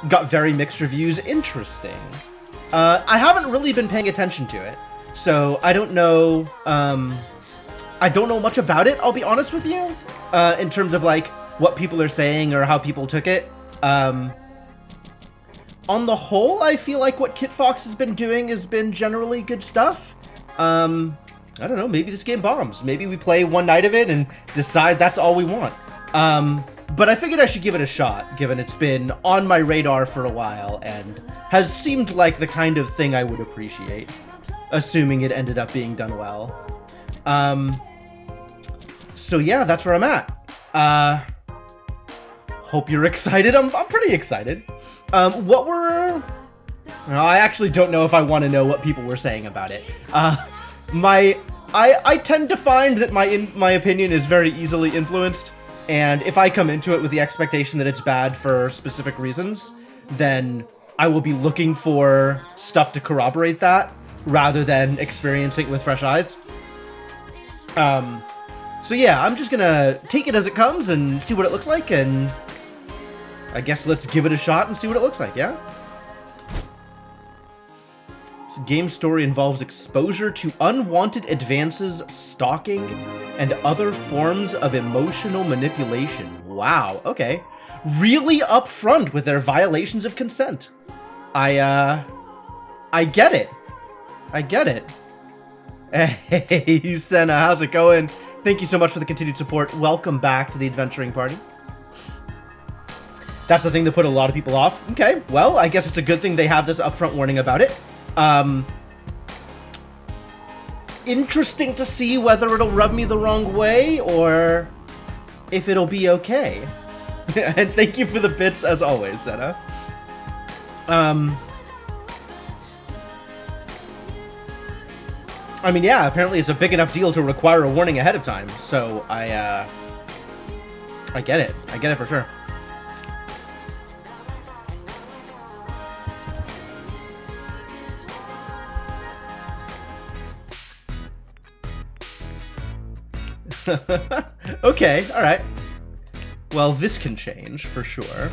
got very mixed reviews. Interesting. I haven't really been paying attention to it, so I don't know. I don't know much about it, I'll be honest with you, in terms of like what people are saying or how people took it. On the whole, I feel like what Kitfox has been doing has been generally good stuff. I don't know, maybe this game bombs. Maybe we play one night of it and decide that's all we want. But I figured I should give it a shot, given it's been on my radar for a while and has seemed like the kind of thing I would appreciate, assuming it ended up being done well. So yeah, that's where I'm at. Hope you're excited. I'm pretty excited. What were... I actually don't know if I want to know what people were saying about it. I tend to find that my opinion is very easily influenced, and if I come into it with the expectation that it's bad for specific reasons, then I will be looking for stuff to corroborate that, rather than experiencing it with fresh eyes. So yeah, I'm just gonna take it as it comes and see what it looks like, and I guess let's give it a shot and see what it looks like, yeah? This game story involves exposure to unwanted advances, stalking, and other forms of emotional manipulation. Wow, okay. Really upfront with their violations of consent. I get it. I get it. Hey, Senna, how's it going? Thank you so much for the continued support. Welcome back to the adventuring party. That's the thing that put a lot of people off. Okay, well, I guess it's a good thing they have this upfront warning about it. Interesting to see whether it'll rub me the wrong way or if it'll be okay. And thank you for the bits as always, Senna. I mean, yeah, apparently it's a big enough deal to require a warning ahead of time, so I get it. I get it for sure. Okay, alright. Well, this can change, for sure.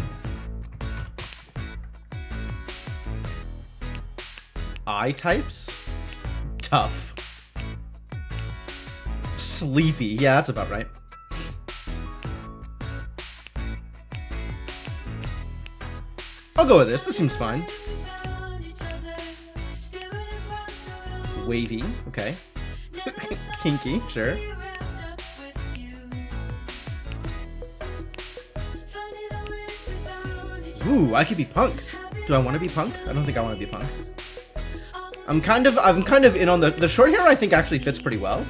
Eye types? Tough. Sleepy. Yeah, that's about right. I'll go with this. This seems fine. Wavy. Okay. Kinky. Sure. Ooh, I could be punk. Do I want to be punk? I don't think I want to be punk. I'm kind of in on the short hair. I think actually fits pretty well.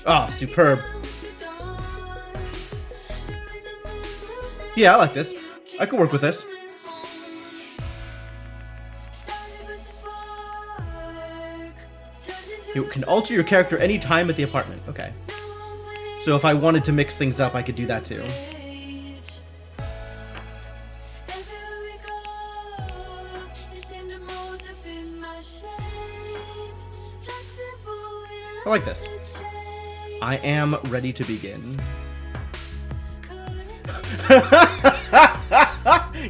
Ah, oh, superb. Yeah, I like this. I could work with this. You can alter your character anytime at the apartment. Okay. So if I wanted to mix things up, I could do that too. I like this. I am ready to begin.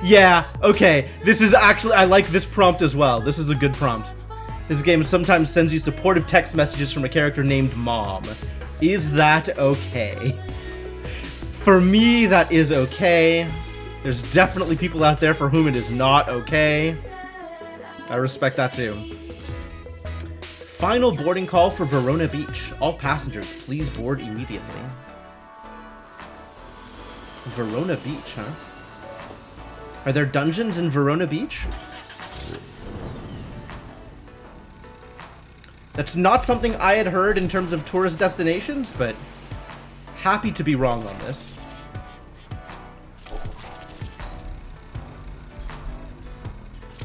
Yeah, okay. This is actually, I like this prompt as well. This is a good prompt. This game sometimes sends you supportive text messages from a character named Mom. Is that okay? For me, that is okay. There's definitely people out there for whom it is not okay. I respect that too. Final boarding call for Verona Beach. All passengers, please board immediately. Verona Beach, huh? Are there dungeons in Verona Beach? That's not something I had heard in terms of tourist destinations, but happy to be wrong on this.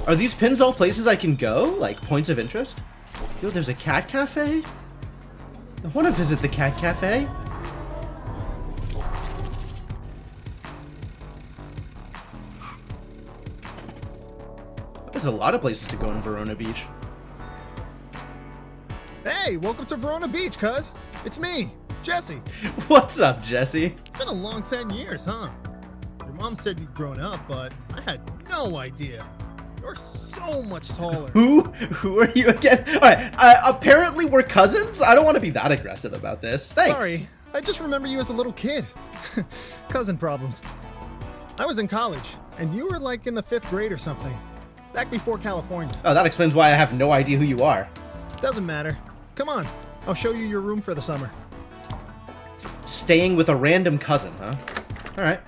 Are these pins all places I can go? Like points of interest? Yo, there's a cat cafe? I want to visit the cat cafe. There's a lot of places to go in Verona Beach. Hey, welcome to Verona Beach, cuz. It's me, Jesse, What's up, Jesse? it's been a long 10 years, huh? Your mom said you'd grown up, but I had no idea. You're so much taller. Who are you again? All right, apparently we're cousins. I don't want to be that aggressive about this. Thanks. Sorry, I just remember you as a little kid. Cousin problems. I was in college, and you were like in the 5th grade or something. Back before California. Oh, that explains why I have no idea who you are. Doesn't matter. Come on, I'll show you your room for the summer. Staying with a random cousin, huh? All right.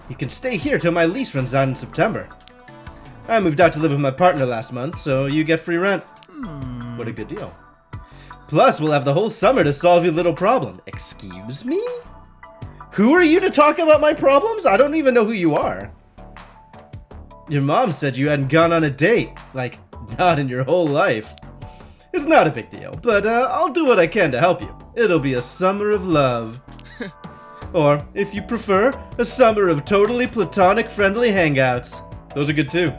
You can stay here till my lease runs out in September. I moved out to live with my partner last month, so you get free rent. What a good deal. Plus, we'll have the whole summer to solve your little problem. Excuse me? Who are you to talk about my problems? I don't even know who you are. Your mom said you hadn't gone on a date. Like, not in your whole life. It's not a big deal, but I'll do what I can to help you. It'll be a summer of love. Or, if you prefer, a summer of totally platonic friendly hangouts. Those are good too.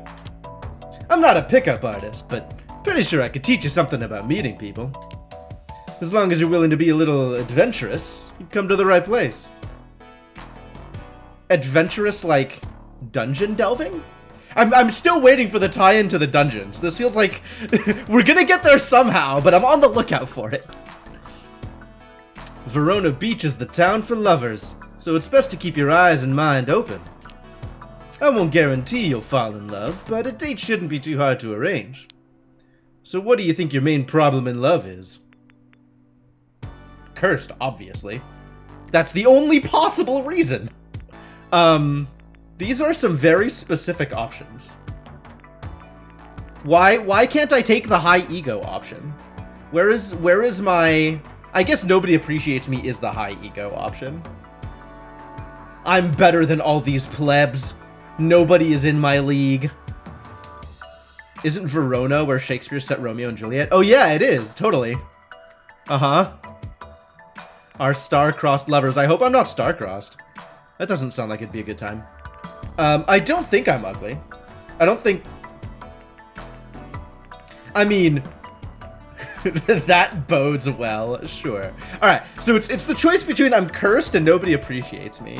I'm not a pickup artist, but pretty sure I could teach you something about meeting people. As long as you're willing to be a little adventurous, you'd come to the right place. Adventurous like dungeon delving? I'm still waiting for the tie-in to the dungeons. This feels like we're gonna get there somehow, but I'm on the lookout for it. Verona Beach is the town for lovers, so it's best to keep your eyes and mind open. I won't guarantee you'll fall in love, but a date shouldn't be too hard to arrange. So what do you think your main problem in love is? Cursed, obviously. That's the only possible reason. These are some very specific options. Why can't I take the high ego option? Where is my... I guess nobody appreciates me is the high ego option. I'm better than all these plebs. Nobody is in my league. Isn't Verona where Shakespeare set Romeo and Juliet? Oh yeah, it is, totally. Uh-huh. Our star-crossed lovers. I hope I'm not star-crossed. That doesn't sound like it'd be a good time. I don't think I'm ugly. I don't think... I mean... that bodes well, sure. Alright, so it's the choice between I'm cursed and nobody appreciates me.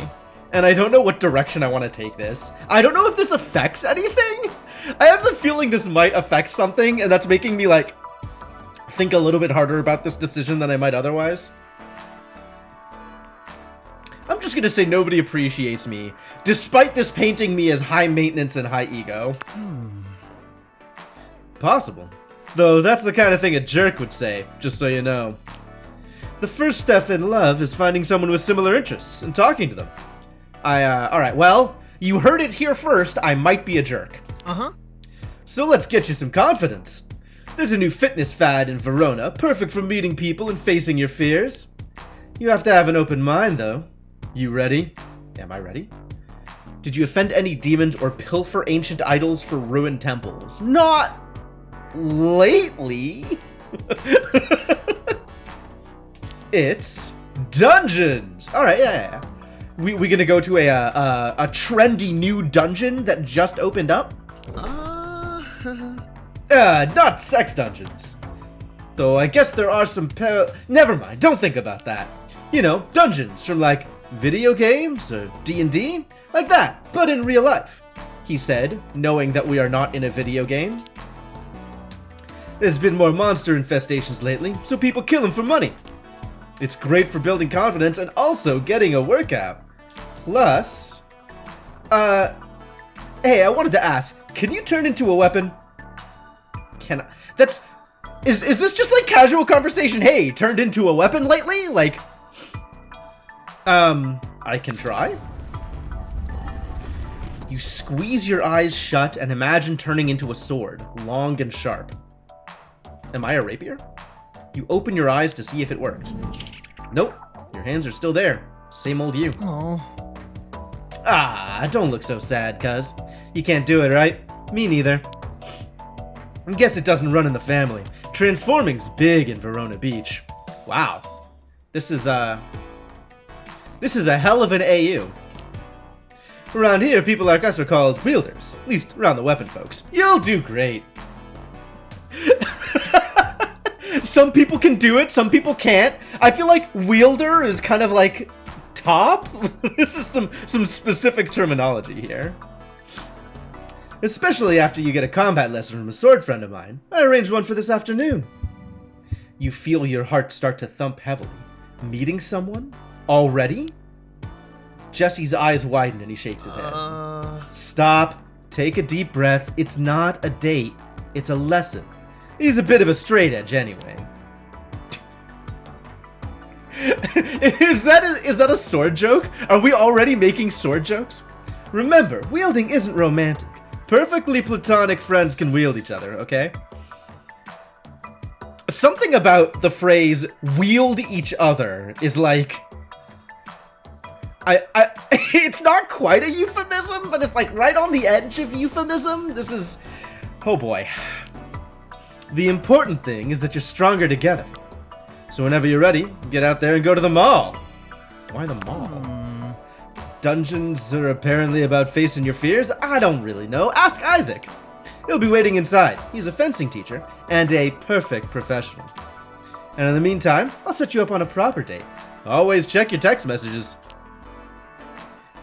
And I don't know what direction I want to take this. I don't know if this affects anything. I have the feeling this might affect something, and that's making me, like, think a little bit harder about this decision than I might otherwise. I'm just gonna say nobody appreciates me, despite this painting me as high maintenance and high ego. Possible. Though that's the kind of thing a jerk would say, just so you know. The first step in love is finding someone with similar interests and talking to them. Alright, well, you heard it here first, I might be a jerk. Uh-huh. So let's get you some confidence. There's a new fitness fad in Verona, perfect for meeting people and facing your fears. You have to have an open mind, though. You ready? Am I ready? Did you offend any demons or pilfer ancient idols for ruined temples? Not lately. It's dungeons. All right, yeah. We gonna go to a trendy new dungeon that just opened up? Not sex dungeons. Though I guess there are some never mind, don't think about that. You know, dungeons from like video games or D&D, like that, but in real life, he said, knowing that we are not in a video game. There's been more monster infestations lately, so people kill them for money. It's great for building confidence and also getting a workout. Plus, hey, I wanted to ask, can you turn into a weapon? Can I? That's, is this just like casual conversation? Hey, turned into a weapon lately? Like, I can try. You squeeze your eyes shut and imagine turning into a sword, long and sharp. Am I a rapier? You open your eyes to see if it works. Nope, your hands are still there. Same old you. Oh. Ah, don't look so sad, cuz. You can't do it, right? Me neither. I guess it doesn't run in the family. Transforming's big in Verona Beach. Wow. This is a hell of an AU. Around here, people like us are called wielders. At least around the weapon folks. You'll do great. some people can do it, some people can't. I feel like wielder is kind of like top. This is some specific terminology here. Especially after you get a combat lesson from a sword friend of mine. I arranged one for this afternoon. You feel your heart start to thump heavily. Meeting someone? Already? Jesse's eyes widen and he shakes his head. Stop. Take a deep breath. It's not a date. It's a lesson. He's a bit of a straight edge anyway. Is that a sword joke? Are we already making sword jokes? Remember, wielding isn't romantic. Perfectly platonic friends can wield each other, okay? Something about the phrase wield each other is like... it's not quite a euphemism, but it's like right on the edge of euphemism. This is... oh boy. The important thing is that you're stronger together. So whenever you're ready, get out there and go to the mall. Why the mall? Dungeons are apparently about facing your fears? I don't really know. Ask Isaac. He'll be waiting inside. He's a fencing teacher and a perfect professional. And in the meantime, I'll set you up on a proper date. Always check your text messages.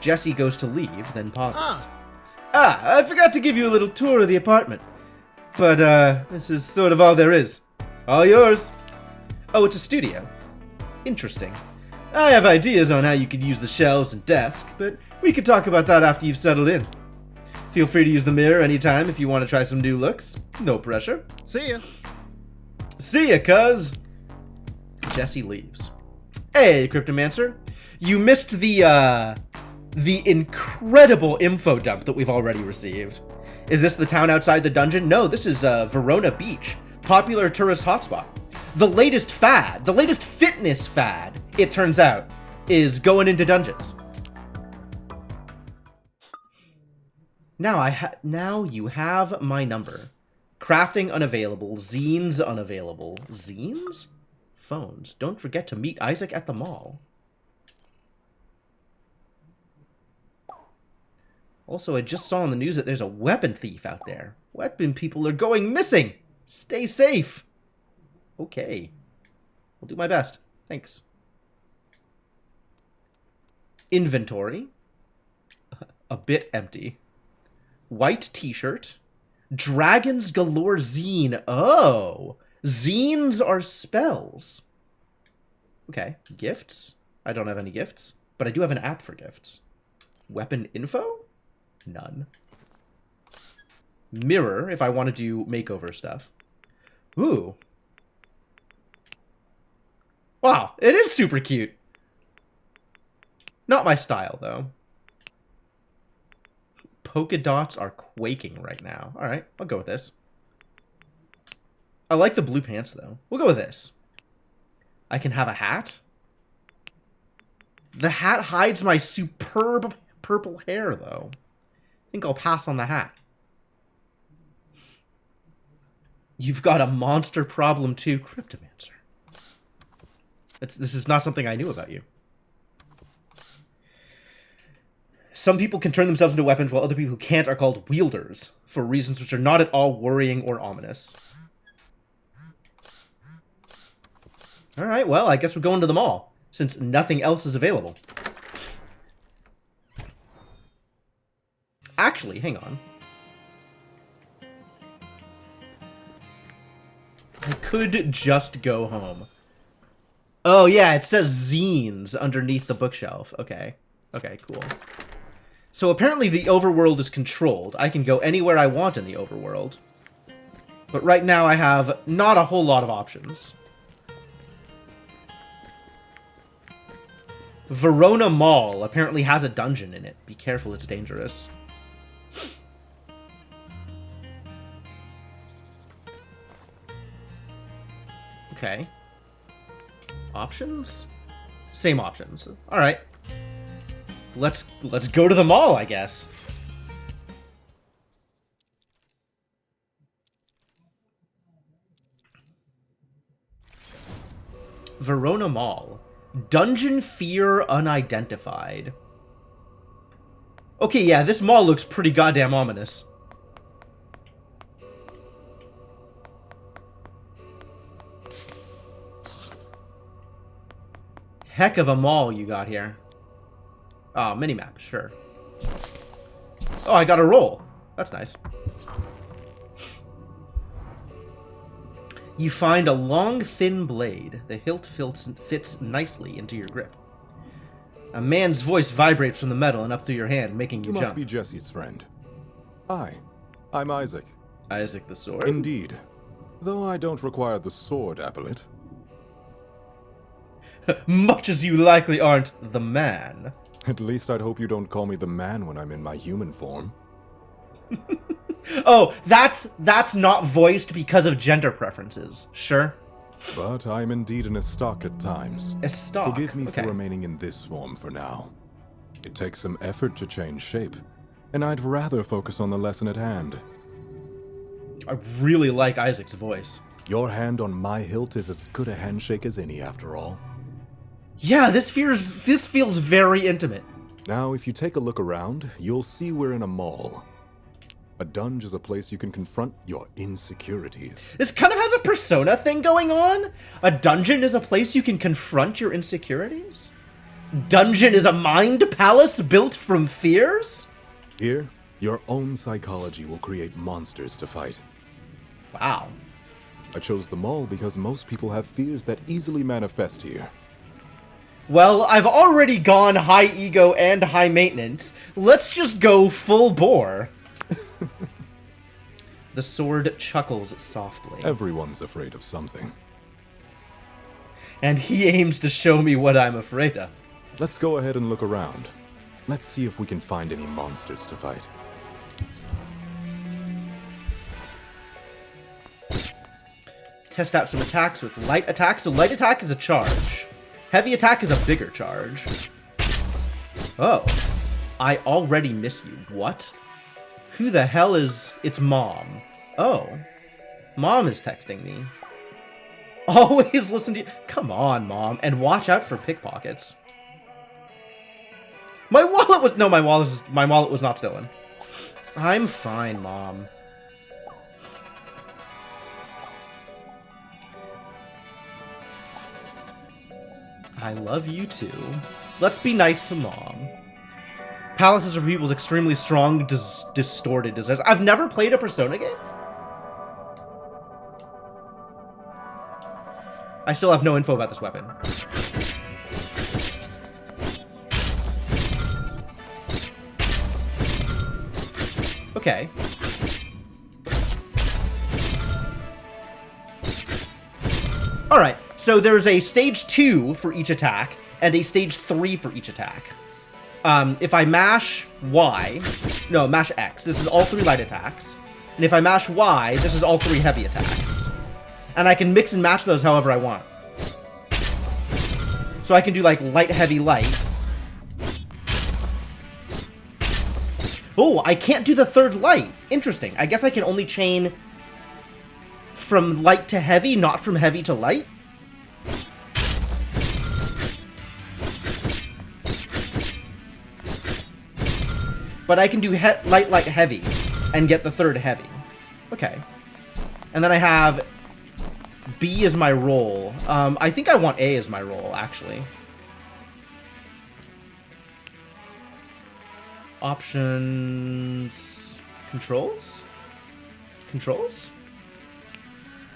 Jesse goes to leave, then pauses. I forgot to give you a little tour of the apartment. But, this is sort of all there is. All yours. Oh, it's a studio. Interesting. I have ideas on how you could use the shelves and desk, but we could talk about that after you've settled in. Feel free to use the mirror anytime if you want to try some new looks. No pressure. See ya. See ya, cuz. Jesse leaves. Hey, Cryptomancer. You missed the incredible info dump that we've already received. Is this the town outside the dungeon? No, this is Verona Beach, popular tourist hotspot. The latest fad, the latest fitness fad, it turns out, is going into dungeons. Now you have my number. Crafting unavailable, zines unavailable. Zines? Phones. Don't forget to meet Isaac at the mall. Also, I just saw on the news that there's a weapon thief out there. Weapon people are going missing! Stay safe! Okay. I'll do my best. Thanks. Inventory. A bit empty. White t-shirt. Dragons Galore zine. Oh! Zines are spells. Okay. Gifts. I don't have any gifts, but I do have an app for gifts. Weapon info? None. Mirror, if I want to do makeover stuff. Ooh. Wow, it is super cute. Not my style, though. Polka dots are quaking right now. Alright, I'll go with this. I like the blue pants, though. We'll go with this. I can have a hat. The hat hides my superb purple hair, though. I think I'll pass on the hat. You've got a monster problem too, Cryptomancer. This is not something I knew about you. Some people can turn themselves into weapons, while other people who can't are called wielders, for reasons which are not at all worrying or ominous. Alright, well, I guess we're going to the mall, since nothing else is available. Actually, hang on. I could just go home. Oh, yeah, it says zines underneath the bookshelf. Okay. Okay, cool. So apparently the overworld is controlled. I can go anywhere I want in the overworld. But right now I have not a whole lot of options. Verona Mall apparently has a dungeon in it. Be careful, it's dangerous. Okay. Options? Same options. Alright. Let's go to the mall, I guess. Verona Mall. Dungeon Fear Unidentified. Okay, yeah, this mall looks pretty goddamn ominous. Heck of a mall you got here. Oh, minimap, sure. Oh, I got a roll. That's nice. You find a long, thin blade. The hilt fits nicely into your grip. A man's voice vibrates from the metal and up through your hand, making you You jump. must be Jesse's friend. Hi, I'm Isaac. Isaac the Sword? Indeed. Though I don't require the sword appellate. Much as you likely aren't the man. At least I'd hope you don't call me the man when I'm in my human form. Oh, that's not voiced because of gender preferences. Sure. But I'm indeed an Estoc at times. Estoc, Forgive me okay. for remaining in this form for now. It takes some effort to change shape, and I'd rather focus on the lesson at hand. I really like Isaac's voice. Your hand on my hilt is as good a handshake as any, after all. Yeah, this feels very intimate. Now, if you take a look around, you'll see we're in a mall. A dungeon is a place you can confront your insecurities. This kind of has a Persona thing going on. A dungeon is a place you can confront your insecurities. Dungeon is a mind palace built from fears? Here, your own psychology will create monsters to fight. Wow. I chose the mall because most people have fears that easily manifest here. Well, I've already gone high ego and high maintenance. Let's just go full bore. The sword chuckles softly. Everyone's afraid of something. And he aims to show me what I'm afraid of. Let's go ahead and look around. Let's see if we can find any monsters to fight. Test out some attacks with light attack. So light attack is a charge. Heavy attack is a bigger charge. Oh. I already miss you. What? Who the hell is... It's Mom. Oh. Mom is texting me. Always listen to you. Come on, Mom. And watch out for pickpockets. My wallet was... No, my wallet was not stolen. I'm fine, Mom. I love you too. Let's be nice to Mom. Palaces of People's extremely strong, distorted desires. I've never played a Persona game. I still have no info about this weapon. Okay. Alright, so there's a stage 2 for each attack, and a stage 3 for each attack. If I mash Y, no, mash X, this is all 3 light attacks. And if I mash Y, this is all 3 heavy attacks. And I can mix and match those however I want. So I can do like light, heavy, light. Oh, I can't do the 3rd light. Interesting. I guess I can only chain from light to heavy, not from heavy to light. But I can do light, light, heavy, and get the 3rd heavy. Okay. And then I have B as my roll. I think I want A as my roll, actually. Options... Controls? Controls?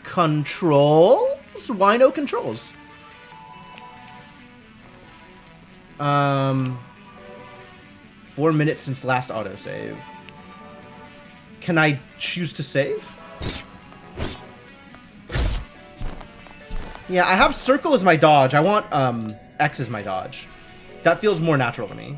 Controls? Why no controls? 4 minutes since last autosave. Can I choose to save? Yeah, I have circle as my dodge. I want X as my dodge. That feels more natural to me.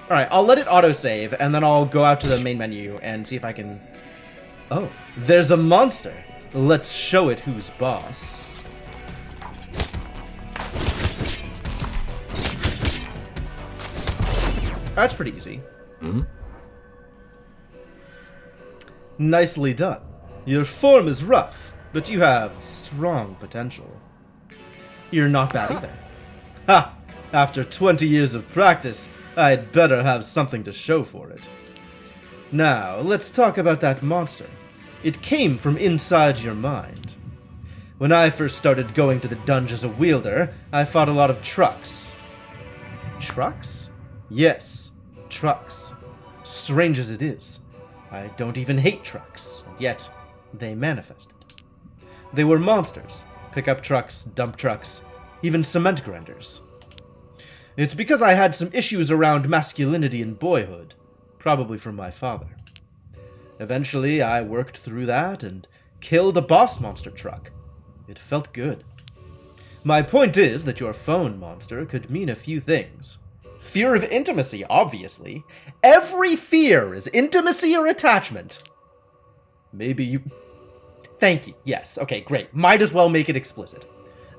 Alright, I'll let it autosave, and then I'll go out to the main menu and see if I can... Oh, there's a monster. Let's show it who's boss. That's pretty easy. Hmm? Nicely done. Your form is rough, but you have strong potential. You're not bad either. Ha! After 20 years of practice, I'd better have something to show for it. Now, let's talk about that monster. It came from inside your mind. When I first started going to the dungeon as a wielder, I fought a lot of trucks. Trucks? Yes, trucks. Strange as it is, I don't even hate trucks, and yet they manifested. They were monsters. Pickup trucks, dump trucks, even cement grinders. It's because I had some issues around masculinity in boyhood, probably from my father. Eventually, I worked through that and killed a boss monster truck. It felt good. My point is that your phone monster could mean a few things. Fear of intimacy, obviously. Every fear is intimacy or attachment. Maybe you... Thank you. Yes, okay, great. Might as well make it explicit.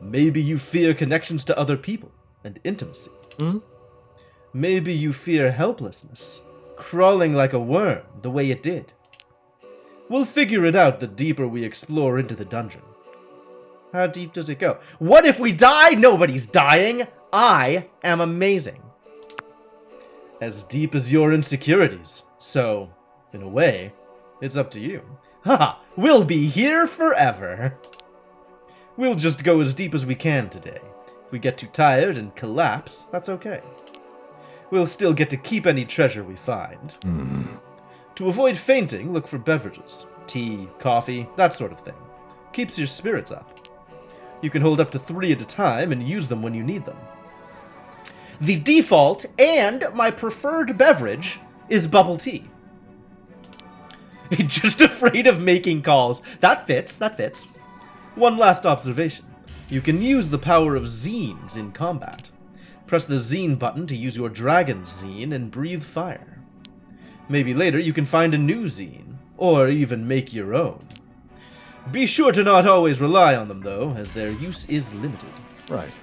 Maybe you fear connections to other people and intimacy. Maybe you fear helplessness, crawling like a worm the way it did. We'll figure it out the deeper we explore into the dungeon. How deep does it go? What if we die? Nobody's dying. I am amazing. As deep as your insecurities. So, in a way, it's up to you. Haha, we'll be here forever. We'll just go as deep as we can today. If we get too tired and collapse, that's okay. We'll still get to keep any treasure we find. To avoid fainting, look for beverages. Tea, coffee, that sort of thing. Keeps your spirits up. You can hold up to 3 at a time and use them when you need them. The default and my preferred beverage is bubble tea. Just afraid of making calls. That fits, that fits. One last observation. You can use the power of zines in combat. Press the zine button to use your dragon's zine and breathe fire. Maybe later you can find a new zine, or even make your own. Be sure to not always rely on them, though, as their use is limited. Right.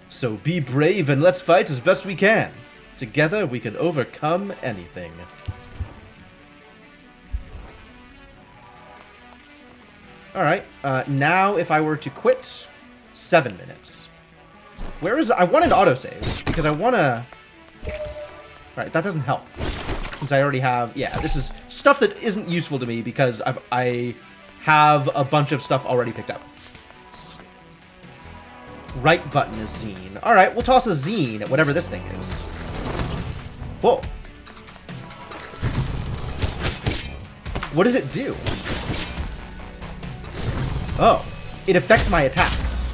So be brave and let's fight as best we can. Together we can overcome anything. Alright, now if I were to quit, 7 minutes. Where is... I want an autosave, because I want to... Alright, that doesn't help. Since I already have... Yeah, this is stuff that isn't useful to me, because I have a bunch of stuff already picked up. Right button is zine. Alright, we'll toss a zine at whatever this thing is. Whoa. What does it do? Oh, it affects my attacks.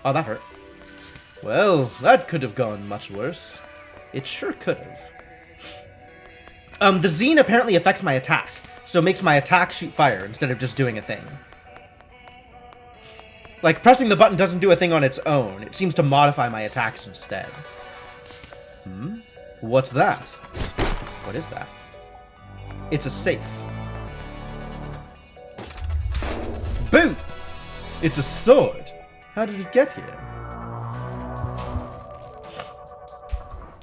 Oh, that hurt. Well, that could have gone much worse. It sure could have. The zine apparently affects my attack, so it makes my attack shoot fire instead of just doing a thing. Like, pressing the button doesn't do a thing on its own. It seems to modify my attacks instead. What's that? What is that? It's a safe. Boom! It's a sword. How did it get here?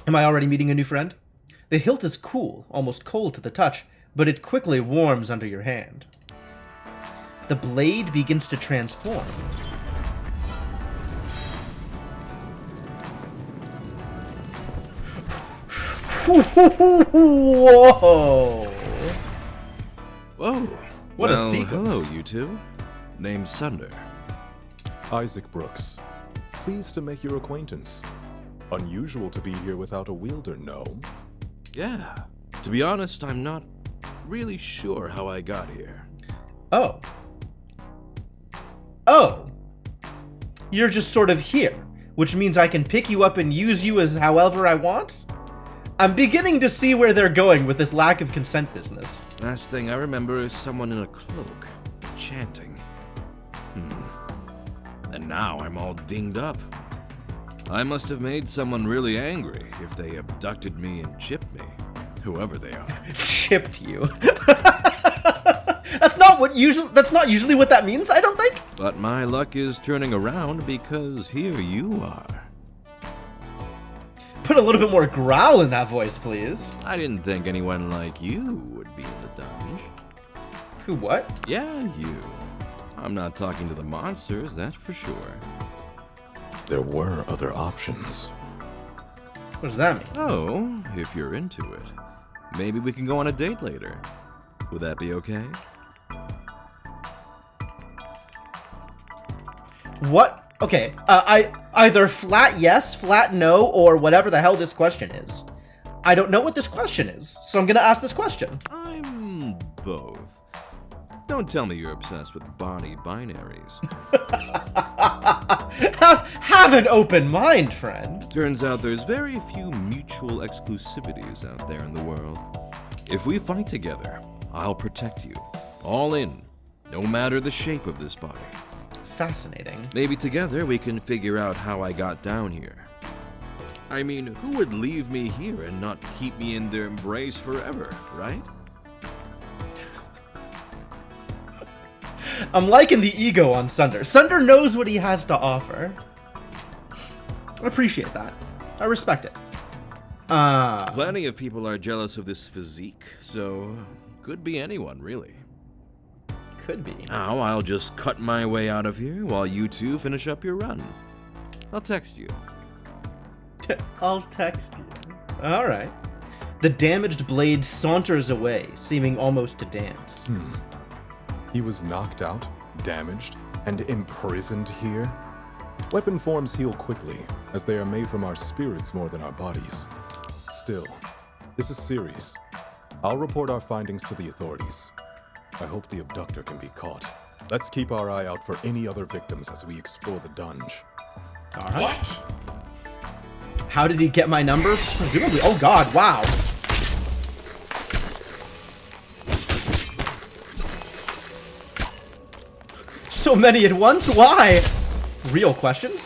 Am I already meeting a new friend? The hilt is cool, almost cold to the touch, but it quickly warms under your hand. The blade begins to transform. Whoa! Whoa. What well, a sequence. Hello, you two. Name's Sunder. Isaac Brooks. Pleased to make your acquaintance. Unusual to be here without a wielder, no? Yeah. To be honest, I'm not really sure how I got here. Oh. Oh. You're just sort of here, which means I can pick you up and use you as however I want? I'm beginning to see where they're going with this lack of consent business. Last thing I remember is someone in a cloak, chanting. And now I'm all dinged up. I must have made someone really angry if they abducted me and chipped me, whoever they are. Chipped you. That's not usually what that means, I don't think. But my luck is turning around because here you are. Put a little bit more growl in that voice, please. I didn't think anyone like you would be in the dungeon. Who, what? Yeah, you. I'm not talking to the monsters, that's for sure. There were other options. What does that mean? Oh, if you're into it, maybe we can go on a date later. Would that be okay? What? Okay, I either flat yes, flat no, or whatever the hell this question is. I don't know what this question is, so I'm gonna ask this question. I'm both. Don't tell me you're obsessed with body binaries. have an open mind, friend. Turns out there's very few mutual exclusivities out there in the world. If we fight together, I'll protect you. All in, no matter the shape of this body. Fascinating. Maybe together we can figure out how I got down here. I mean, who would leave me here and not keep me in their embrace forever, right? I'm liking the ego on Sunder. Sunder knows what he has to offer. I appreciate that. I respect it. Plenty of people are jealous of this physique, so could be anyone, really. Could be. Now I'll just cut my way out of here while you two finish up your run. I'll text you. I'll text you. Alright. The damaged blade saunters away, seeming almost to dance. He was knocked out, damaged, and imprisoned here? Weapon forms heal quickly, as they are made from our spirits more than our bodies. Still, this is serious. I'll report our findings to the authorities. I hope the abductor can be caught. Let's keep our eye out for any other victims as we explore the dungeon. Alright. How did he get my number? Presumably. Oh god, wow. So many at once? Why? Real questions?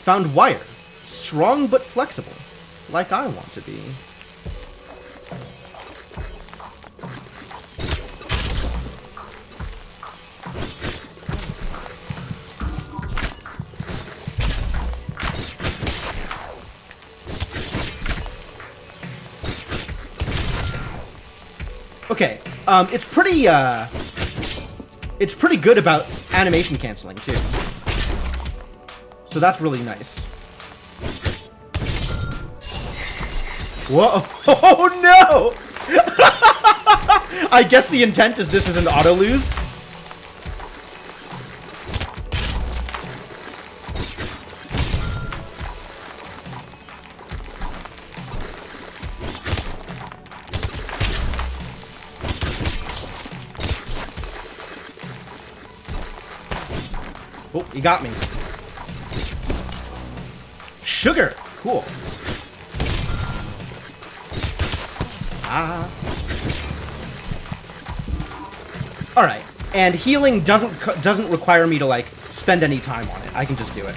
Found wire. Strong but flexible. Like I want to be. Okay, it's pretty good about animation canceling too. So that's really nice. Whoa! Oh no! I guess the intent is this is an auto lose. Oh, he got me. Sugar! Cool. Alright. And healing doesn't require me to, like, spend any time on it. I can just do it.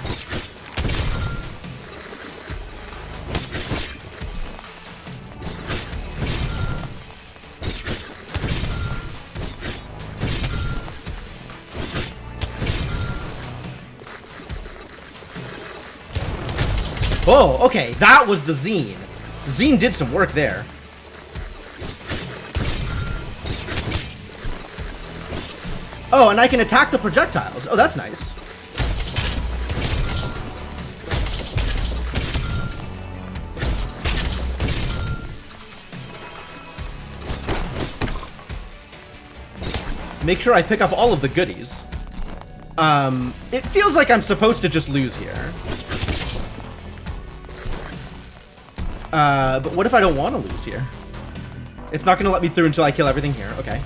Oh, okay, that was the Zine. Zine did some work there. Oh, and I can attack the projectiles. Oh, that's nice. Make sure I pick up all of the goodies. It feels like I'm supposed to just lose here. But what if I don't want to lose here? It's not going to let me through until I kill everything here. Okay.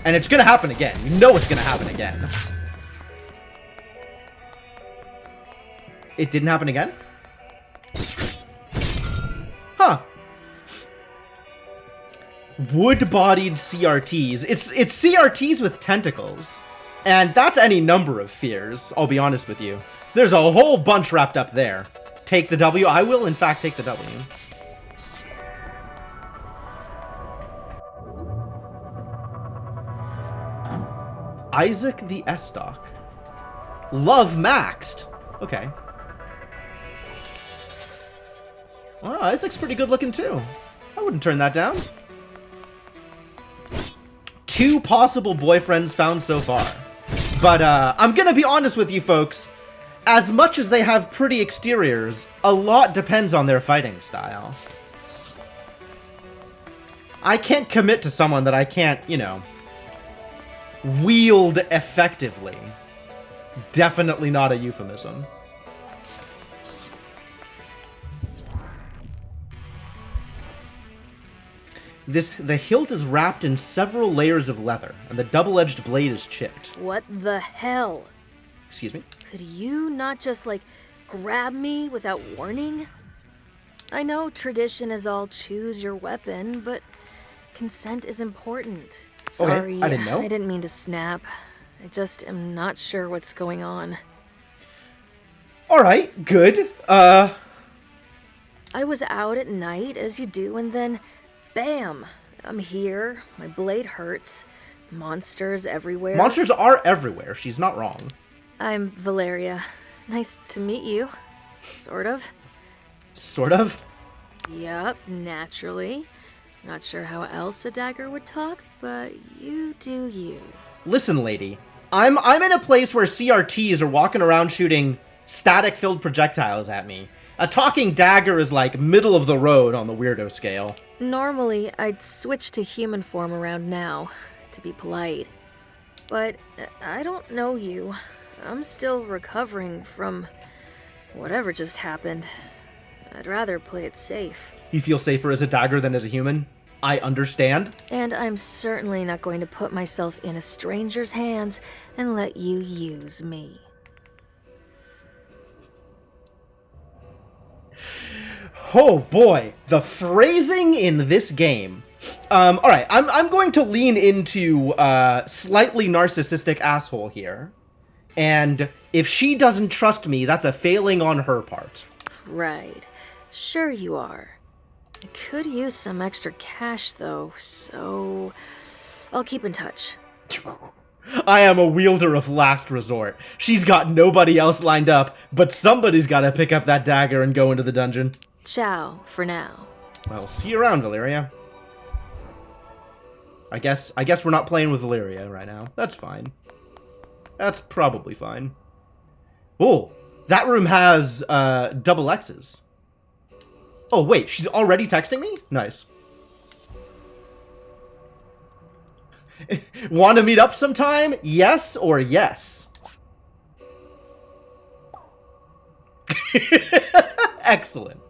And it's going to happen again. You know it's going to happen again. It didn't happen again? Huh. Wood-bodied CRTs. It's CRTs with tentacles. And that's any number of fears, I'll be honest with you. There's a whole bunch wrapped up there. Take the W. I will, in fact, take the W. Isaac the Estoc. Love maxed. Okay. Well, Isaac's pretty good looking, too. I wouldn't turn that down. 2 possible boyfriends found so far. But, I'm gonna be honest with you folks. as much as they have pretty exteriors, a lot depends on their fighting style. I can't commit to someone that I can't, you know, wield effectively. Definitely not a euphemism. The hilt is wrapped in several layers of leather, and the double-edged blade is chipped. What the hell? Excuse me? Could you not just, like, grab me without warning? I know tradition is all choose your weapon, but consent is important. Sorry, Okay, I didn't know. I didn't mean to snap. I just am not sure what's going on. Alright, good. I was out at night, as you do, and then, bam! I'm here, my blade hurts, monsters everywhere. Monsters are everywhere, she's not wrong. I'm Valeria. Nice to meet you. Sort of. Sort of? Yup, naturally. Not sure how else a dagger would talk, but you do you. Listen, lady. I'm in a place where CRTs are walking around shooting static-filled projectiles at me. A talking dagger is like middle of the road on the weirdo scale. Normally, I'd switch to human form around now, to be polite. But I don't know you. I'm still recovering from whatever just happened. I'd rather play it safe. You feel safer as a dagger than as a human? I understand. And I'm certainly not going to put myself in a stranger's hands and let you use me. Oh boy, the phrasing in this game. Alright, I'm going to lean into slightly narcissistic asshole here. And if she doesn't trust me, that's a failing on her part. Right. Sure you are. I could use some extra cash though, so I'll keep in touch. I am a wielder of last resort. She's got nobody else lined up, but somebody's gotta pick up that dagger and go into the dungeon. Ciao, for now. I'll see you around, Valeria. I guess we're not playing with Valeria right now. That's fine. That's probably fine. Oh, that room has double X's. Oh, wait, she's already texting me? Nice. Want to meet up sometime? Yes or yes? Excellent.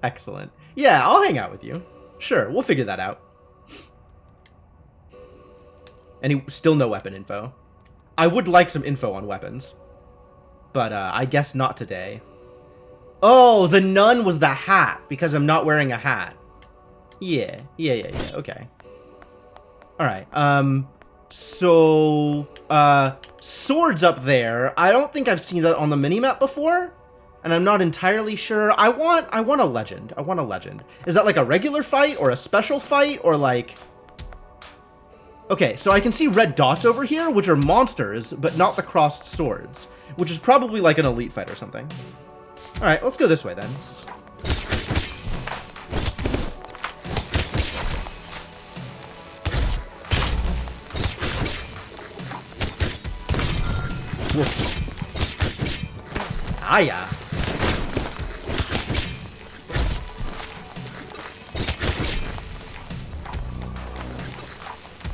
Excellent. Yeah, I'll hang out with you. Sure, we'll figure that out. Still no weapon info. I would like some info on weapons. But I guess not today. Oh, the nun was the hat, because I'm not wearing a hat. Yeah, okay. Alright, so, swords up there. I don't think I've seen that on the minimap before, and I'm not entirely sure. I want a legend. I want a legend. Is that like a regular fight, or a special fight, or like... Okay, so I can see red dots over here, which are monsters, but not the crossed swords, which is probably like an elite fight or something. Alright, let's go this way then. Whoa. Aya.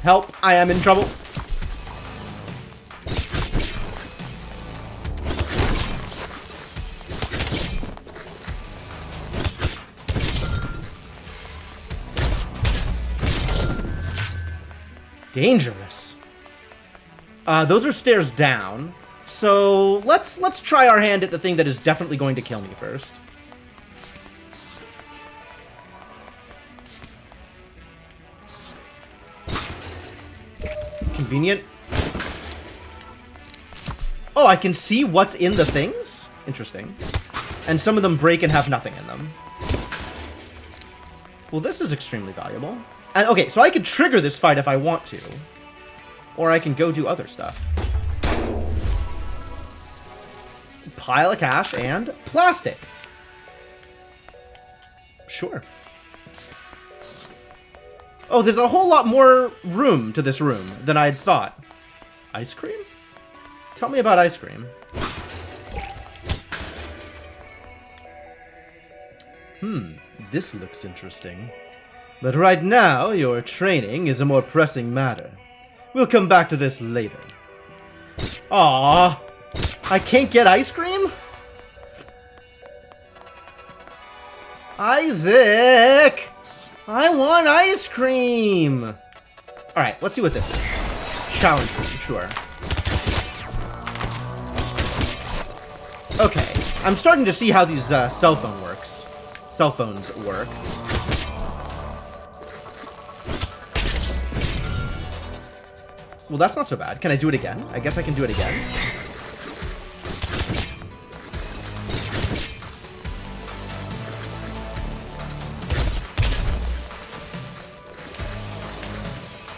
Help, I am in trouble. Dangerous. Those are stairs down. So let's try our hand at the thing that is definitely going to kill me first. Convenient. Oh, I can see what's in the things? Interesting. And some of them break and have nothing in them. Well, this is extremely valuable. And okay, so I could trigger this fight if I want to. Or I can go do other stuff. Pile of cash and plastic. Sure. Oh, there's a whole lot more room to this room than I'd thought. Ice cream? Tell me about ice cream. This looks interesting. But right now, your training is a more pressing matter. We'll come back to this later. Aww. I can't get ice cream? Isaac! I want ice cream! Alright, let's see what this is. Challenge room, sure. Okay, I'm starting to see how these cell phones work. Well, that's not so bad. Can I do it again? I guess I can do it again.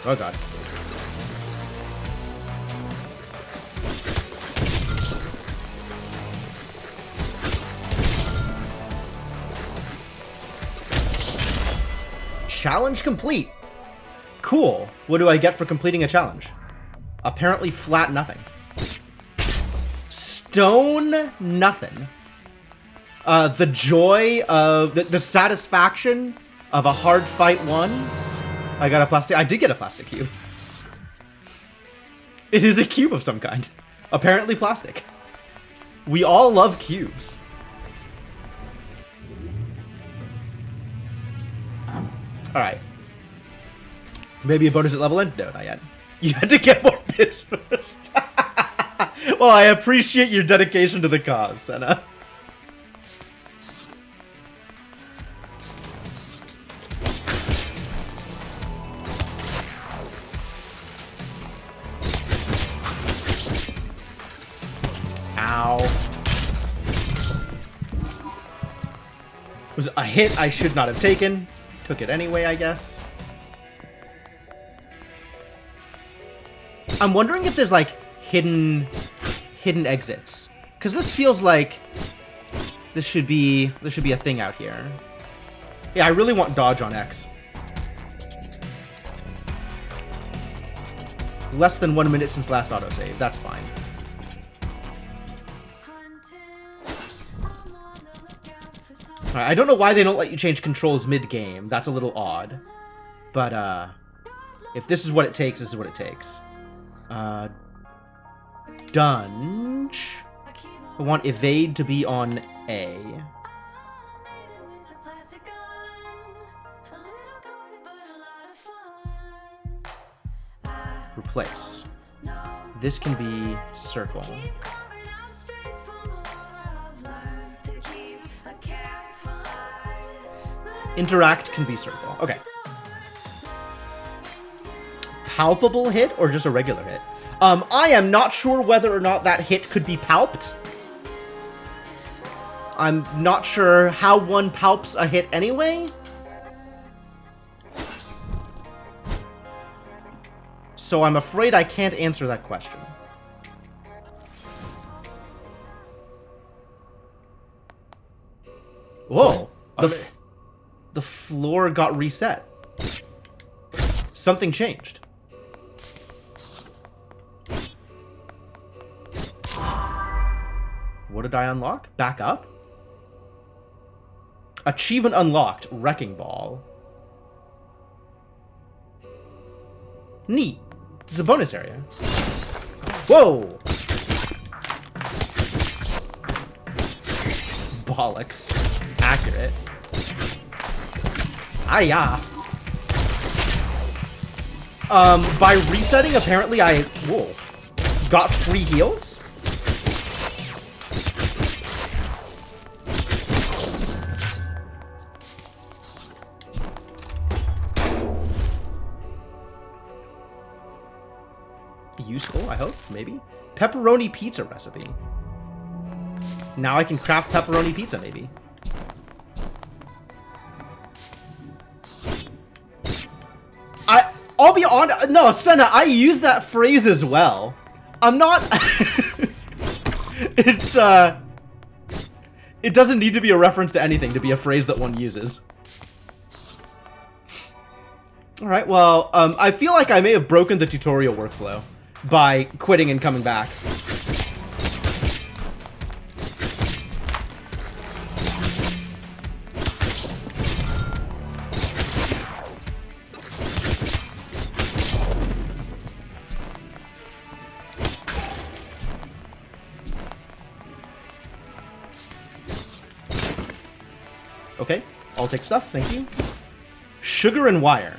Oh god. Challenge complete. Cool. What do I get for completing a challenge? Apparently flat nothing. Stone nothing. The joy of... The satisfaction of a hard fight won. I got a plastic... I did get a plastic cube. It is a cube of some kind. Apparently plastic. We all love cubes. Alright. Maybe a bonus at level end? No, not yet. You had to get more bits first. Well, I appreciate your dedication to the cause, Senna. Ow. It was a hit I should not have taken. Took it anyway, I guess. I'm wondering if there's like hidden exits, because this feels like this should be a thing out here. Yeah, I really want dodge on X. Less than 1 minute since last autosave. That's fine. Alright, I don't know why they don't let you change controls mid-game. That's a little odd. But, if this is what it takes, this is what it takes. Dunge. I want evade to be on A. Replace. This can be circle. Interact can be circle. Okay. Palpable hit or just a regular hit? I am not sure whether or not that hit could be palped. I'm not sure how one palps a hit anyway. So I'm afraid I can't answer that question. Whoa. The floor got reset. Something changed. What did I unlock? Back up? Achievement unlocked. Wrecking Ball. Neat. This is a bonus area. Whoa! Bollocks. Accurate. Ah-ya. By resetting, apparently I... Whoa. Got free heals? Useful, I hope, maybe. Pepperoni pizza recipe. Now I can craft pepperoni pizza, maybe. I'll be honest. No, Senna, I use that phrase as well. I'm not... It's, it doesn't need to be a reference to anything to be a phrase that one uses. Alright, well, I feel like I may have broken the tutorial workflow by quitting and coming back. Okay, I'll take stuff, thank you. Sugar and wire.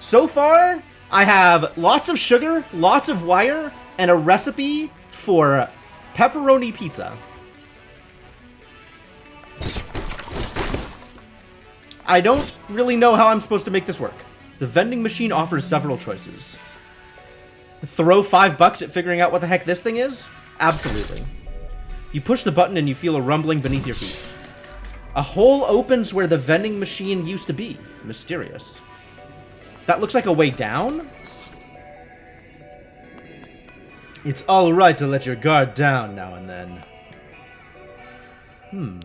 So far, I have lots of sugar, lots of wire, and a recipe for pepperoni pizza. I don't really know how I'm supposed to make this work. The vending machine offers several choices. Throw $5 at figuring out what the heck this thing is? Absolutely. You push the button and you feel a rumbling beneath your feet. A hole opens where the vending machine used to be. Mysterious. That looks like a way down? It's alright to let your guard down now and then.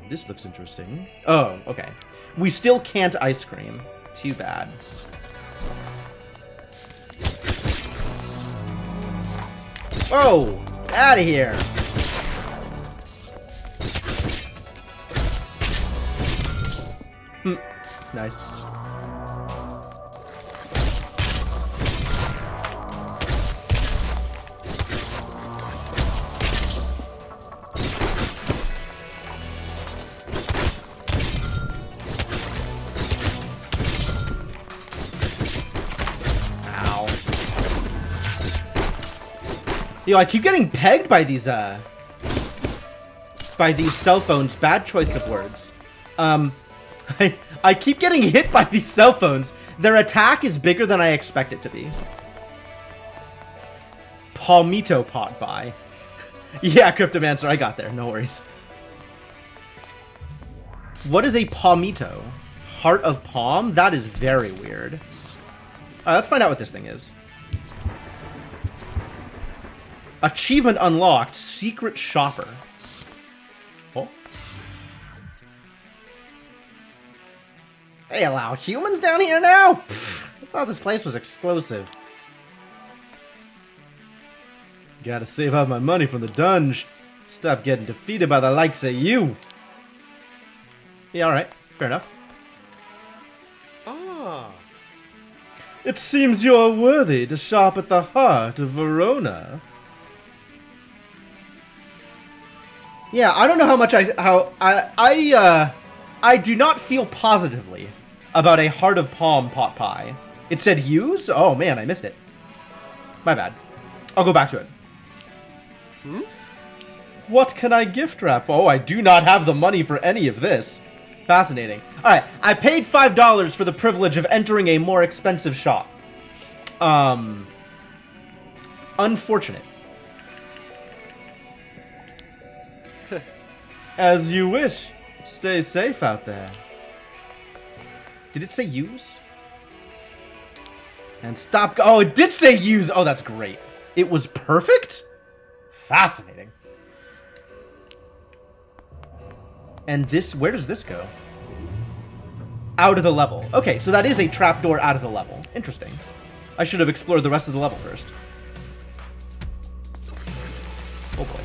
This looks interesting. Oh, okay. We still can't ice cream. Too bad. Oh! Out of here! Nice. Ow. Yo, I keep getting pegged by these cell phones. Bad choice of words. I keep getting hit by these cell phones. Their attack is bigger than I expect it to be. Palmito pot by. Yeah, Cryptomancer, I got there. No worries. What is a palmito? Heart of palm? That is very weird. Alright, let's find out what this thing is. Achievement unlocked. Secret shopper. Oh. They allow humans down here now? Pfft, I thought this place was exclusive. Gotta save up my money from the dungeon. Stop getting defeated by the likes of you. Yeah, alright. Fair enough. Ah. It seems you're worthy to shop at the heart of Verona. Yeah, I don't know how much I do not feel positively about a Heart of Palm pot pie. It said use? Oh man, I missed it. My bad. I'll go back to it. What can I gift wrap for? Oh, I do not have the money for any of this. Fascinating. Alright, I paid $5 for the privilege of entering a more expensive shop. Unfortunate. As you wish. Stay safe out there. Did it say use? And stop. Oh, it did say use. Oh, that's great. It was perfect? Fascinating. And this, where does this go? Out of the level. Okay, so that is a trapdoor out of the level. Interesting. I should have explored the rest of the level first. Oh boy.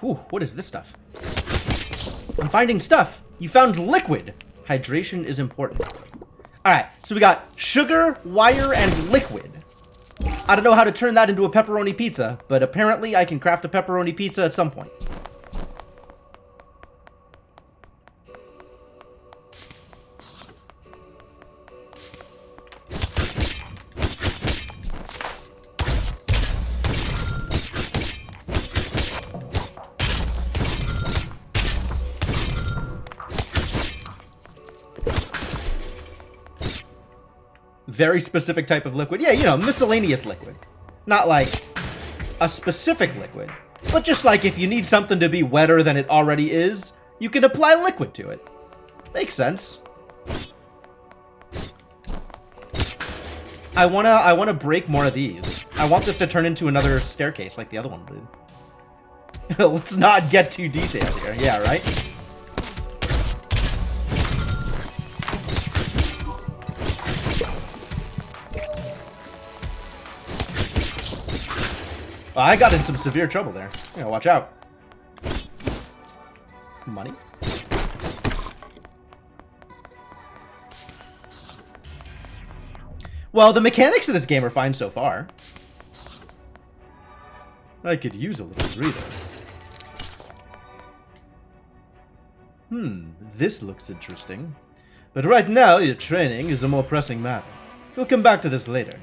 Whew, what is this stuff? I'm finding stuff. You found liquid. Hydration is important. Alright, so we got sugar, wire, and liquid. I don't know how to turn that into a pepperoni pizza, but apparently I can craft a pepperoni pizza at some point. Very specific type of liquid. Yeah, you know, miscellaneous liquid. Not like a specific liquid. But just like if you need something to be wetter than it already is, you can apply liquid to it. Makes sense. I wanna break more of these. I want this to turn into another staircase like the other one did. Let's not get too detailed here. Yeah, right? I got in some severe trouble there. Yeah, watch out. Money? Well, the mechanics of this game are fine so far. I could use a little breather. This looks interesting. But right now, your training is a more pressing matter. We'll come back to this later.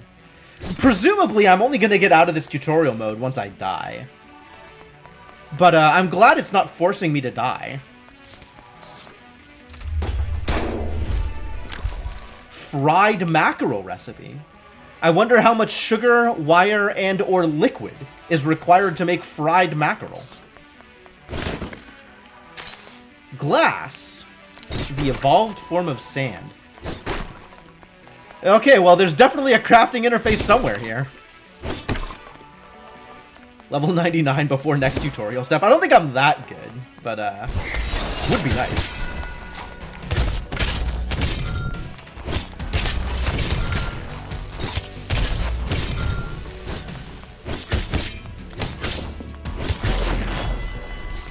Presumably, I'm only going to get out of this tutorial mode once I die. But I'm glad it's not forcing me to die. Fried mackerel recipe. I wonder how much sugar, wire, and or liquid is required to make fried mackerel. Glass. The evolved form of sand. Okay, well, there's definitely a crafting interface somewhere here. Level 99 before next tutorial step. I don't think I'm that good, but would be nice.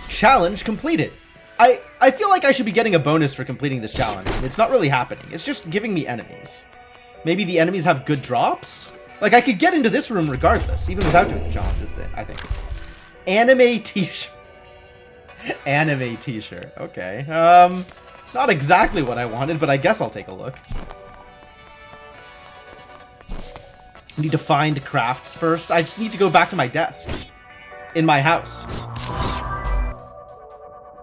Challenge completed. I feel like I should be getting a bonus for completing this challenge. It's not really happening. It's just giving me enemies. Maybe the enemies have good drops? Like, I could get into this room regardless, even without doing the challenge, I think. Anime t-shirt. Anime t-shirt. Okay. Not exactly what I wanted, but I guess I'll take a look. I need to find crafts first. I just need to go back to my desk. In my house.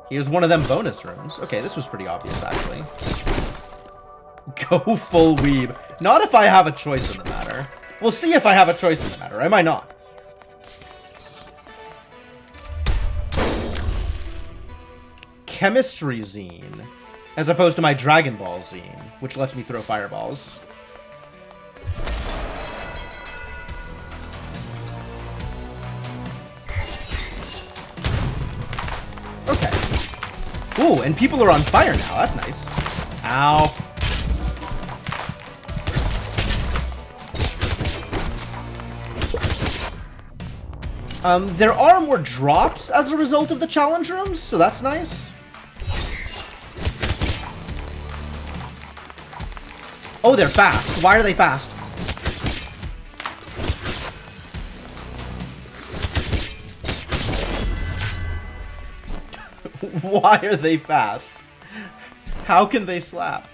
Here's one of them bonus rooms. Okay, this was pretty obvious, actually. Go full weeb. Not if I have a choice in the matter. We'll see if I have a choice in the matter. I might not. Chemistry zine. As opposed to my Dragon Ball zine, which lets me throw fireballs. Okay. Ooh, and people are on fire now. That's nice. Ow. There are more drops as a result of the challenge rooms, so that's nice. Oh, they're fast. Why are they fast? Why are they fast? How can they slap?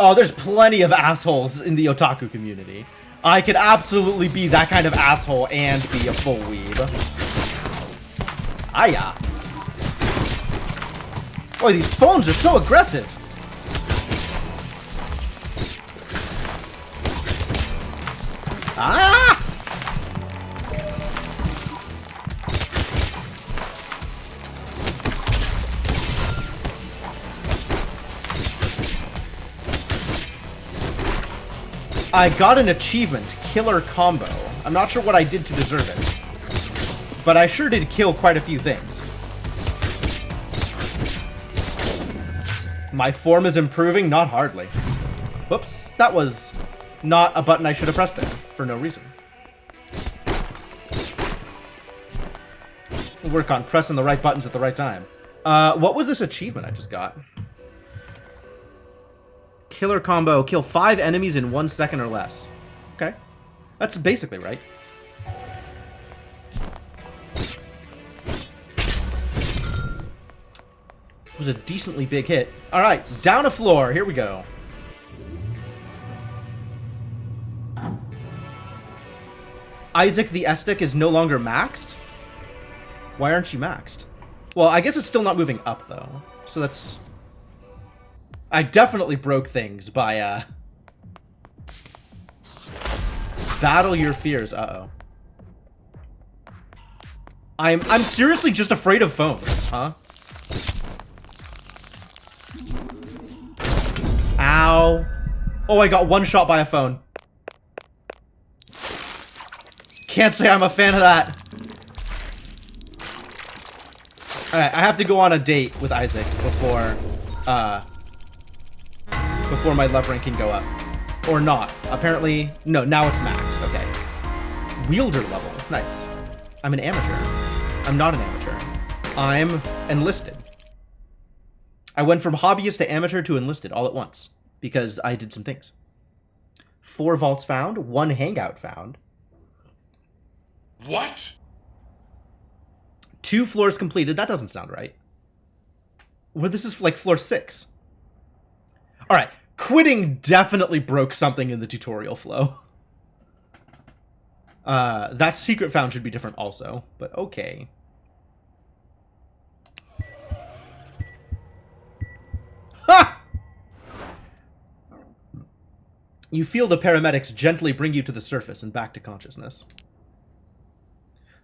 Oh, there's plenty of assholes in the otaku community. I could absolutely be that kind of asshole and be a full weeb. Aya. Boy, these phones are so aggressive. Ah! I got an achievement, Killer Combo. I'm not sure what I did to deserve it, but I sure did kill quite a few things. My form is improving? Not hardly. Whoops, that was not a button I should have pressed there, for no reason. We'll work on pressing the right buttons at the right time. What was this achievement I just got? Killer Combo, kill 5 enemies in 1 second or less. Okay. That's basically right. It was a decently big hit. Alright, down a floor. Here we go. Isaac the Estic is no longer maxed? Why aren't you maxed? Well, I guess it's still not moving up, though. So that's... I definitely broke things by, battle your fears. Uh-oh. I'm seriously just afraid of phones, huh? Ow. Oh, I got one shot by a phone. Can't say I'm a fan of that. Alright, I have to go on a date with Isaac before my love rank can go up. Or not. Apparently, no, now it's max. Okay. Wielder level. Nice. I'm an amateur. I'm not an amateur. I'm enlisted. I went from hobbyist to amateur to enlisted all at once because I did some things. 4 vaults found, 1 hangout found. What? 2 floors completed. That doesn't sound right. Well, this is like floor 6. All right. Quitting definitely broke something in the tutorial flow. That secret found should be different also, but okay. Ha! You feel the paramedics gently bring you to the surface and back to consciousness.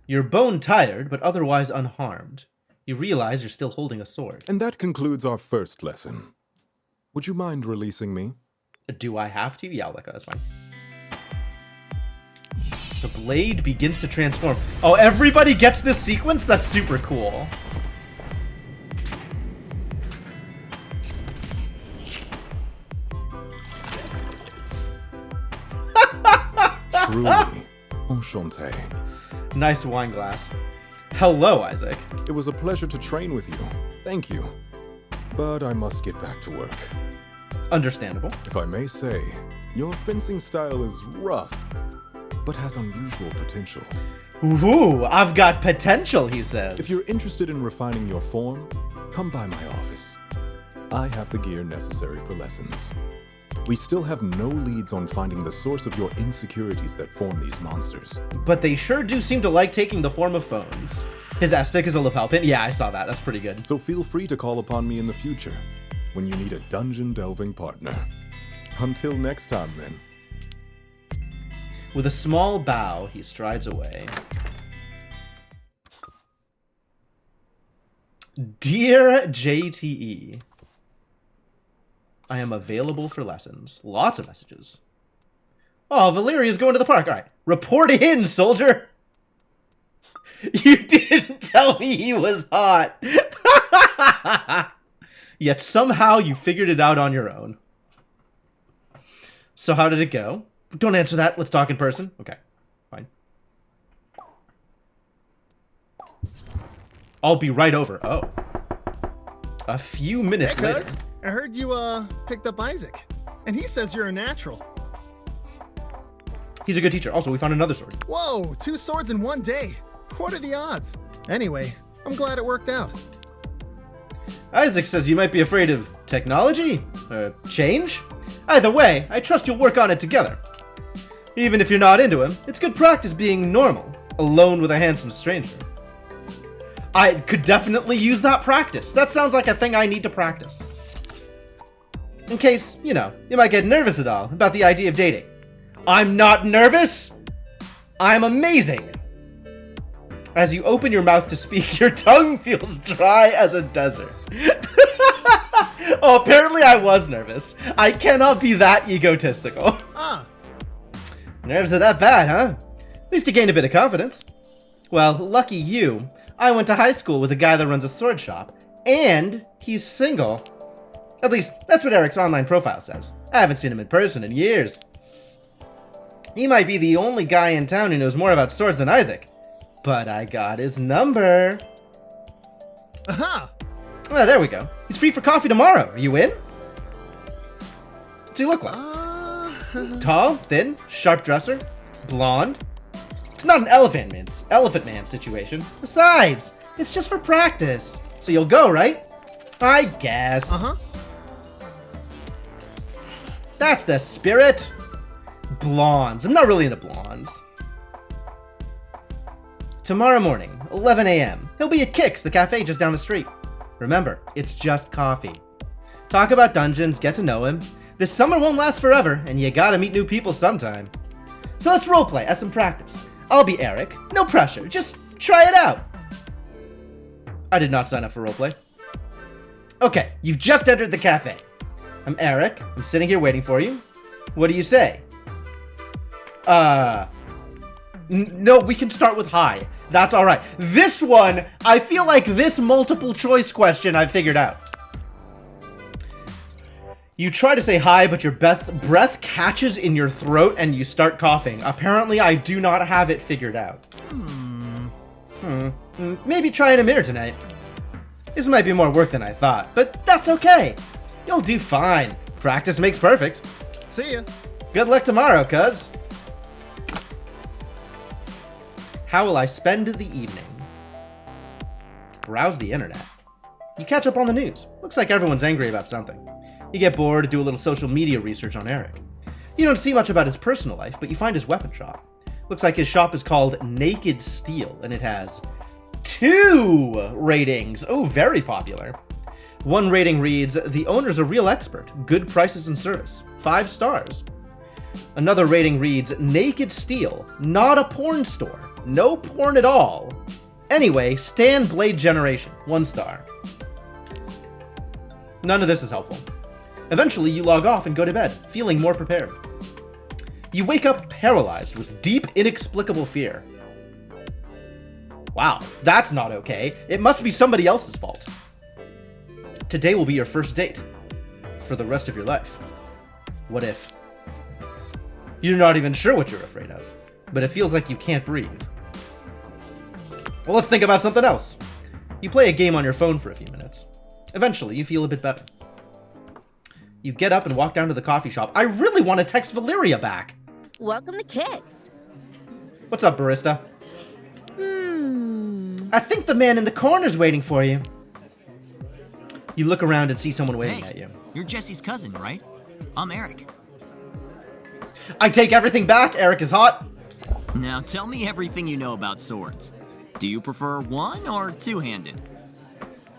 You're bone tired, but otherwise unharmed. You realize you're still holding a sword. And that concludes our first lesson. Would you mind releasing me? Do I have to? Yeah, that's fine. The blade begins to transform. Oh, everybody gets this sequence? That's super cool. Truly. Enchanté. Nice wine glass. Hello, Isaac. It was a pleasure to train with you. Thank you. But I must get back to work. Understandable. If I may say, your fencing style is rough, but has unusual potential. Ooh, I've got potential, he says. If you're interested in refining your form, come by my office. I have the gear necessary for lessons. We still have no leads on finding the source of your insecurities that form these monsters. But they sure do seem to like taking the form of phones. His Estic is a lapel pin. Yeah, I saw that. That's pretty good. So feel free to call upon me in the future when you need a dungeon delving partner. Until next time, then. With a small bow, he strides away. Dear JTE, I am available for lessons. Lots of messages. Oh, Valeria's going to the park. All right. Report in, soldier. You didn't tell me he was hot. Yet somehow you figured it out on your own. So how did it go? Don't answer that. Let's talk in person. Okay, fine. I'll be right over. Oh. A few minutes Hey, later. cuz, I heard you, picked up Isaac. And he says you're a natural. He's a good teacher. Also, we found another sword. Whoa, 2 swords in one day. What are the odds? Anyway, I'm glad it worked out. Isaac says you might be afraid of technology? Change? Either way, I trust you'll work on it together. Even if you're not into him, it's good practice being normal, alone with a handsome stranger. I could definitely use that practice. That sounds like a thing I need to practice. In case, you might get nervous at all about the idea of dating. I'm not nervous! I'm amazing! As you open your mouth to speak, your tongue feels dry as a desert. Oh, apparently I was nervous. I cannot be that egotistical. Nerves are that bad, huh? At least you gained a bit of confidence. Well, lucky you. I went to high school with a guy that runs a sword shop, and he's single. At least, that's what Eric's online profile says. I haven't seen him in person in years. He might be the only guy in town who knows more about swords than Isaac. But I got his number. Aha! Ah, there we go. He's free for coffee tomorrow. Are you in? What's he look like? Tall, thin, sharp dresser, blonde. It's not an elephant man situation. Besides, it's just for practice. So you'll go, right? I guess. Uh-huh. That's the spirit. Blondes. I'm not really into blondes. Tomorrow morning, 11 a.m. He'll be at Kix, the cafe just down the street. Remember, it's just coffee. Talk about dungeons, get to know him. This summer won't last forever, and you gotta meet new people sometime. So let's roleplay as some practice. I'll be Eric. No pressure, just try it out. I did not sign up for roleplay. Okay, you've just entered the cafe. I'm Eric. I'm sitting here waiting for you. What do you say? No, we can start with hi. That's alright. This one, I feel like this multiple choice question I figured out. You try to say hi, but your breath catches in your throat and you start coughing. Apparently, I do not have it figured out. Maybe try in a mirror tonight. This might be more work than I thought, but that's okay. You'll do fine. Practice makes perfect. See ya. Good luck tomorrow, cuz. How will I spend the evening? Browse the internet. You catch up on the news. Looks like everyone's angry about something. You get bored, do a little social media research on Eric. You don't see much about his personal life, but you find his weapon shop. Looks like his shop is called Naked Steel, and it has 2 ratings. Oh, very popular. One rating reads, the owner's a real expert. Good prices and service. 5 stars. Another rating reads, Naked Steel, not a porn store. No porn at all. Anyway, Stan Blade Generation, 1 star. None of this is helpful. Eventually, you log off and go to bed, feeling more prepared. You wake up paralyzed with deep, inexplicable fear. Wow, that's not okay. It must be somebody else's fault. Today will be your first date. For the rest of your life. What if? You're not even sure what you're afraid of, but it feels like you can't breathe. Well, let's think about something else. You play a game on your phone for a few minutes. Eventually, you feel a bit better. You get up and walk down to the coffee shop. I really want to text Valeria back. Welcome to Kicks. What's up, barista? I think the man in the corner's waiting for you. You look around and see someone waving at you. You're Jesse's cousin, right? I'm Eric. I take everything back. Eric is hot. Now tell me everything you know about swords. Do you prefer one or two-handed?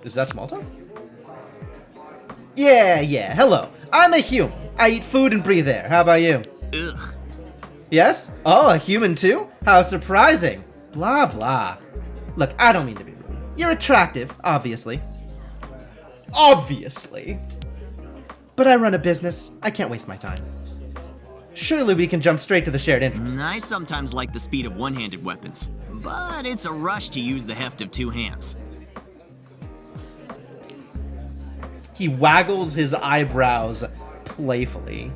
Is that small talk? Yeah, hello. I'm a human. I eat food and breathe air. How about you? Ugh. Yes? Oh, a human too? How surprising. Blah, blah. Look, I don't mean to be rude. You're attractive, obviously. Obviously. But I run a business. I can't waste my time. Surely we can jump straight to the shared interests. I sometimes like the speed of one-handed weapons, but it's a rush to use the heft of 2 hands. He waggles his eyebrows playfully.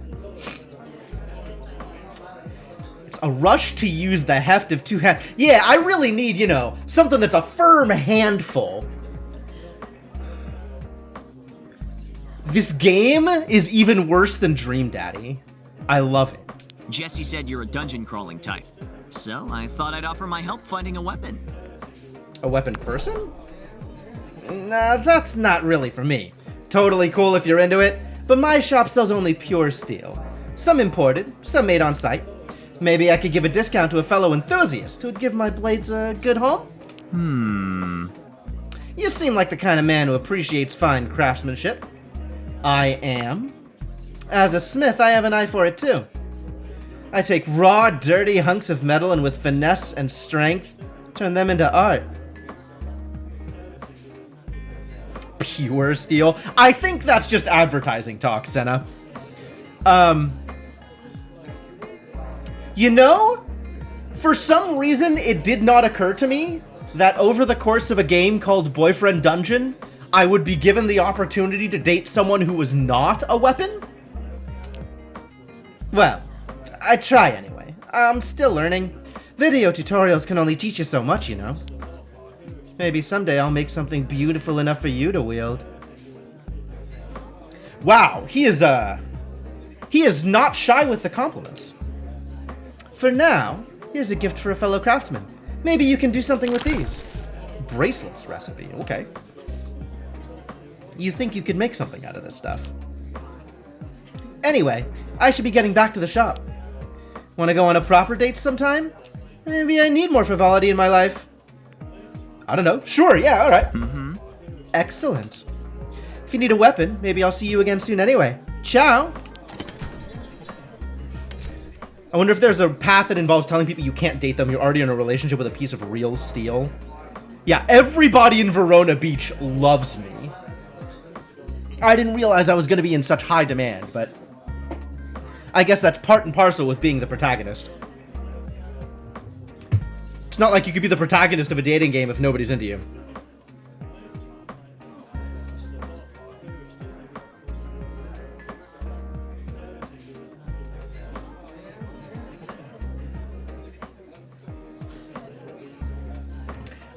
It's a rush to use the heft of 2 hands. Yeah, I really need, something that's a firm handful. This game is even worse than Dream Daddy. I love it. Jesse said you're a dungeon crawling type, so I thought I'd offer my help finding a weapon. A weapon person? Nah, that's not really for me. Totally cool if you're into it, but my shop sells only pure steel. Some imported, some made on site. Maybe I could give a discount to a fellow enthusiast who'd give my blades a good home? You seem like the kind of man who appreciates fine craftsmanship. I am. As a smith, I have an eye for it too. I take raw, dirty hunks of metal and with finesse and strength, turn them into art. Pure steel? I think that's just advertising talk, Senna. For some reason, it did not occur to me that over the course of a game called Boyfriend Dungeon, I would be given the opportunity to date someone who was not a weapon. Well, I try anyway. I'm still learning. Video tutorials can only teach you so much, Maybe someday I'll make something beautiful enough for you to wield. Wow, he is not shy with the compliments. For now, here's a gift for a fellow craftsman. Maybe you can do something with these. Bracelets recipe, okay. You think you could make something out of this stuff. Anyway, I should be getting back to the shop. Want to go on a proper date sometime? Maybe I need more frivolity in my life. I don't know. Sure, yeah, alright. Excellent. If you need a weapon, maybe I'll see you again soon anyway. Ciao! I wonder if there's a path that involves telling people you can't date them, you're already in a relationship with a piece of real steel. Yeah, everybody in Verona Beach loves me. I didn't realize I was going to be in such high demand, but I guess that's part and parcel with being the protagonist. It's not like you could be the protagonist of a dating game if nobody's into you.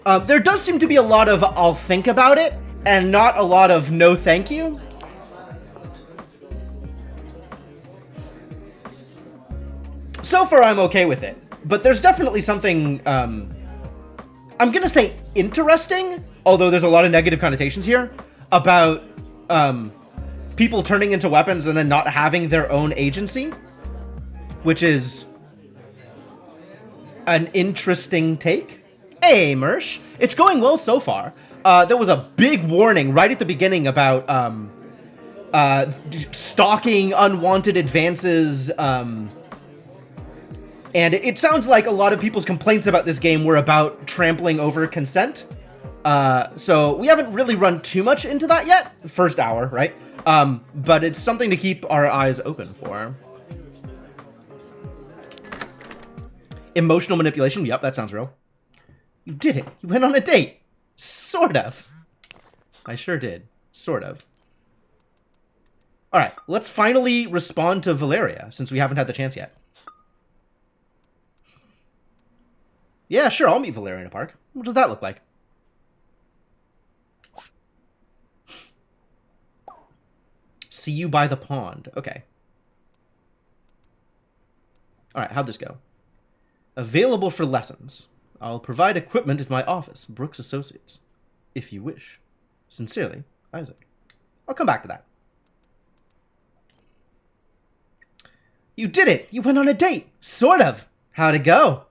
There does seem to be a lot of "I'll think about it" and not a lot of "no thank you." So far, I'm okay with it, but there's definitely something, I'm gonna say interesting, although there's a lot of negative connotations here, about, people turning into weapons and then not having their own agency, which is an interesting take. Hey, Mersh. It's going well so far. There was a big warning right at the beginning about, stalking, unwanted advances, and it sounds like a lot of people's complaints about this game were about trampling over consent. So we haven't really run too much into that yet. First hour, right? But it's something to keep our eyes open for. Emotional manipulation. Yep, that sounds real. You did it. You went on a date. Sort of. I sure did. Sort of. Alright, let's finally respond to Valeria, since we haven't had the chance yet. Yeah, sure, I'll meet Valeria in a park. What does that look like? See you by the pond. Okay. Alright, how'd this go? Available for lessons. I'll provide equipment at my office, Brooks Associates. If you wish. Sincerely, Isaac. I'll come back to that. You did it! You went on a date! Sort of! How'd it go?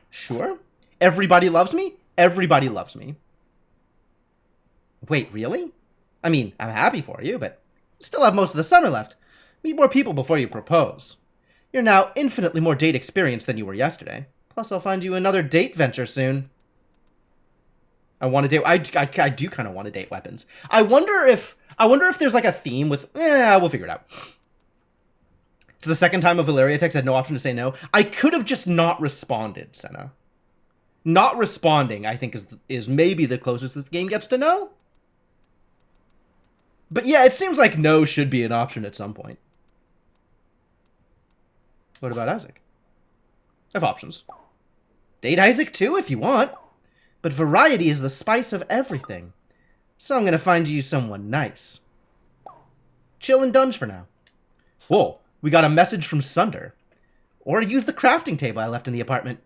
Sure. Everybody loves me? Everybody loves me. Wait, really? I mean, I'm happy for you, but you still have most of the summer left. Meet more people before you propose. You're now infinitely more date experienced than you were yesterday. Plus, I'll find you another date venture soon. I want to date... I do kind of want to date weapons. I wonder if there's like a theme with... we'll figure it out. It's the second time a Valeria text had no option to say no. I could have just not responded, Senna. Not responding, I think, is maybe the closest this game gets to no. But yeah, it seems like no should be an option at some point. What about Isaac? I have options. Date Isaac too, if you want. But variety is the spice of everything. So I'm gonna find you someone nice. Chill and dunge for now. Whoa. We got a message from Sunder. Or use the crafting table I left in the apartment.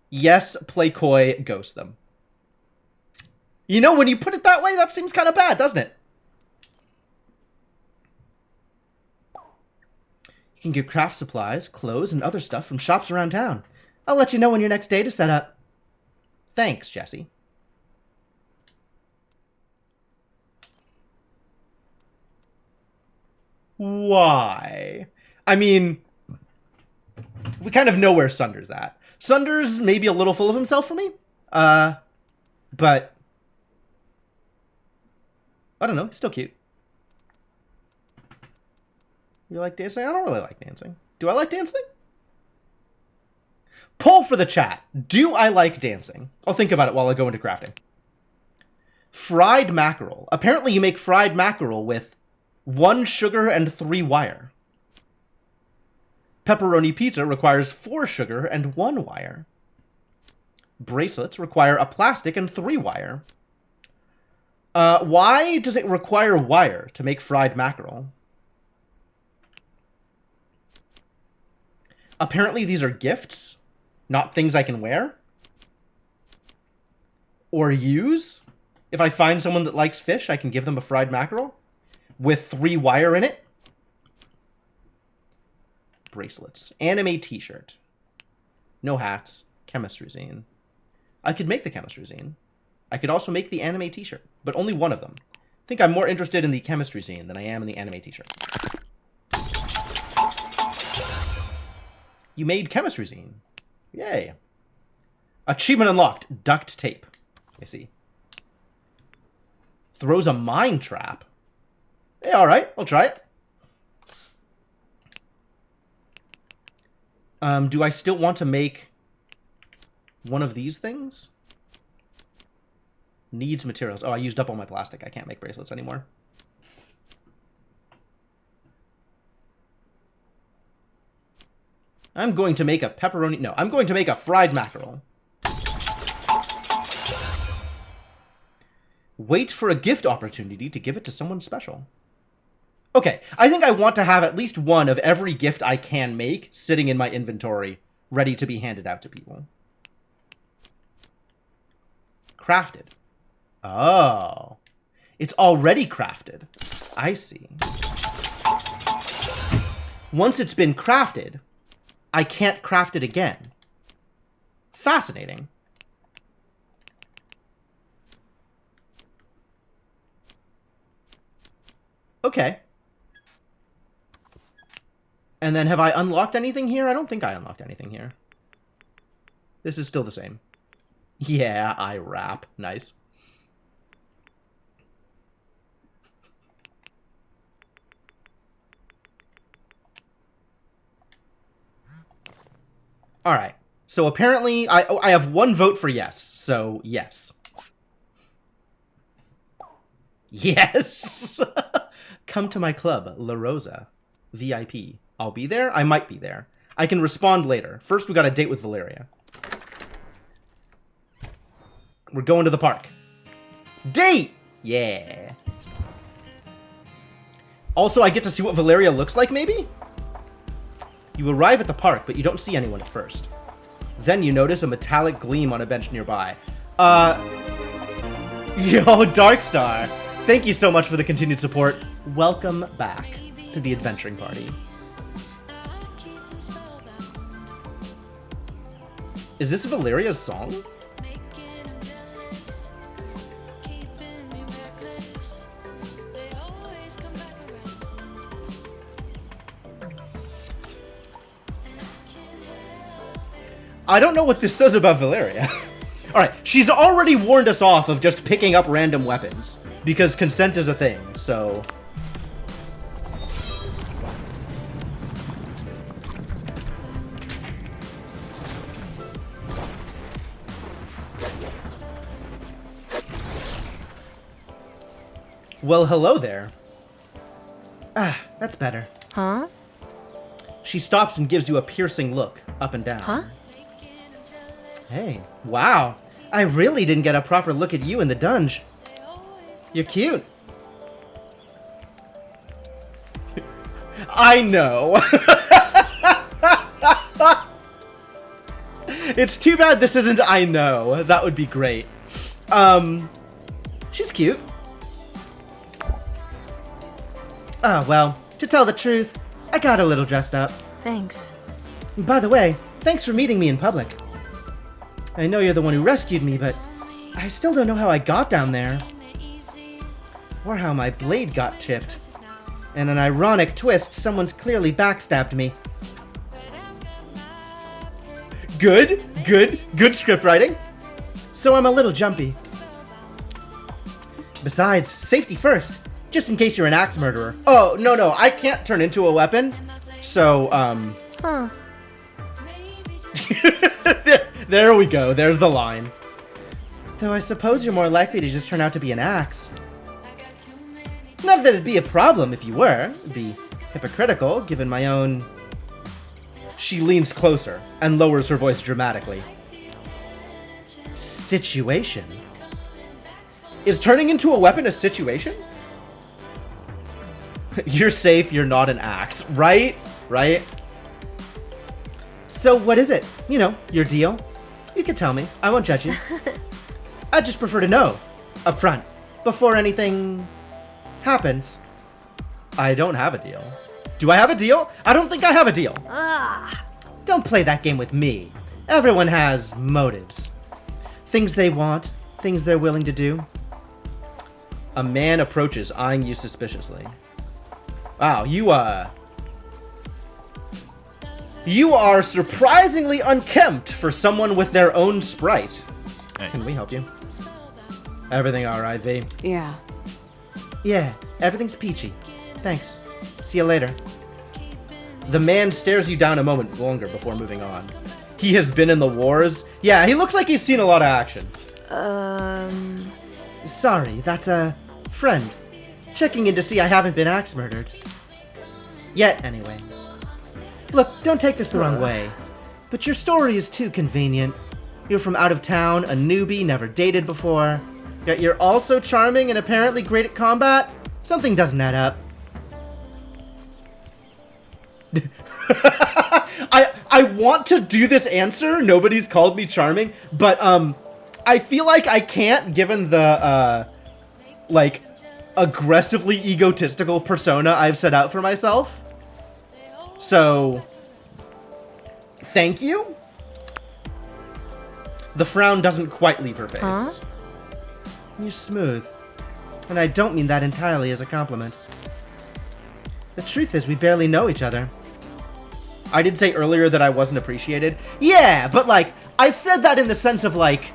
Yes, play coy, ghost them. You know, when you put it that way, that seems kind of bad, doesn't it? You can get craft supplies, clothes, and other stuff from shops around town. I'll let you know when your next date is set up. Thanks, Jesse. Why? I mean, we kind of know where Sunder's at. Sunder's maybe a little full of himself for me. But I don't know, he's still cute. You like dancing? I don't really like dancing. Do I like dancing? Poll for the chat. Do I like dancing? I'll think about it while I go into crafting. Fried mackerel. Apparently you make fried mackerel with 1 sugar and 3 wire. Pepperoni pizza requires 4 sugar and 1 wire. Bracelets require a plastic and 3 wire. Why does it require wire to make fried mackerel? Apparently these are gifts, not things I can wear. Or use. If I find someone that likes fish, I can give them a fried mackerel with 3 wire in it. Bracelets. Anime t-shirt. No hats. Chemistry zine. I could make the chemistry zine. I could also make the anime t-shirt, but only one of them. I think I'm more interested in the chemistry zine than I am in the anime t-shirt. You made chemistry zine. Yay. Achievement unlocked. Duct tape. I see. Throws a mine trap. Yeah, alright. I'll try it. Do I still want to make one of these things? Needs materials. Oh, I used up all my plastic. I can't make bracelets anymore. I'm going to make a pepperoni... No, I'm going to make a fried mackerel. Wait for a gift opportunity to give it to someone special. Okay, I think I want to have at least one of every gift I can make sitting in my inventory, ready to be handed out to people. Crafted. Oh. It's already crafted. I see. Once it's been crafted, I can't craft it again. Fascinating. Okay. And then have I unlocked anything here? I don't think I unlocked anything here. This is still the same. Yeah, I rap. Nice. All right. So apparently I have one vote for yes. So yes. Yes. Come to my club, La Rosa. VIP. I'll be there. I might be there. I can respond later. First, we got a date with Valeria. We're going to the park. Date! Yeah. Also, I get to see what Valeria looks like, maybe? You arrive at the park, but you don't see anyone at first. Then you notice a metallic gleam on a bench nearby. Yo, Darkstar! Thank you so much for the continued support. Welcome back to the adventuring party. Is this Valeria's song? I don't know what this says about Valeria. Alright, she's already warned us off of just picking up random weapons, because consent is a thing, so... Well, hello there. Ah, that's better. Huh? She stops and gives you a piercing look, up and down. Huh? Hey, wow. I really didn't get a proper look at you in the dungeon. You're cute. I know. It's too bad this isn't I know. That would be great. She's cute. Ah, well, to tell the truth, I got a little dressed up. Thanks. By the way, thanks for meeting me in public. I know you're the one who rescued me, but I still don't know how I got down there. Or how my blade got chipped. In an ironic twist, someone's clearly backstabbed me. Good script writing. So I'm a little jumpy. Besides, safety first, just in case you're an axe murderer. Oh, no, I can't turn into a weapon. So, Huh. There we go. There's the line. Though I suppose you're more likely to just turn out to be an axe. Not that it'd be a problem if you were. It'd be hypocritical, given my own... She leans closer and lowers her voice dramatically. Situation? Is turning into a weapon a situation? You're safe, you're not an axe. Right? Right? So what is it? You know, your deal? You can tell me. I won't judge you. I just prefer to know. Up front. Before anything... happens. I don't have a deal. Do I have a deal? I don't think I have a deal. Don't play that game with me. Everyone has motives. Things they want, things they're willing to do. A man approaches, eyeing you suspiciously. Wow, you are surprisingly unkempt for someone with their own sprite. Hey. Can we help you? Everything alright, V? Yeah. Yeah, everything's peachy. Thanks. See you later. The man stares you down a moment longer before moving on. He has been in the wars. Yeah, he looks like he's seen a lot of action. Sorry, that's a friend. Checking in to see I haven't been axe murdered. Yet, anyway. Look, don't take this the wrong way, but your story is too convenient. You're from out of town, a newbie, never dated before, yet you're also charming and apparently great at combat? Something doesn't add up. I want to do this answer, nobody's called me charming, but I feel like I can't given the like aggressively egotistical persona I've set out for myself. So thank you. The frown doesn't quite leave her face. Huh? You're smooth, and I don't mean that entirely as a compliment. The truth is, we barely know each other. I did say earlier that I wasn't appreciated. Yeah, but like, I said that in the sense of like,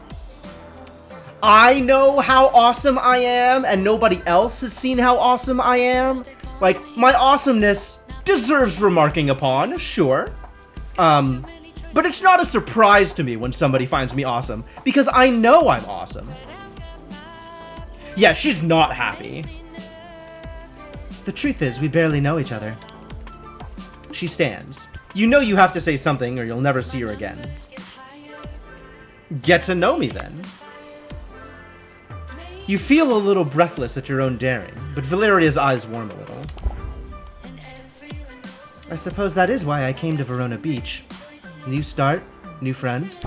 I know how awesome I am, and nobody else has seen how awesome I am. Like, my awesomeness deserves remarking upon, sure. But it's not a surprise to me when somebody finds me awesome, because I know I'm awesome. Yeah, she's not happy. The truth is, we barely know each other. She stands. You know you have to say something or you'll never see her again. Get to know me then. You feel a little breathless at your own daring, but Valeria's eyes warm a little. I suppose that is why I came to Verona Beach. New start, new friends.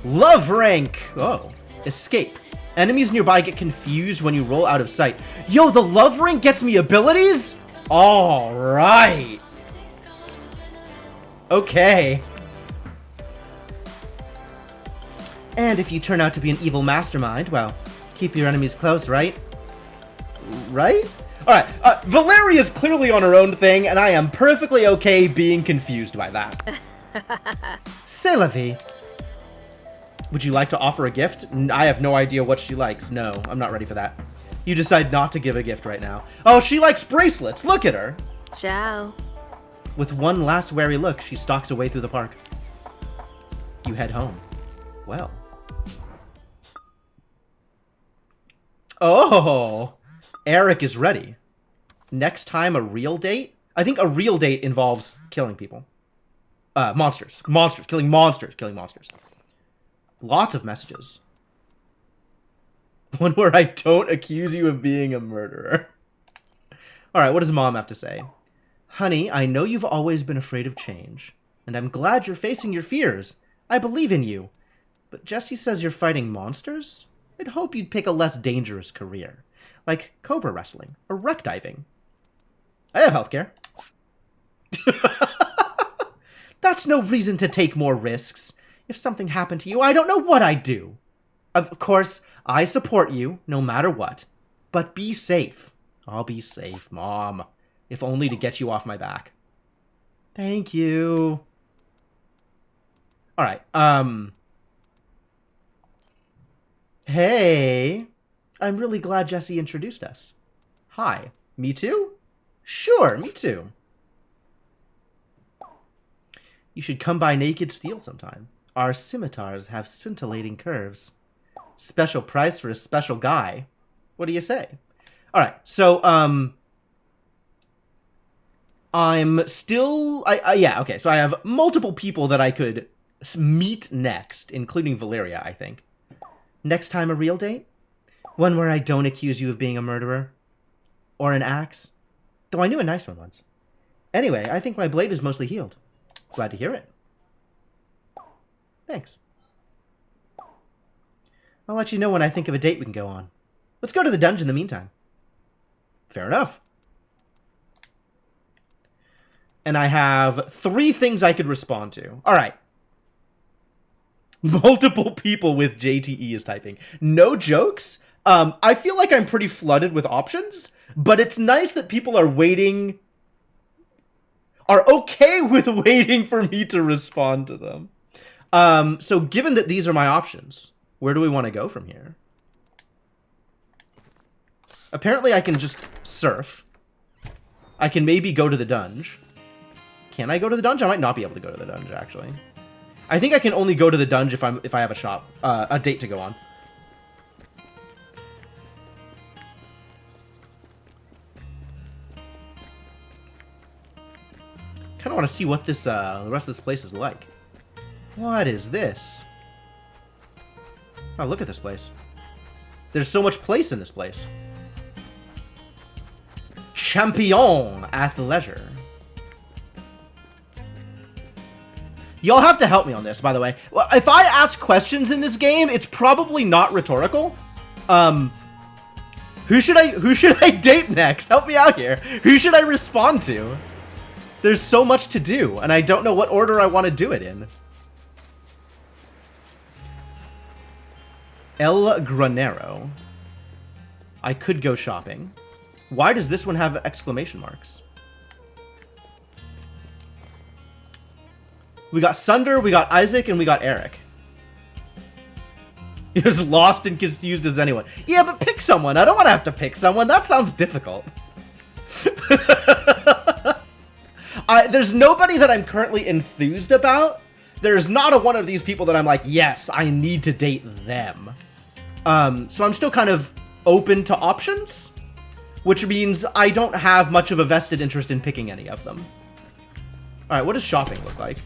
Love rank! Oh, escape. Enemies nearby get confused when you roll out of sight. Yo, the love rank gets me abilities? Alright. Okay. And if you turn out to be an evil mastermind, well, keep your enemies close, right? Right? Alright, Valeria's clearly on her own thing, and I am perfectly okay being confused by that. C'est la vie. Would you like to offer a gift? I have no idea what she likes. No, I'm not ready for that. You decide not to give a gift right now. Oh, she likes bracelets. Look at her. Ciao. With one last wary look, she stalks away through the park. You head home. Well. Oh, Eric is ready. Next time a real date? I think a real date involves killing people. Monsters. Monsters. Killing monsters. Killing monsters. Lots of messages. One where I don't accuse you of being a murderer. Alright, what does Mom have to say? Honey, I know you've always been afraid of change, and I'm glad you're facing your fears. I believe in you. But Jessie says you're fighting monsters? I'd hope you'd pick a less dangerous career, like cobra wrestling or wreck diving. I have healthcare. That's no reason to take more risks. If something happened to you, I don't know what I'd do. Of course, I support you, no matter what. But be safe. I'll be safe, Mom. If only to get you off my back. Thank you. Alright, Hey. I'm really glad Jessie introduced us. Hi. Me too? Sure, me too. You should come by Naked Steel sometime. Our scimitars have scintillating curves. Special price for a special guy. What do you say? Alright, so, I'm still... yeah, okay, so I have multiple people that I could meet next, including Valeria, I think. Next time a real date? One where I don't accuse you of being a murderer. Or an axe. Though I knew a nice one once. Anyway, I think my blade is mostly healed. Glad to hear it. Thanks. I'll let you know when I think of a date we can go on. Let's go to the dungeon in the meantime. Fair enough. And I have 3 things I could respond to. Alright. Multiple people with JTE is typing. No jokes. I feel like I'm pretty flooded with options, but it's nice that people are waiting... are okay with waiting for me to respond to them. So given that these are my options, where do we want to go from here? Apparently I can just surf. I can maybe go to the dungeon. Can I go to the dungeon? I might not be able to go to the dungeon, actually. I think I can only go to the dungeon if I have a date to go on. Kind of want to see what this the rest of this place is like. What is this? Oh, look at this place. There's so much place in this place. Champion Athleisure. Y'all have to help me on this, by the way. Well, if I ask questions in this game, it's probably not rhetorical. Who should I date next? Help me out here. Who should I respond to? There's so much to do, and I don't know what order I want to do it in. El Granero. I could go shopping. Why does this one have exclamation marks? We got Sunder, we got Isaac, and we got Eric. You're as lost and confused as anyone. Yeah, but pick someone. I don't want to have to pick someone. That sounds difficult. There's nobody that I'm currently enthused about. There's not a one of these people that I'm like, yes, I need to date them. So I'm still kind of open to options, which means I don't have much of a vested interest in picking any of them. All right, what does shopping look like?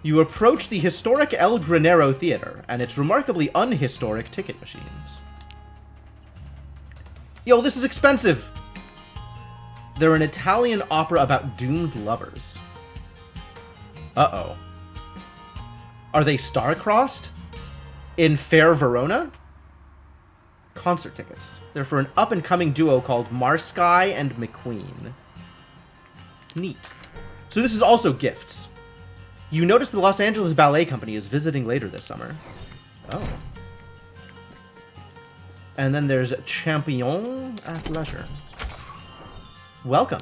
You approach the historic El Granero Theater and its remarkably unhistoric ticket machines. Yo, this is expensive. They're an Italian opera about doomed lovers. Uh-oh. Are they star-crossed? In Fair Verona? Concert tickets. They're for an up-and-coming duo called Marsky and McQueen. Neat. So this is also gifts. You notice the Los Angeles Ballet Company is visiting later this summer. Oh. And then there's Champion Athleisure. Welcome.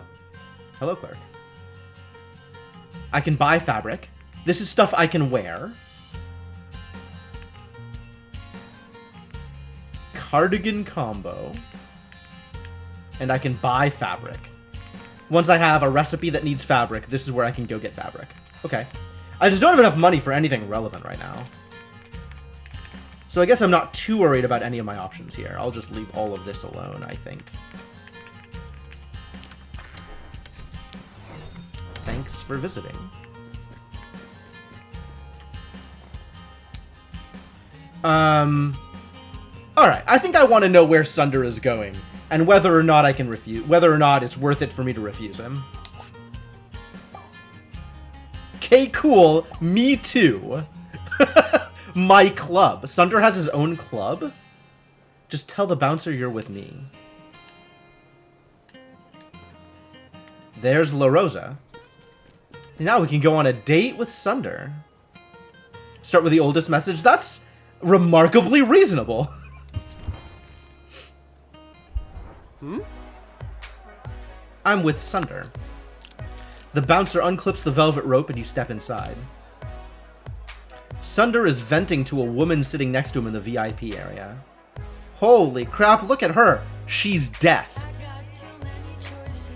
Hello, clerk. I can buy fabric. This is stuff I can wear. Cardigan combo. And I can buy fabric. Once I have a recipe that needs fabric, this is where I can go get fabric. Okay. I just don't have enough money for anything relevant right now. So I guess I'm not too worried about any of my options here. I'll just leave all of this alone, I think. Thanks for visiting. Alright, I think I want to know where Sunder is going, and whether or not I can refuse, whether or not it's worth it for me to refuse him. Okay, cool. Me too. My club. Sunder has his own club? Just tell the bouncer you're with me. There's La Rosa. Now we can go on a date with Sunder. Start with the oldest message. That's remarkably reasonable. I'm with Sunder. The bouncer unclips the velvet rope and you step inside. Sunder is venting to a woman sitting next to him in the VIP area. Holy crap, look at her. She's death.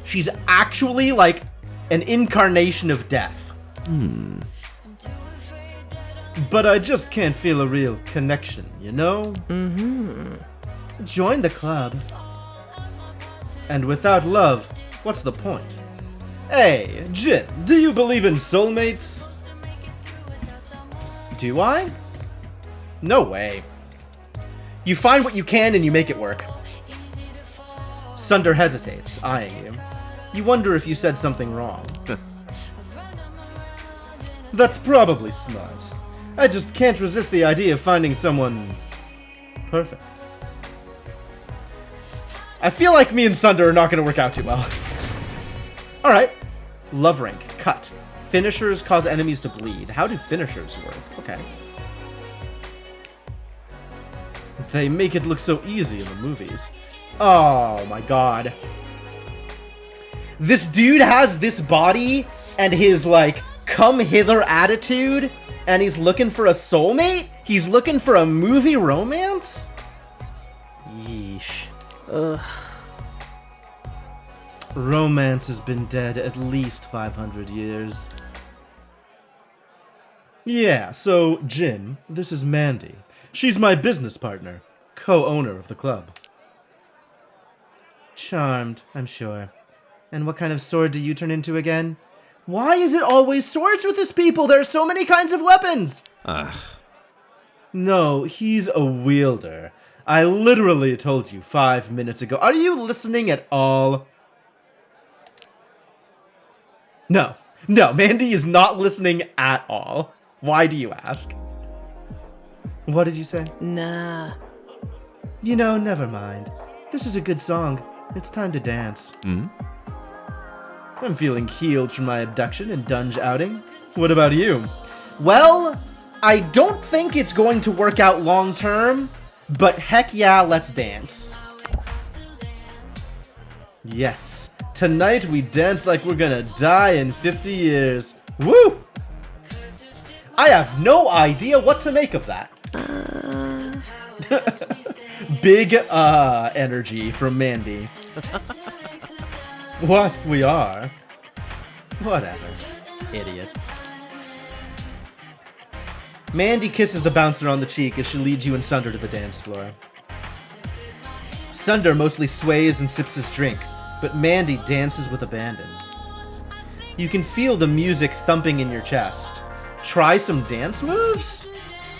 She's actually like an incarnation of death. But I just can't feel a real connection, you know? Join the club. And without love, what's the point? Hey, Jin, do you believe in soulmates? Do I? No way. You find what you can and you make it work. Sunder hesitates, eyeing you. You wonder if you said something wrong. That's probably smart. I just can't resist the idea of finding someone perfect. I feel like me and Sunder are not going to work out too well. Alright. Love rank. Cut. Finishers cause enemies to bleed. How do finishers work? Okay. They make it look so easy in the movies. Oh my god. This dude has this body and his, like, come hither attitude, and he's looking for a soulmate? He's looking for a movie romance? Yeesh. Ugh. Romance has been dead at least 500 years. Yeah, so, Jin, this is Mandy. She's my business partner, co-owner of the club. Charmed, I'm sure. And what kind of sword do you turn into again? Why is it always swords with his people? There are so many kinds of weapons! No, he's a wielder. I literally told you 5 minutes ago. Are you listening at all? No. No, Mandy is not listening at all. Why do you ask? What did you say? Nah. You know, never mind. This is a good song. It's time to dance. I'm feeling healed from my abduction and dunge outing. What about you? Well, I don't think it's going to work out long term, but heck yeah, let's dance. Yes. Tonight we dance like we're gonna die in 50 years. Woo! I have no idea what to make of that. Big energy from Mandy. What? We are? Whatever. Idiot. Mandy kisses the bouncer on the cheek as she leads you and Sunder to the dance floor. Sunder mostly sways and sips his drink, but Mandy dances with abandon. You can feel the music thumping in your chest. Try some dance moves?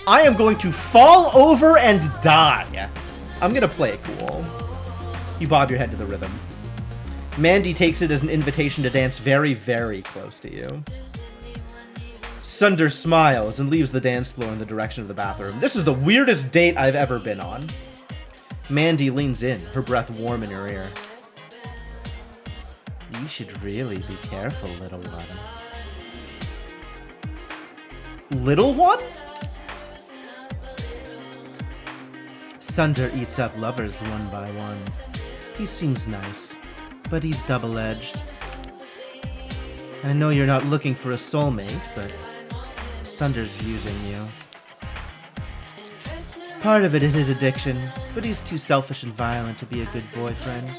I am going to fall over and die. I'm gonna play it cool. You bob your head to the rhythm. Mandy takes it as an invitation to dance very, very close to you. Sunder smiles and leaves the dance floor in the direction of the bathroom. This is the weirdest date I've ever been on. Mandy leans in, her breath warm in her ear. You should really be careful, little one. Little one? Sunder eats up lovers one by one. He seems nice, but he's double-edged. I know you're not looking for a soulmate, but Sunder's using you. Part of it is his addiction, but he's too selfish and violent to be a good boyfriend.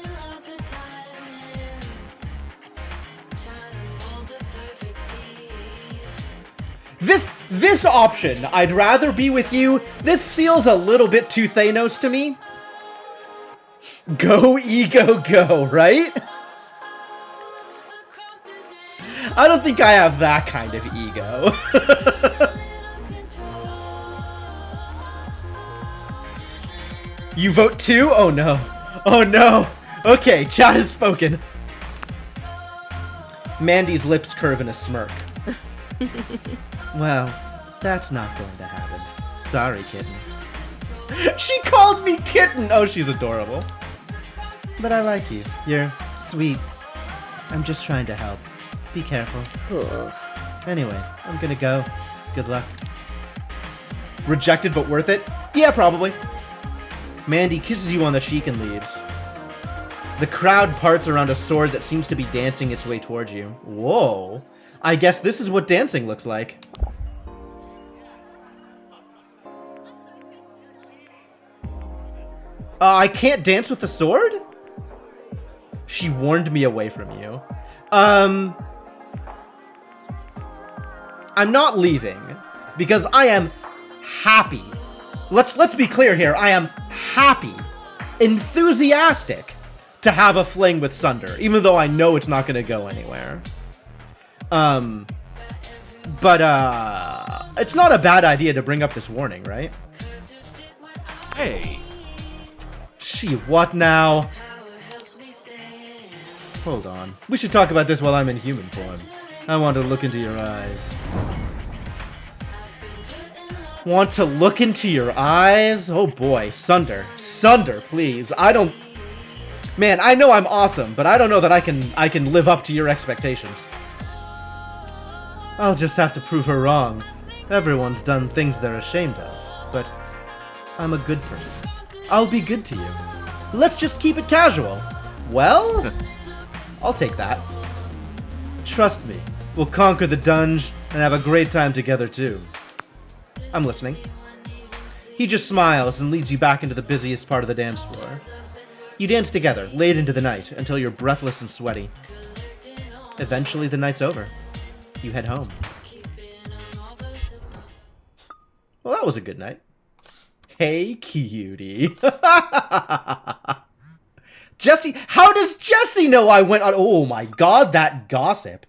This option, I'd rather be with you, this feels a little bit too Thanos to me. Go, ego, go, right? I don't think I have that kind of ego. You vote 2? Oh no. Oh no. Okay, chat has spoken. Mandy's lips curve in a smirk. Well, that's not going to happen. Sorry, kitten. She called me kitten! Oh, she's adorable. But I like you. You're sweet. I'm just trying to help. Be careful. Anyway, I'm gonna go. Good luck. Rejected but worth it? Yeah, probably. Mandy kisses you on the cheek and leaves. The crowd parts around a sword that seems to be dancing its way towards you. Whoa. I guess this is what dancing looks like. I can't dance with the sword? She warned me away from you. I'm not leaving because I am happy. Let's be clear here. I am happy, enthusiastic to have a fling with Sunder, even though I know it's not going to go anywhere. But it's not a bad idea to bring up this warning, right? Hey! She what now? Hold on. We should talk about this while I'm in human form. I want to look into your eyes. Want to look into your eyes? Oh boy, Sunder. Sunder, please. Man, I know I'm awesome, but I don't know that I can live up to your expectations. I'll just have to prove her wrong. Everyone's done things they're ashamed of, but I'm a good person. I'll be good to you. Let's just keep it casual. Well, I'll take that. Trust me, we'll conquer the dungeon and have a great time together too. I'm listening. He just smiles and leads you back into the busiest part of the dance floor. You dance together, late into the night, until you're breathless and sweaty. Eventually the night's over. You head home. Well, that was a good night. Hey, cutie. Jesse, how does Jesse know I went on? Oh my god, that gossip.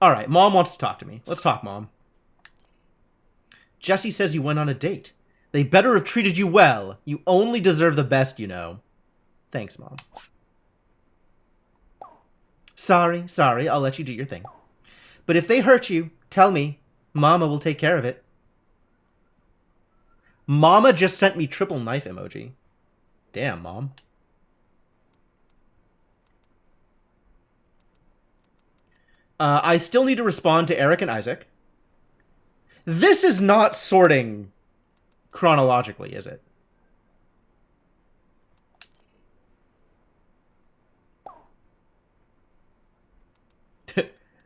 All right, Mom wants to talk to me. Let's talk, Mom. Jesse says you went on a date. They better have treated you well. You only deserve the best, you know. Thanks, Mom. Sorry, I'll let you do your thing. But if they hurt you, tell me. Mama will take care of it. Mama just sent me triple knife emoji. Damn, Mom. I still need to respond to Eric and Isaac. This is not sorting chronologically, is it?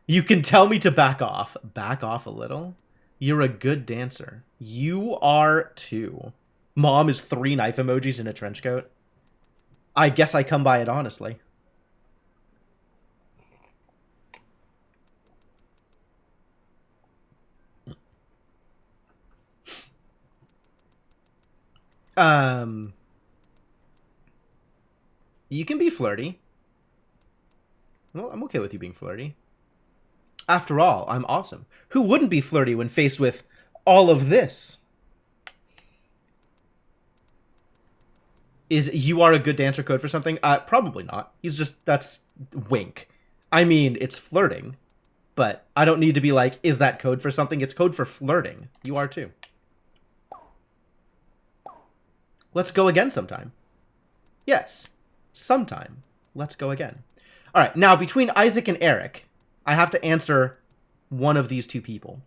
You can tell me to back off. Back off a little? You're a good dancer. You are too. Mom is 3 knife emojis in a trench coat. I guess I come by it honestly. You can be flirty. Well, I'm okay with you being flirty. After all, I'm awesome. Who wouldn't be flirty when faced with all of this? Is you are a good dancer code for something? Probably not. He's just, that's wink. I mean, it's flirting. But I don't need to be like, is that code for something? It's code for flirting. You are too. Let's go again sometime. Yes, sometime. Let's go again. All right, now between Isaac and Eric, I have to answer one of these two people.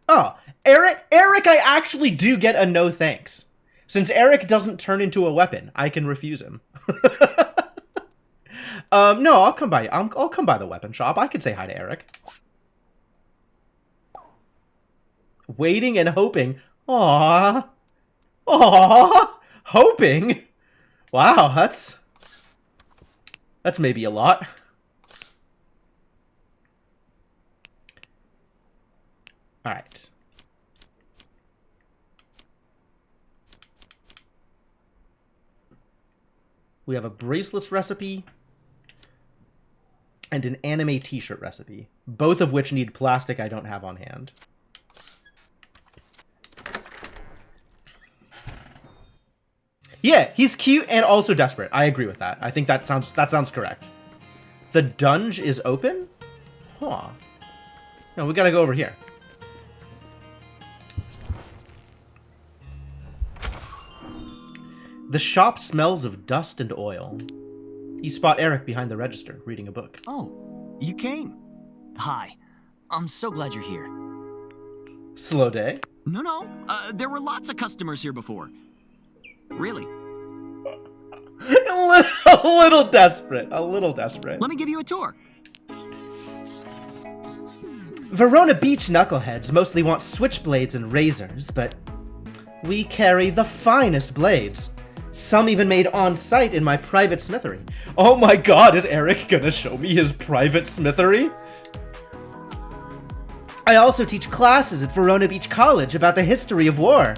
Oh, Eric, I actually do get a no thanks. Since Eric doesn't turn into a weapon, I can refuse him. No, I'll come by. I'll come by the weapon shop. I could say hi to Eric. Waiting and hoping. Aww. Hoping? Wow, that's maybe a lot. Alright. We have a bracelets recipe and an anime t-shirt recipe, both of which need plastic I don't have on hand. Yeah, he's cute and also desperate. I agree with that. I think that sounds correct. The dungeon is open? Huh. No, we gotta go over here. The shop smells of dust and oil. You spot Eric behind the register, reading a book. Oh, you came. Hi. I'm so glad you're here. Slow day? No. There were lots of customers here before. Really? A little desperate. Let me give you a tour. Verona Beach knuckleheads mostly want switchblades and razors, but we carry the finest blades. Some even made on site in my private smithery. Oh my god, is Eric gonna show me his private smithery? I also teach classes at Verona Beach College about the history of war.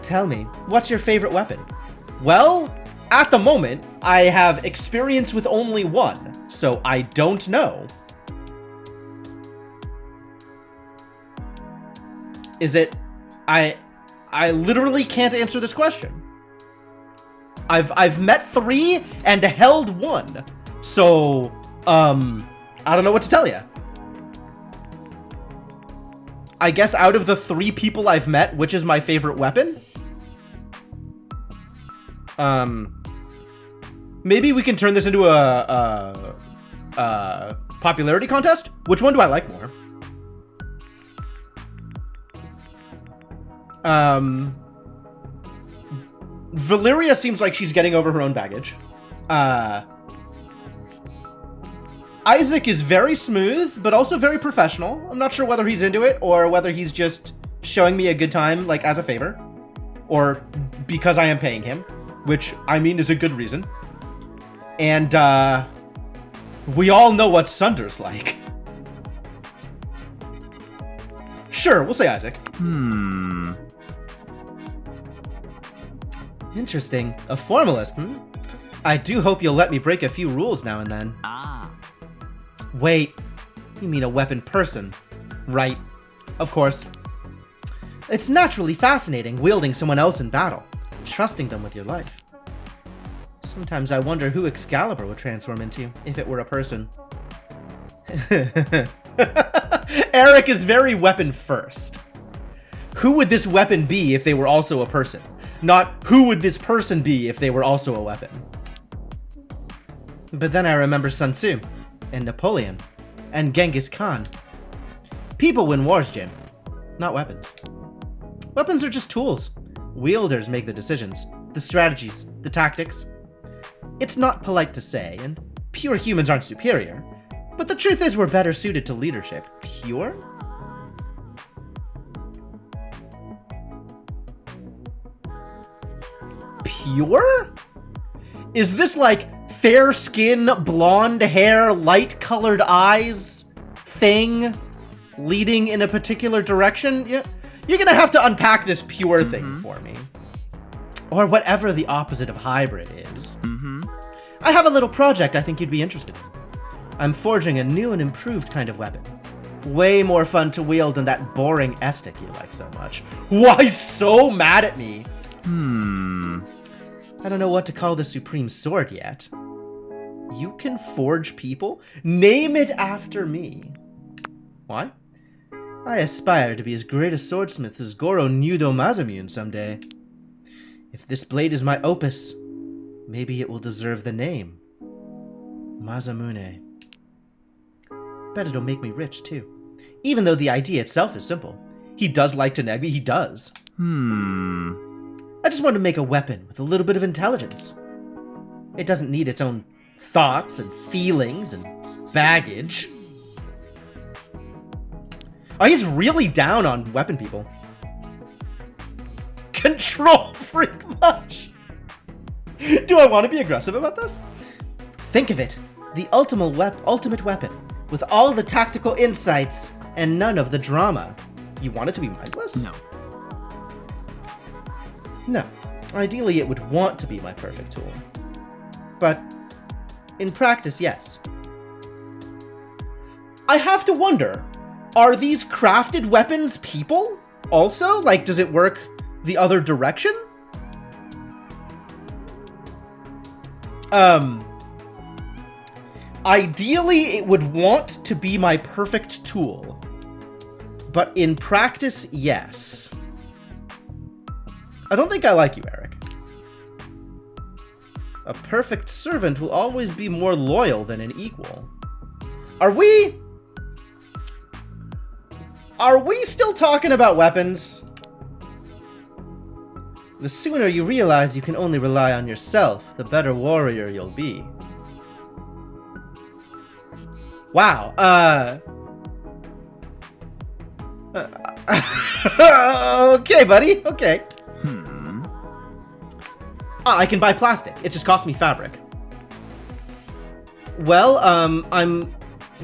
Tell me, what's your favorite weapon? Well, at the moment, I have experience with only one, so I don't know. Is it... I literally can't answer this question. I've met 3 and held 1, so, I don't know what to tell you. I guess out of the 3 people I've met, which is my favorite weapon? Maybe we can turn this into a popularity contest? Which one do I like more? Valeria seems like she's getting over her own baggage. Isaac is very smooth, but also very professional. I'm not sure whether he's into it or whether he's just showing me a good time, like, as a favor. Or because I am paying him, which, I mean, is a good reason. And, we all know what Sunder's like. Sure, we'll say Isaac. Interesting. A formalist, I do hope you'll let me break a few rules now and then. Ah. Wait, you mean a weapon person? Right. Of course. It's naturally fascinating wielding someone else in battle, trusting them with your life. Sometimes I wonder who Excalibur would transform into if it were a person. Eric is very weapon first. Who would this weapon be if they were also a person? Not who would this person be if they were also a weapon? But then I remember Sun Tzu, and Napoleon, and Genghis Khan. People win wars, Jin, not weapons. Weapons are just tools. Wielders make the decisions, the strategies, the tactics. It's not polite to say, and pure humans aren't superior, but the truth is we're better suited to leadership. Pure? Pure? Is this like fair skin, blonde hair, light colored eyes thing leading in a particular direction? You're gonna have to unpack this pure thing for me. Or whatever the opposite of hybrid is. I have a little project I think you'd be interested in. I'm forging a new and improved kind of weapon. Way more fun to wield than that boring Estic you like so much. Why so mad at me? I don't know what to call the Supreme Sword yet. You can forge people? Name it after me. Why? I aspire to be as great a swordsmith as Goro Nudo Masamune someday. If this blade is my opus, maybe it will deserve the name. Masamune. Bet it'll make me rich, too. Even though the idea itself is simple. He does like to nag me, he does. I just want to make a weapon with a little bit of intelligence. It doesn't need its own thoughts and feelings and baggage. Oh, he's really down on weapon people. Control freak much. Do I want to be aggressive about this? Think of it. The ultimate weapon. With all the tactical insights and none of the drama. You want it to be mindless? No. No. Ideally, it would want to be my perfect tool. But in practice, yes. I have to wonder, are these crafted weapons people also? Like, does it work the other direction? Ideally, it would want to be my perfect tool. But in practice, yes. I don't think I like you, Eric. A perfect servant will always be more loyal than an equal. Are we still talking about weapons? The sooner you realize you can only rely on yourself, the better warrior you'll be. Wow, okay, buddy, okay. I can buy plastic. It just costs me fabric. Well, I'm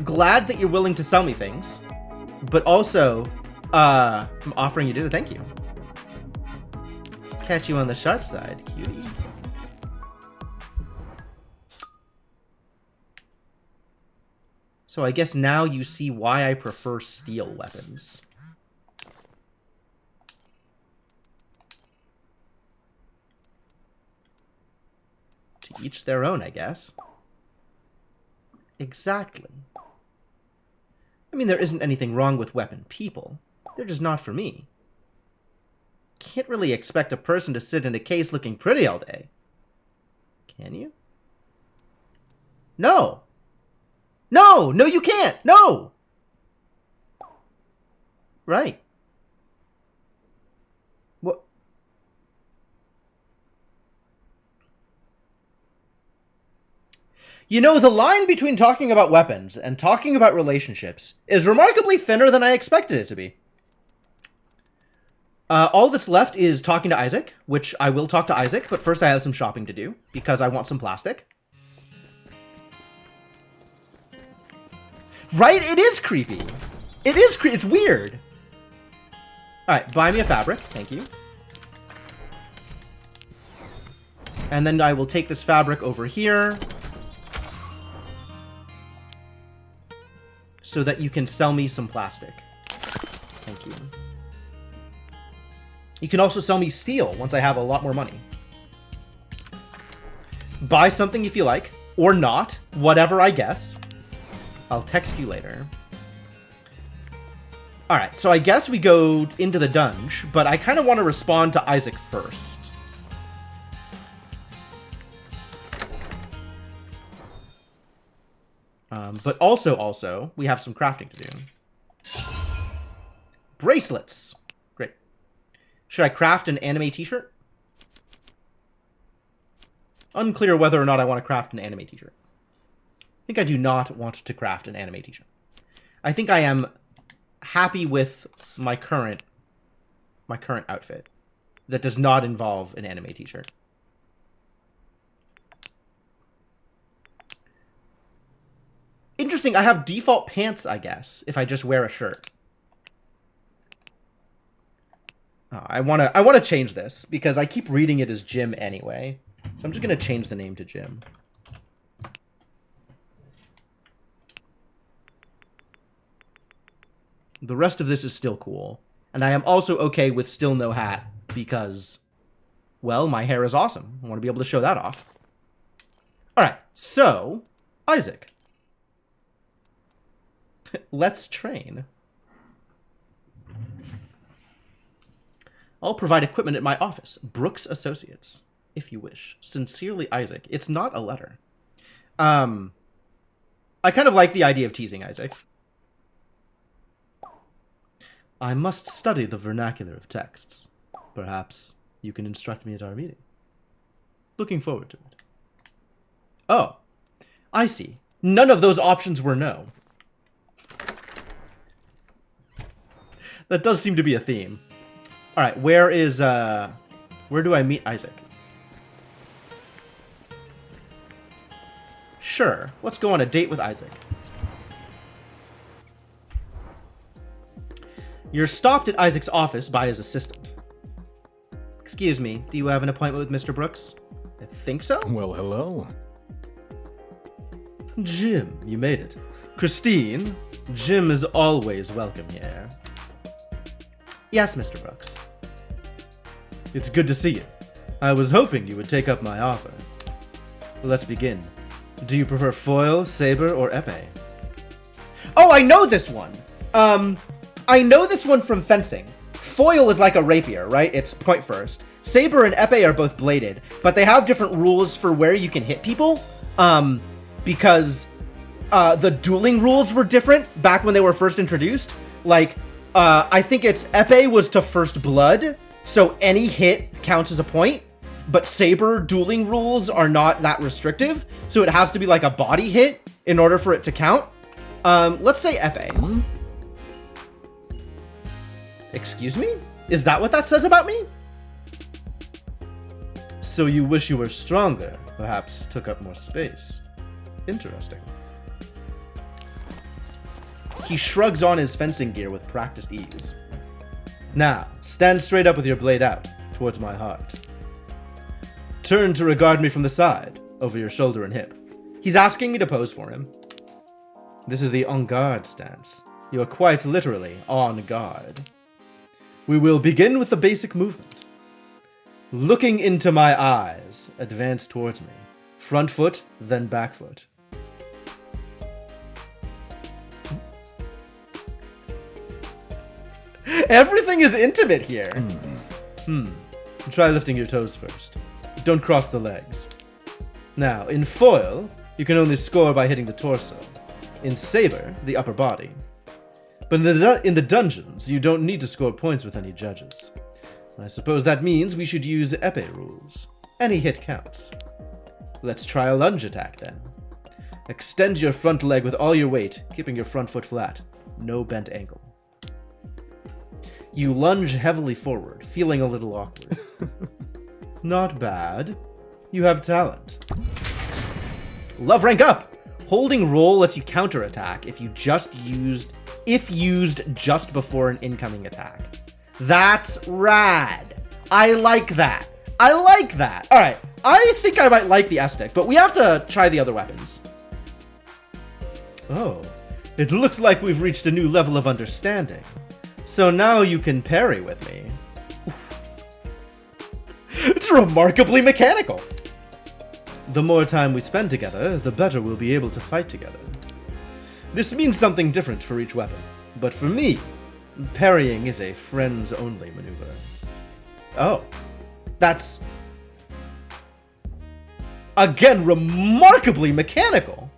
glad that you're willing to sell me things, but also, I'm offering you to thank you. Catch you on the sharp side, cutie. So I guess now you see why I prefer steel weapons. To each their own, I guess. Exactly. I mean, there isn't anything wrong with weapon people. They're just not for me. Can't really expect a person to sit in a case looking pretty all day. Can you? No! No! No, you can't! No! Right. What? You know, the line between talking about weapons and talking about relationships is remarkably thinner than I expected it to be. All that's left is talking to Isaac, which I will talk to Isaac, but first I have some shopping to do, because I want some plastic. Right? It is creepy. It is it's weird. Alright, buy me a fabric. Thank you. And then I will take this fabric over here so that you can sell me some plastic. Thank you. You can also sell me steel once I have a lot more money. Buy something if you like, or not, whatever I guess. I'll text you later. Alright, so I guess we go into the dungeon, but I kind of want to respond to Isaac first. But also, we have some crafting to do. Bracelets! Great. Should I craft an anime t-shirt? Unclear whether or not I want to craft an anime t-shirt. I think I do not want to craft an anime t-shirt. I think I am happy with my current outfit that does not involve an anime t-shirt. Interesting, I have default pants, I guess, if I just wear a shirt. Oh, I wanna change this because I keep reading it as Jim anyway. So I'm just gonna change the name to Jim. The rest of this is still cool. And I am also okay with still no hat because, well, my hair is awesome. I want to be able to show that off. Alright, so, Isaac. Let's train. I'll provide equipment at my office, Brooks Associates, if you wish. Sincerely, Isaac. It's not a letter. I kind of like the idea of teasing Isaac. I must study the vernacular of texts. Perhaps you can instruct me at our meeting. Looking forward to it. Oh, I see. None of those options were no. That does seem to be a theme. Alright, where do I meet Isaac? Sure, let's go on a date with Isaac. You're stopped at Isaac's office by his assistant. Excuse me, do you have an appointment with Mr. Brooks? I think so? Well, hello. Jim, you made it. Christine, Jim is always welcome here. Yes, Mr. Brooks. It's good to see you. I was hoping you would take up my offer. Let's begin. Do you prefer foil, saber, or epee? Oh, I know this one! I know this one from fencing. Foil is like a rapier, right? It's point first. Saber and epee are both bladed, but they have different rules for where you can hit people. Because the dueling rules were different back when they were first introduced. Like, I think it's epee was to first blood, so any hit counts as a point. But saber dueling rules are not that restrictive, so it has to be like a body hit in order for it to count. Let's say epee. Excuse me? Is that what that says about me? So you wish you were stronger, perhaps took up more space. Interesting. He shrugs on his fencing gear with practiced ease. Now, stand straight up with your blade out, towards my heart. Turn to regard me from the side, over your shoulder and hip. He's asking me to pose for him. This is the en garde stance. You are quite literally on guard. We will begin with the basic movement. Looking into my eyes, advance towards me. Front foot, then back foot. Everything is intimate here. Try lifting your toes first. Don't cross the legs. Now, in foil, you can only score by hitting the torso. In saber, the upper body. But in the dungeons, you don't need to score points with any judges. I suppose that means we should use epee rules. Any hit counts. Let's try a lunge attack then. Extend your front leg with all your weight, keeping your front foot flat. No bent ankle. You lunge heavily forward, feeling a little awkward. Not bad. You have talent. Love rank up! Holding roll lets you counterattack if used just before an incoming attack. That's rad. I like that. I like that. All right, I think I might like the S-Stick, but we have to try the other weapons. Oh, it looks like we've reached a new level of understanding. So now you can parry with me. It's remarkably mechanical. The more time we spend together, the better we'll be able to fight together. This means something different for each weapon, but for me, parrying is a friends-only maneuver. Oh, that's, again, remarkably mechanical.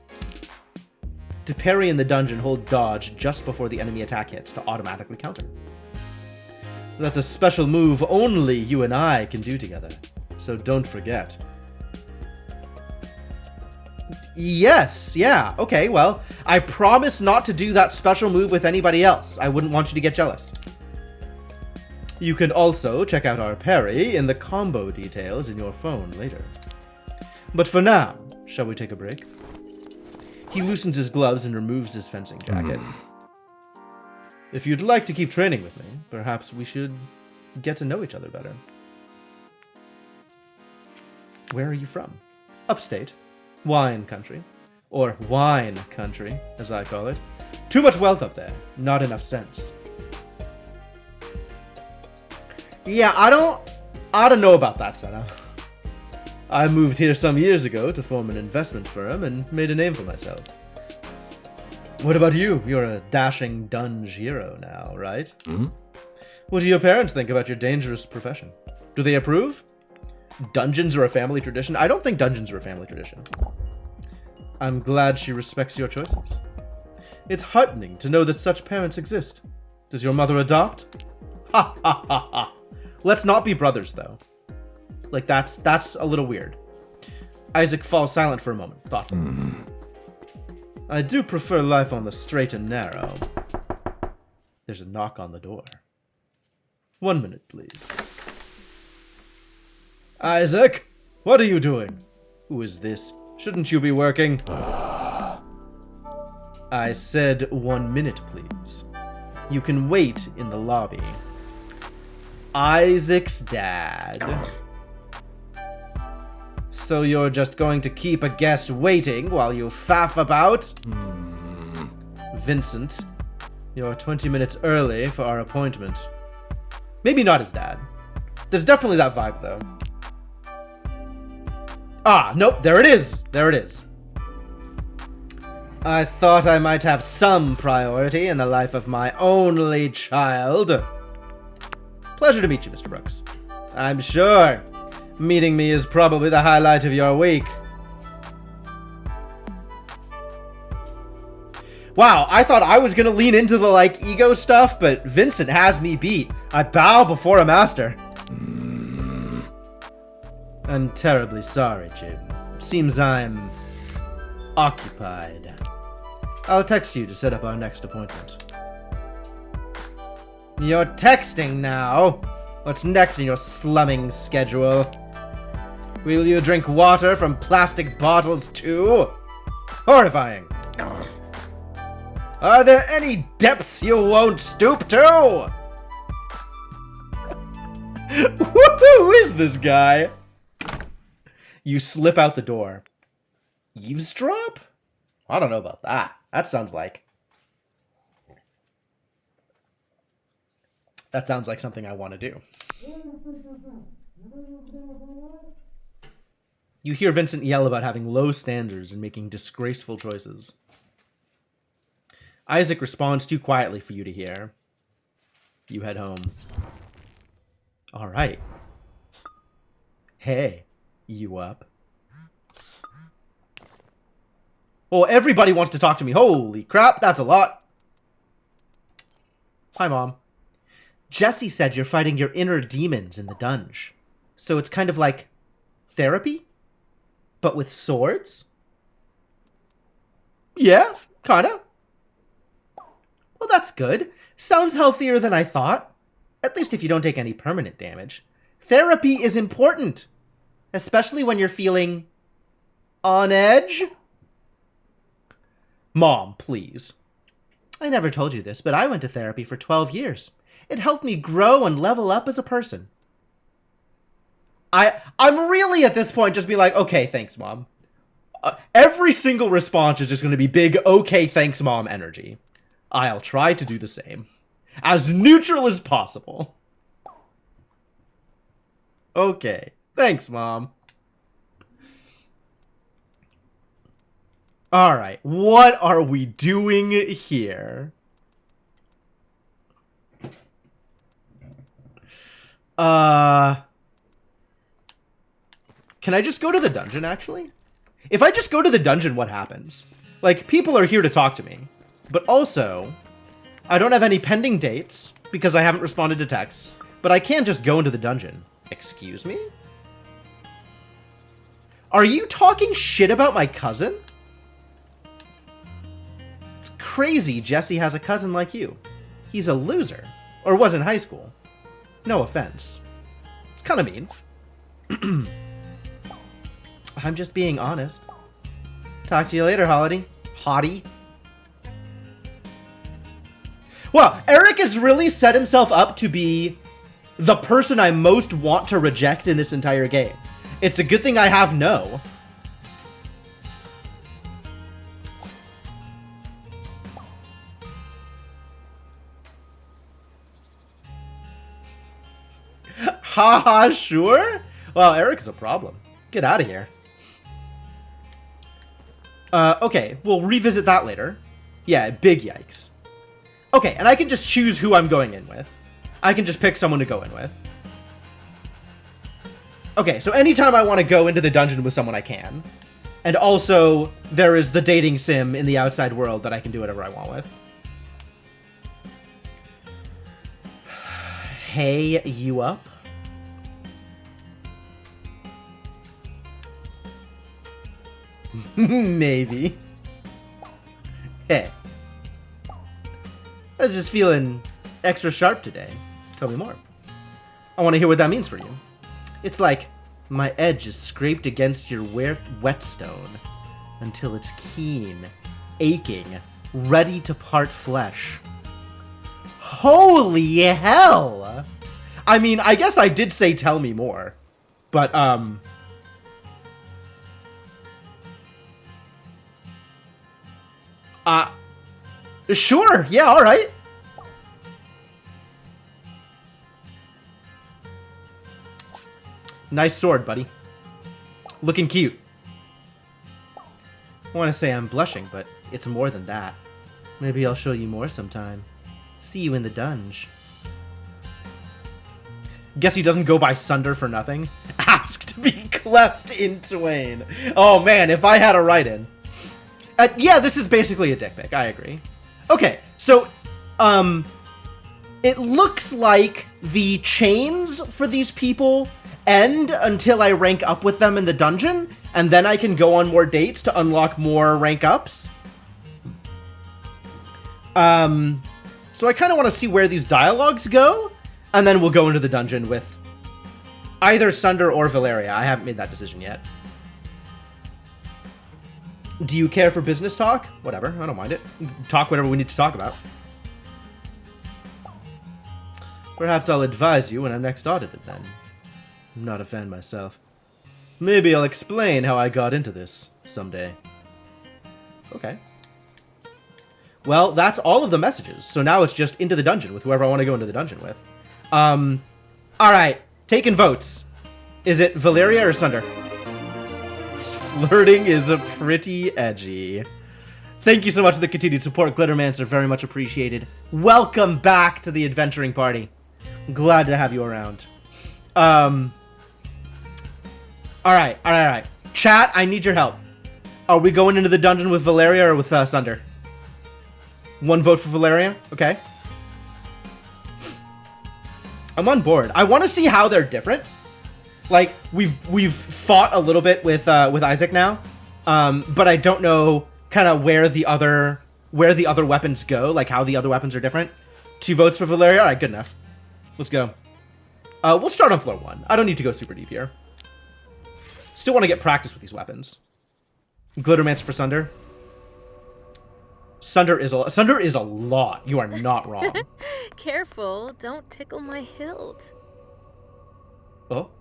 To parry in the dungeon, hold dodge just before the enemy attack hits to automatically counter. That's a special move only you and I can do together, so don't forget. Yes, yeah, okay, well, I promise not to do that special move with anybody else. I wouldn't want you to get jealous. You can also check out our parry in the combo details in your phone later. But for now, shall we take a break? He loosens his gloves and removes his fencing jacket. If you'd like to keep training with me, perhaps we should get to know each other better. Where are you from? Upstate. Wine country. Or wine country, as I call it. Too much wealth up there, not enough sense. Yeah, I don't know about that, Senna. I moved here some years ago to form an investment firm and made a name for myself. What about you? You're a dashing dunge hero now, right? Mm-hmm. What do your parents think about your dangerous profession? Do they approve? Dungeons are a family tradition? I don't think dungeons are a family tradition. I'm glad she respects your choices. It's heartening to know that such parents exist. Does your mother adopt? Ha ha ha ha. Let's not be brothers, though. Like, that's a little weird. Isaac falls silent for a moment, thoughtful. I do prefer life on the straight and narrow. There's a knock on the door. 1 minute, please. Isaac, what are you doing? Who is this? Shouldn't you be working? I said 1 minute, please. You can wait in the lobby. Isaac's dad. So you're just going to keep a guest waiting while you faff about? Vincent, you're 20 minutes early for our appointment. Maybe not his dad. There's definitely that vibe, though. Ah, nope, there it is. There it is. I thought I might have some priority in the life of my only child. Pleasure to meet you, Mr. Brooks. I'm sure meeting me is probably the highlight of your week. Wow, I thought I was gonna lean into the, like, ego stuff, but Vincent has me beat. I bow before a master. I'm terribly sorry, Jim. Seems I'm occupied. I'll text you to set up our next appointment. You're texting now? What's next in your slumming schedule? Will you drink water from plastic bottles too? Horrifying. Are there any depths you won't stoop to? Who is this guy? You slip out the door. Eavesdrop? I don't know about that. That sounds like something I want to do. You hear Vincent yell about having low standards and making disgraceful choices. Isaac responds too quietly for you to hear. You head home. All right. Hey, you up? Well, everybody wants to talk to me. Holy crap, that's a lot. Hi, Mom. Jesse said you're fighting your inner demons in the dungeon. So it's kind of like therapy? But with swords? Yeah, kinda. Well, that's good. Sounds healthier than I thought. At least if you don't take any permanent damage. Therapy is important. Especially when you're feeling on edge. Mom, please. I never told you this, but I went to therapy for 12 years. It helped me grow and level up as a person. I'm really at this point just be like, okay, thanks, Mom. Every single response is just going to be big, okay, thanks, Mom energy. I'll try to do the same. As neutral as possible. Okay, thanks, Mom. Alright, what are we doing here? Can I just go to the dungeon, actually? If I just go to the dungeon, what happens? Like, people are here to talk to me. But also, I don't have any pending dates, because I haven't responded to texts. But I can just go into the dungeon. Excuse me? Are you talking shit about my cousin? It's crazy Jesse has a cousin like you. He's a loser. Or was in high school. No offense. It's kind of mean. I'm just being honest. Talk to you later, Hottie. Well, Eric has really set himself up to be the person I most want to reject in this entire game. It's a good thing I have no. Haha, sure? Well, Eric's a problem. Get out of here. Okay, we'll revisit that later. Yeah, big yikes. Okay, and I can just choose who I'm going in with. I can just pick someone to go in with. Okay, so anytime I want to go into the dungeon with someone, I can. And also, there is the dating sim in the outside world that I can do whatever I want with. Hey, you up? Maybe. Hey. I was just feeling extra sharp today. Tell me more. I want to hear what that means for you. It's like my edge is scraped against your whetstone until it's keen, aching, ready to part flesh. Holy hell! I mean, I guess I did say tell me more. But, sure, yeah, alright. Nice sword, buddy. Looking cute. I want to say I'm blushing, but it's more than that. Maybe I'll show you more sometime. See you in the dunge. Guess he doesn't go by Sunder for nothing. Ask to be cleft in twain. Oh man, if I had a write-in. Yeah, this is basically a dick pic, I agree. Okay, so, it looks like the chains for these people end until I rank up with them in the dungeon, and then I can go on more dates to unlock more rank ups. So I kind of want to see where these dialogues go, and then we'll go into the dungeon with either Sunder or Valeria. I haven't made that decision yet. Do you care for business talk? Whatever, I don't mind it. Talk whatever we need to talk about. Perhaps I'll advise you when I'm next audited then. I'm not a fan myself. Maybe I'll explain how I got into this someday. Okay. Well, that's all of the messages. So now it's just into the dungeon with whoever I want to go into the dungeon with. Alright. Taking votes. Is it Valeria or Sunder? Flirting is a pretty edgy. Thank you so much for the continued support, Glittermancer. Very much appreciated. Welcome back to the adventuring party. Glad to have you around. Alright. Chat, I need your help. Are we going into the dungeon with Valeria or with Sunder? One vote for Valeria? Okay. I'm on board. I want to see how they're different. Like, we've fought a little bit with Isaac now, but I don't know kind of where the other weapons go, like how the other weapons are different. 2 votes for Valeria. All right, good enough. Let's go. We'll start on floor 1. I don't need to go super deep here. Still want to get practice with these weapons. Glittermancer for Sunder. Sunder is a lot. You are not wrong. Careful, don't tickle my hilt. Oh.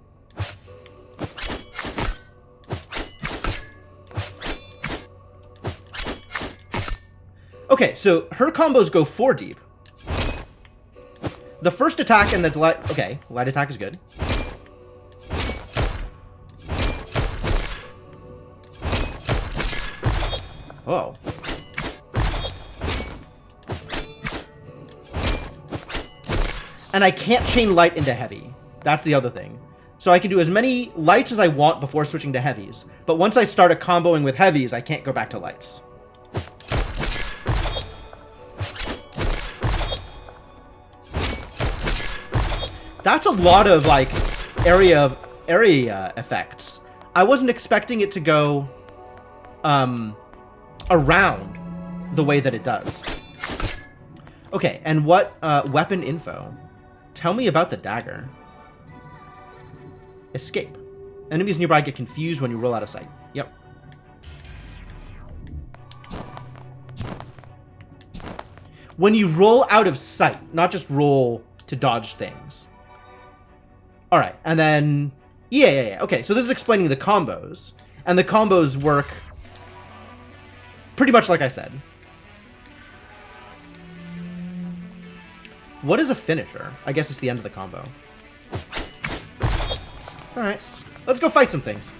Okay, so her combos go 4 deep. The first attack and the light... Okay, light attack is good. Whoa. And I can't chain light into heavy. That's the other thing. So I can do as many lights as I want before switching to heavies. But once I start comboing with heavies, I can't go back to lights. That's a lot of, like, area effects. I wasn't expecting it to go, around the way that it does. Okay, and what, weapon info? Tell me about the dagger. Escape. Enemies nearby get confused when you roll out of sight. Yep. When you roll out of sight, not just roll to dodge things. Alright, and then... Yeah. Okay, so this is explaining the combos. And the combos work pretty much like I said. What is a finisher? I guess it's the end of the combo. Alright, let's go fight some things.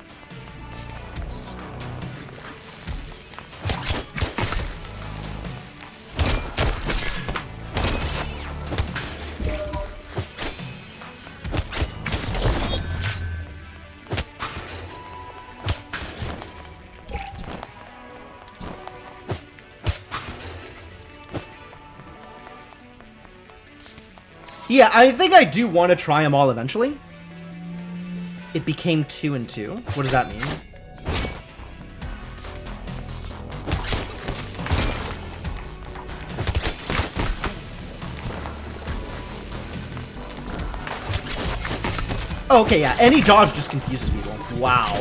Yeah, I think I do want to try them all eventually. It became 2 and 2. What does that mean? Oh, okay, yeah. Any dodge just confuses people. Wow.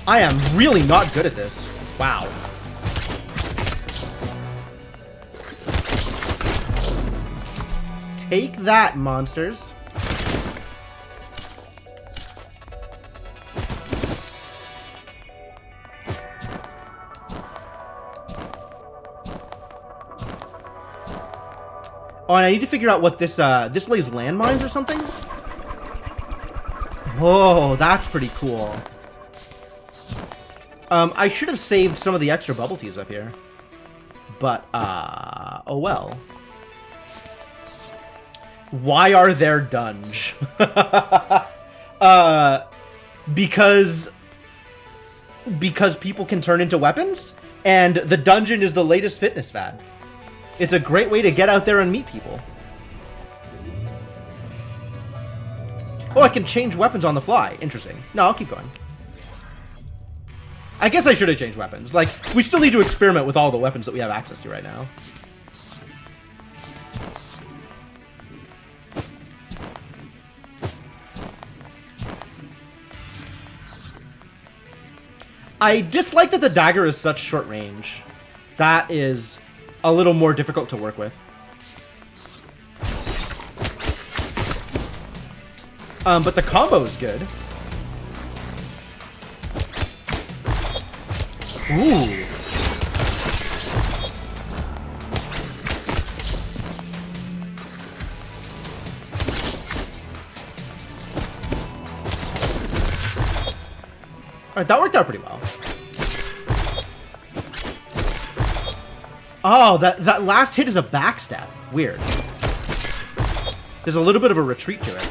I am really not good at this. Wow. Take that, monsters. Oh, and I need to figure out what this, this lays landmines or something? Whoa, that's pretty cool. I should have saved some of the extra bubble teas up here. But, oh well. Why are there dunge? Because people can turn into weapons, and the dungeon is the latest fitness fad. It's a great way to get out there and meet people. Oh, I can change weapons on the fly. Interesting. No, I'll keep going. I guess I should have changed weapons. Like, we still need to experiment with all the weapons that we have access to right now. I dislike that the dagger is such short range. That is a little more difficult to work with. But the combo is good. Ooh. Alright, that worked out pretty well. Oh, that last hit is a backstab. Weird. There's a little bit of a retreat to it.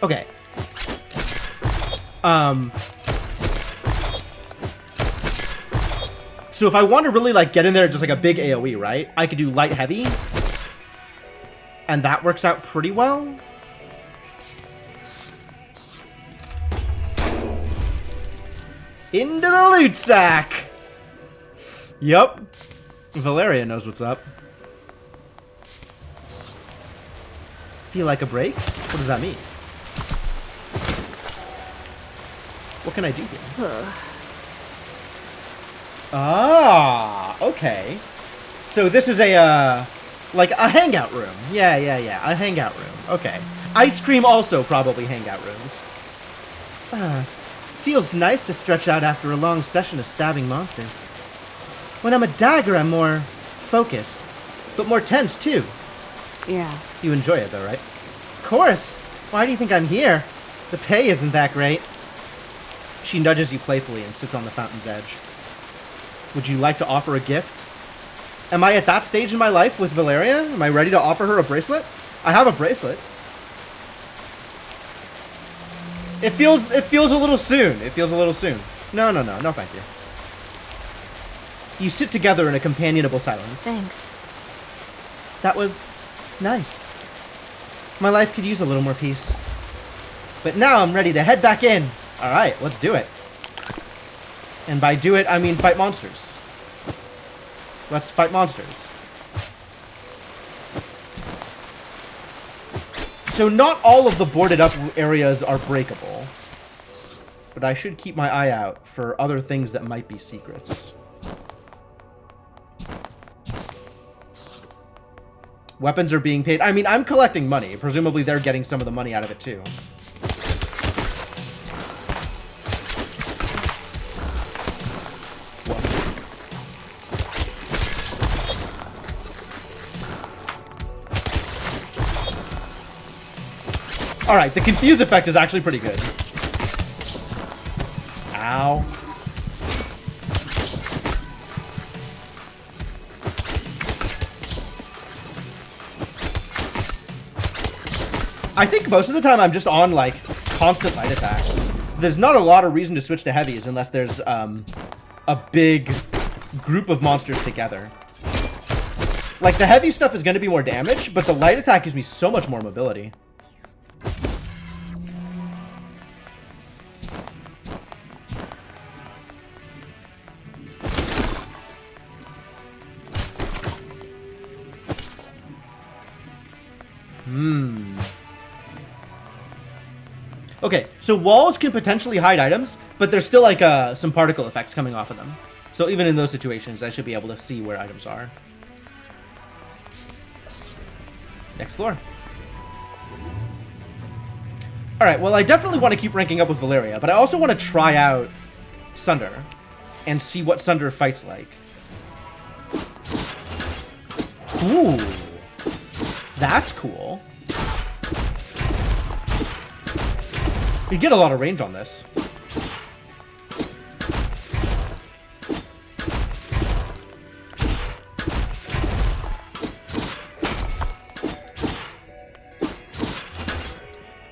Okay. So if I want to really, like, get in there just like a big AoE, right? I could do light heavy. And that works out pretty well. Into the loot sack! Yup. Valeria knows what's up. Feel like a break? What does that mean? What can I do here? Ah, okay. So this is a, like a hangout room. Yeah, a hangout room. Okay. Ice cream also probably hangout rooms. Feels nice to stretch out after a long session of stabbing monsters. When I'm a dagger, I'm more focused, but more tense too. Yeah. You enjoy it though, right? Of course. Why do you think I'm here? The pay isn't that great. She nudges you playfully and sits on the fountain's edge. Would you like to offer a gift? Am I at that stage in my life with Valeria? Am I ready to offer her a bracelet? I have a bracelet. It feels a little soon. It feels a little soon. No, thank you. You sit together in a companionable silence. Thanks. That was nice. My life could use a little more peace. But now I'm ready to head back in. Alright, let's do it. And by do it, I mean fight monsters. Let's fight monsters. So not all of the boarded up areas are breakable. But I should keep my eye out for other things that might be secrets. Weapons are being paid. I mean, I'm collecting money. Presumably they're getting some of the money out of it too. Alright, the confuse effect is actually pretty good. Ow. I think most of the time I'm just on, like, constant light attacks. There's not a lot of reason to switch to heavies unless there's, a big group of monsters together. Like, the heavy stuff is going to be more damage, but the light attack gives me so much more mobility. Okay, so walls can potentially hide items, but there's still like some particle effects coming off of them. So even in those situations, I should be able to see where items are. Next floor. Alright, well I definitely want to keep ranking up with Valeria, but I also want to try out Sunder and see what Sunder fights like. Ooh. That's cool. You get a lot of range on this.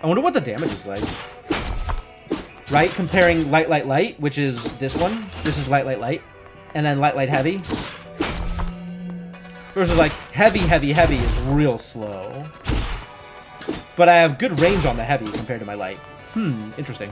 I wonder what the damage is like. Right? Comparing light, light, light, which is this one. This is light, light, light. And then light, light, heavy. Versus like heavy, heavy, heavy is real slow. But I have good range on the heavy compared to my light. Interesting.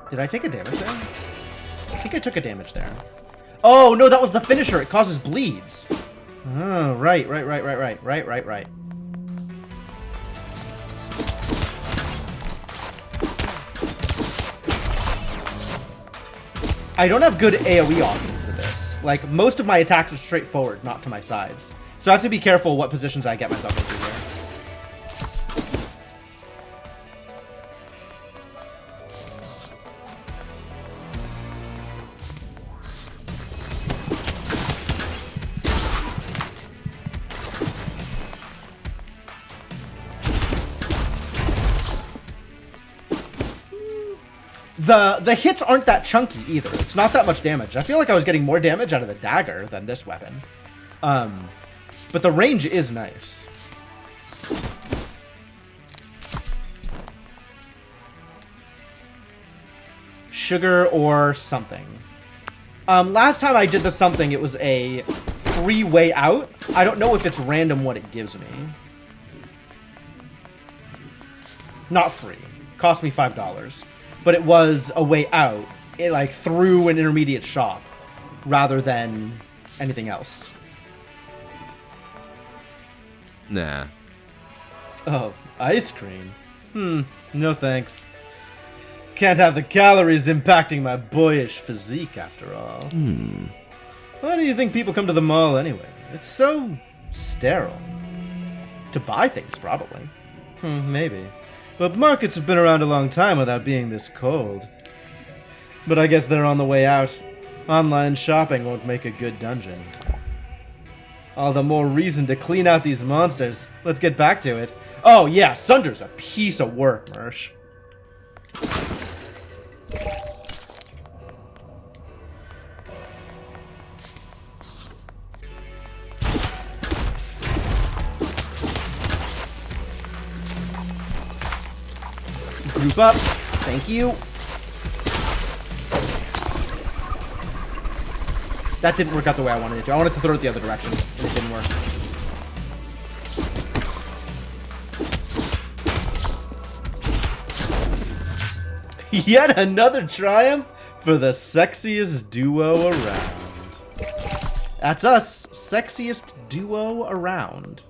Did I take a damage there? I think I took a damage there. Oh, no, that was the finisher. It causes bleeds. Oh, right. I don't have good AoE options with this. Like, most of my attacks are straightforward, not to my sides. So I have to be careful what positions I get myself into here. The hits aren't that chunky either. It's not that much damage. I feel like I was getting more damage out of the dagger than this weapon. But the range is nice. Sugar or something. Last time I did the something, it was a free way out. I don't know if it's random what it gives me. Not free. Cost me $5. But it was a way out, like through an intermediate shop, rather than anything else. Nah. Oh, ice cream? No thanks. Can't have the calories impacting my boyish physique after all. Why do you think people come to the mall anyway? It's so sterile. To buy things, probably. Maybe. But markets have been around a long time without being this cold. But I guess they're on the way out. Online shopping won't make a good dungeon. All the more reason to clean out these monsters. Let's get back to it. Oh yeah, Sunder's a piece of work, Mersh. Group up. Thank you. That didn't work out the way I wanted it to. I wanted to throw it the other direction, and it didn't work. Yet another triumph for the sexiest duo around. That's us, sexiest duo around.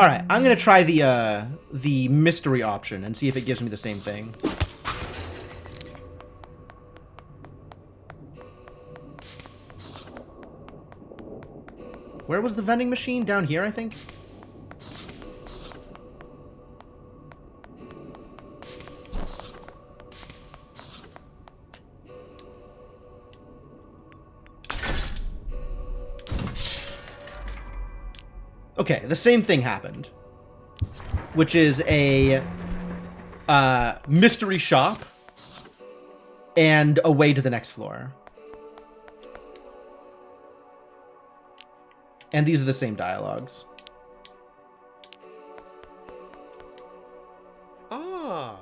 Alright, I'm gonna try the mystery option and see if it gives me the same thing. Where was the vending machine? Down here, I think? Okay, the same thing happened. Which is a mystery shop and a way to the next floor. And these are the same dialogues. Ah.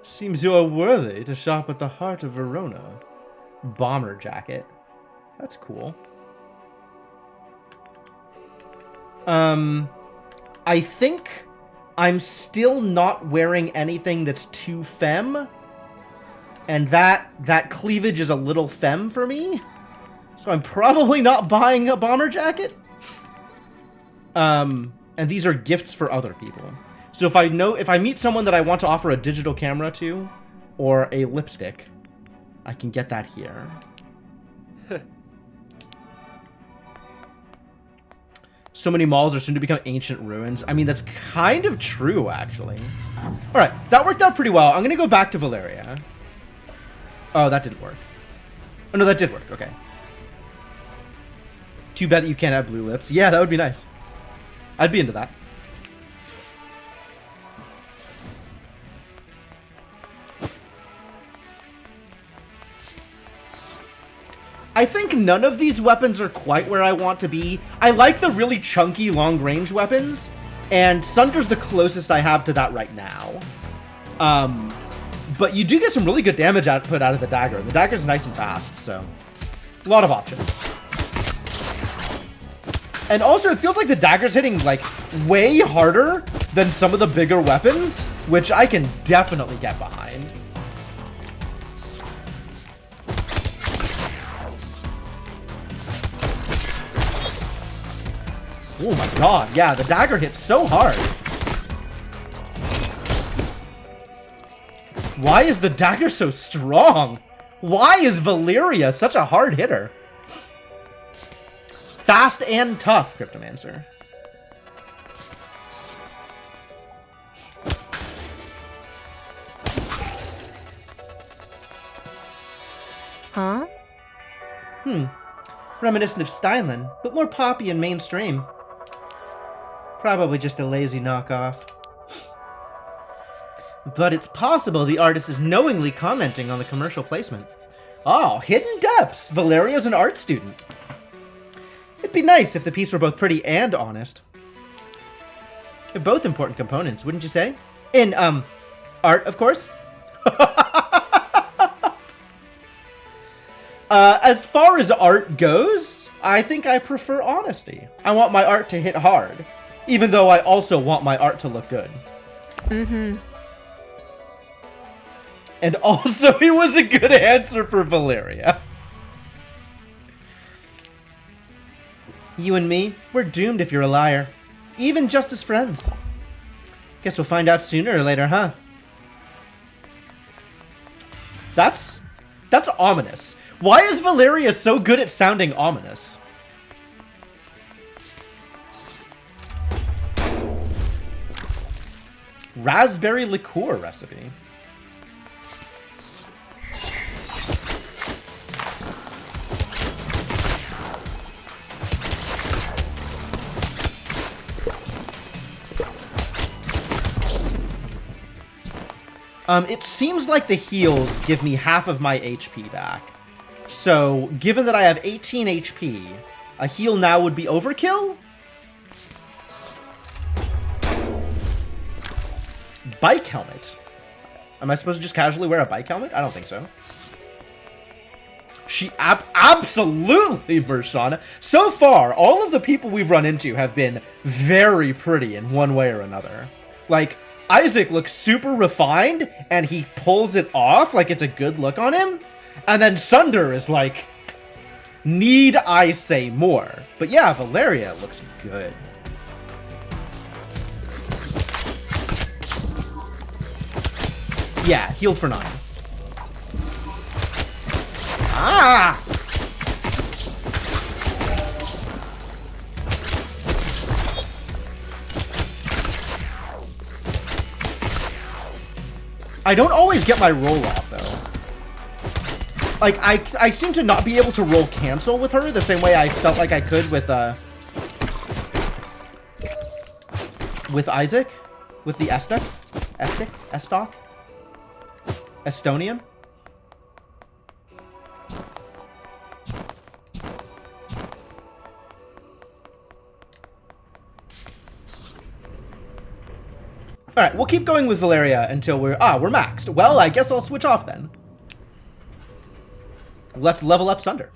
Seems you are worthy to shop at the heart of Verona. Bomber jacket. That's cool. I think I'm still not wearing anything that's too femme. And that cleavage is a little femme for me. So I'm probably not buying a bomber jacket. And these are gifts for other people. So if I meet someone that I want to offer a digital camera to, or a lipstick, I can get that here. So many malls are soon to become ancient ruins. I mean, that's kind of true, actually. Alright, that worked out pretty well. I'm gonna go back to Valeria. Oh, that didn't work. Oh, no, that did work. Okay. Too bad that you can't have blue lips. Yeah, that would be nice. I'd be into that. I think none of these weapons are quite where I want to be. I like the really chunky long-range weapons, and Sunder's the closest I have to that right now. But you do get some really good damage output out of the dagger. The dagger's nice and fast, so a lot of options. And also, it feels like the dagger's hitting, like, way harder than some of the bigger weapons, which I can definitely get behind. Oh my god, yeah, the dagger hits so hard. Why is the dagger so strong? Why is Valeria such a hard hitter? Fast and tough, Cryptomancer. Huh? Reminiscent of Steinlen, but more poppy and mainstream. Probably just a lazy knockoff. But it's possible the artist is knowingly commenting on the commercial placement. Oh, hidden depths! Valeria's an art student. It'd be nice if the piece were both pretty and honest. They're both important components, wouldn't you say? In, art, of course. As far as art goes, I think I prefer honesty. I want my art to hit hard, even though I also want my art to look good. Mm-hmm. And also, he was a good answer for Valeria. You and me, we're doomed if you're a liar. Even just as friends. Guess we'll find out sooner or later, huh? That's ominous. Why is Valeria so good at sounding ominous? Raspberry liqueur recipe. It seems like the heals give me half of my HP back. So, given that I have 18 HP, a heal now would be overkill? Bike helmet. Am I supposed to just casually wear a bike helmet? I don't think so. She absolutely, Mershana. So far, all of the people we've run into have been very pretty in one way or another. Like, Isaac looks super refined, and he pulls it off like it's a good look on him. And then Sunder is like, need I say more? But yeah, Valeria looks good. Yeah, healed for 9. Ah! I don't always get my roll off, though. Like, I seem to not be able to roll cancel with her the same way I felt like I could with Isaac. With the Estoc? Estonian? Alright, we'll keep going with Valeria until we're maxed. Well, I guess I'll switch off then. Let's level up Sunder.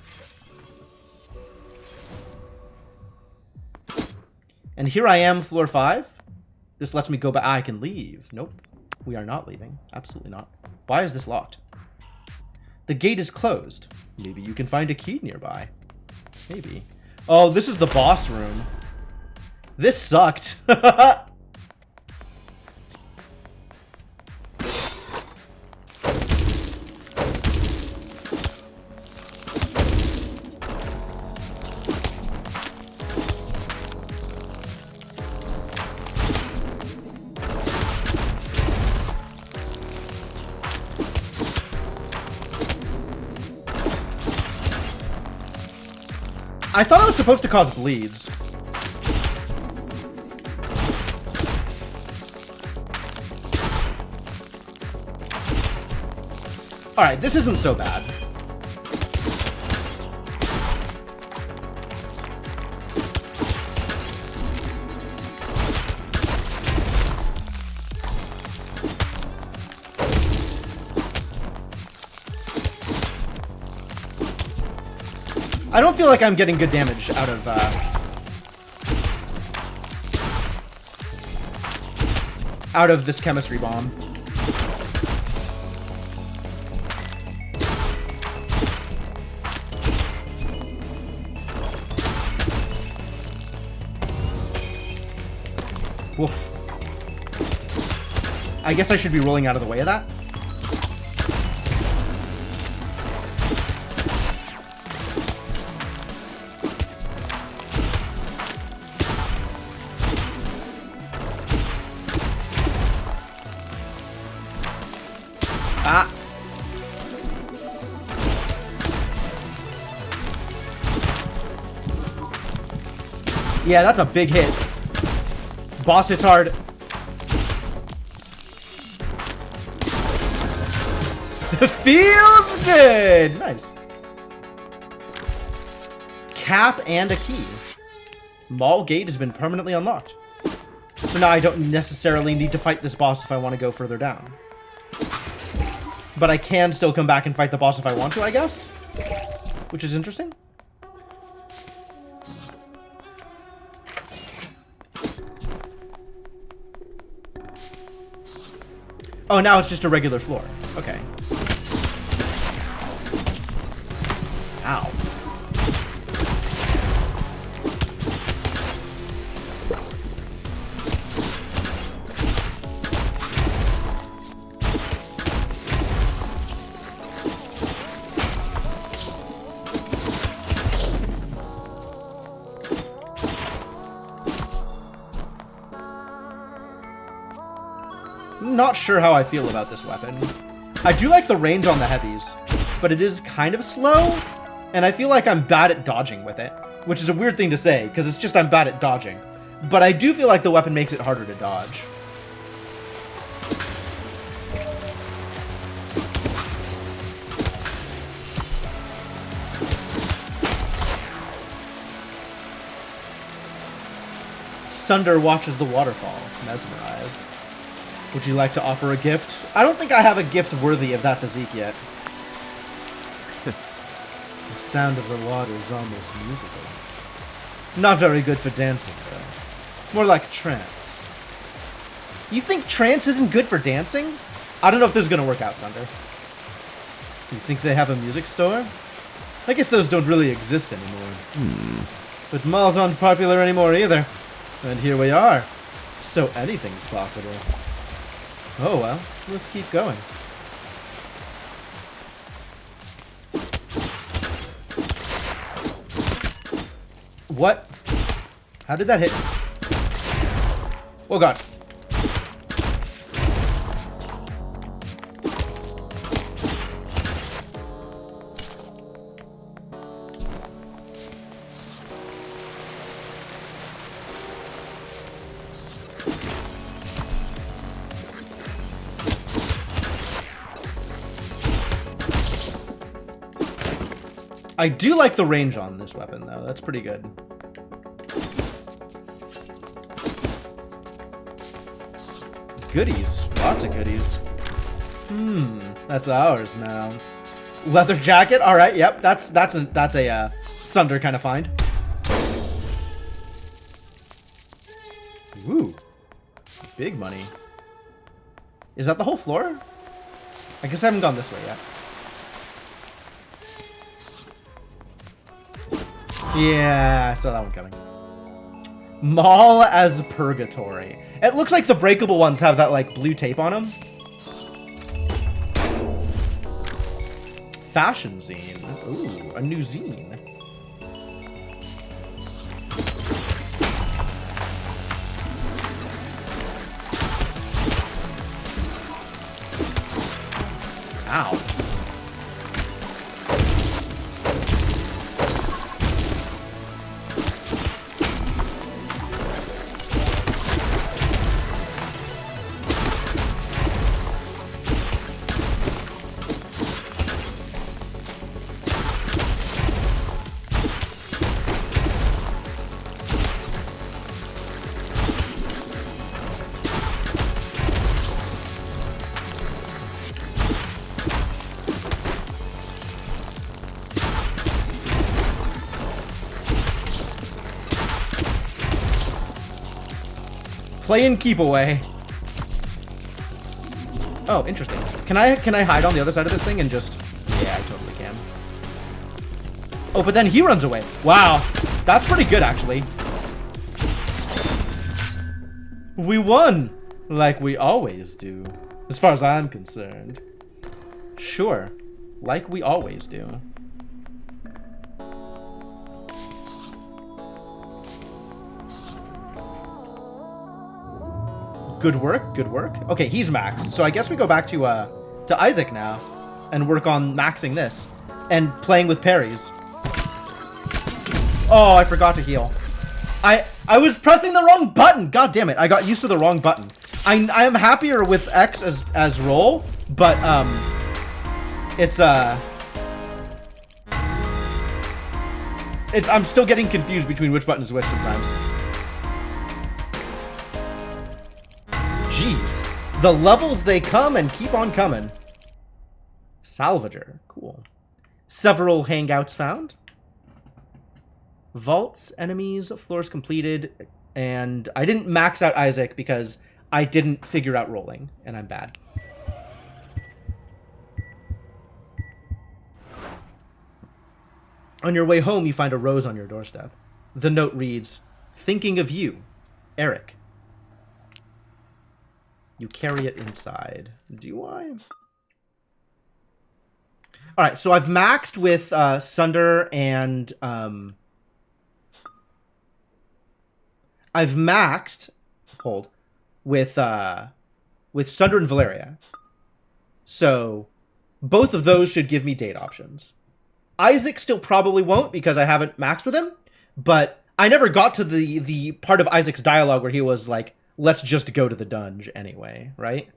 And here I am, floor 5. This lets me go back. I can leave. Nope. We are not leaving. Absolutely not. Why is this locked? The gate is closed. Maybe you can find a key nearby. Maybe. Oh, this is the boss room. This sucked. I thought I was supposed to cause bleeds. Alright, this isn't so bad. I don't feel like I'm getting good damage out of this chemistry bomb. Woof. I guess I should be rolling out of the way of that. Yeah, that's a big hit. Boss hits hard. Feels good! Nice. Cap and a key. Mall gate has been permanently unlocked. So now I don't necessarily need to fight this boss if I want to go further down. But I can still come back and fight the boss if I want to, I guess? Which is interesting. Oh, now it's just a regular floor. Okay. Ow. Not sure how I feel about this weapon. I do like the range on the heavies, but it is kind of slow, and I feel like I'm bad at dodging with it, which is a weird thing to say, because it's just I'm bad at dodging. But I do feel like the weapon makes it harder to dodge. Sunder watches the waterfall, mesmerized. Would you like to offer a gift? I don't think I have a gift worthy of that physique yet. The sound of the water is almost musical. Not very good for dancing, though. More like trance. You think trance isn't good for dancing? I don't know if this is going to work out, Sunder. You think they have a music store? I guess those don't really exist anymore. But malls aren't popular anymore either. And here we are. So anything's possible. Oh well, let's keep going. What? How did that hit? Oh god. I do like the range on this weapon, though. That's pretty good. Goodies. Lots of goodies. That's ours now. Leather jacket. All right. Yep. That's a Sunder kind of find. Ooh. Big money. Is that the whole floor? I guess I haven't gone this way yet. Yeah, I saw that one coming. Mall as Purgatory. It looks like the breakable ones have that, like, blue tape on them. Fashion zine. Ooh, a new zine. Ow. Play and keep away. Oh, interesting. Can I hide on the other side of this thing and just... Yeah, I totally can. Oh, but then he runs away. Wow. That's pretty good, actually. We won! Like we always do. As far as I'm concerned. Sure. Like we always do. Good work, good work. Okay, he's maxed. So I guess we go back to Isaac now and work on maxing this and playing with parries. Oh, I forgot to heal. I was pressing the wrong button. God damn it. I got used to the wrong button. I am happier with X as roll, but it's I'm still getting confused between which button is which sometimes. Jeez, the levels they come and keep on coming. Salvager, cool. Several hangouts found. Vaults, enemies, floors completed, and I didn't max out Isaac because I didn't figure out rolling, and I'm bad. On your way home, you find a rose on your doorstep. The note reads, "Thinking of you, Eric." You carry it inside. Do I? Alright, so I've maxed with Sunder and... I've maxed... Hold. With Sunder and Valeria. So, both of those should give me date options. Isaac still probably won't because I haven't maxed with him, but I never got to the part of Isaac's dialogue where he was like, let's just go to the dungeon anyway, right?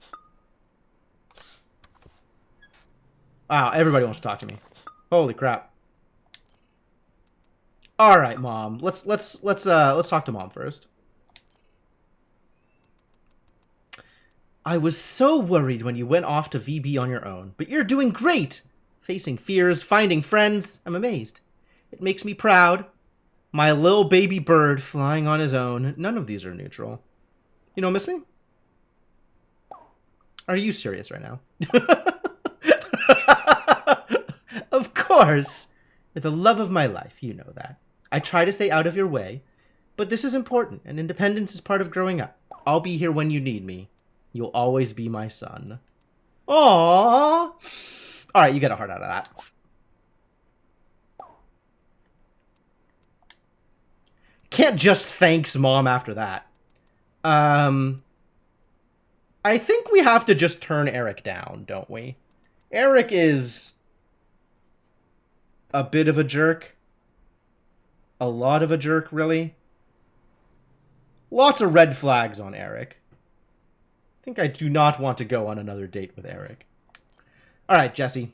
Wow, everybody wants to talk to me. Holy crap. All right, Mom. Let's talk to Mom first. I was so worried when you went off to VB on your own, but you're doing great. Facing fears, finding friends. I'm amazed. It makes me proud. My little baby bird flying on his own. None of these are neutral. You don't miss me? Are you serious right now? Of course. You're the love of my life, you know that. I try to stay out of your way, but this is important, and independence is part of growing up. I'll be here when you need me. You'll always be my son. Aww. Alright, you get a heart out of that. Can't just thanks Mom after that. I think we have to just turn Eric down, don't we? Eric is a bit of a jerk. A lot of a jerk, really. Lots of red flags on Eric. I think I do not want to go on another date with Eric. Alright, Jesse.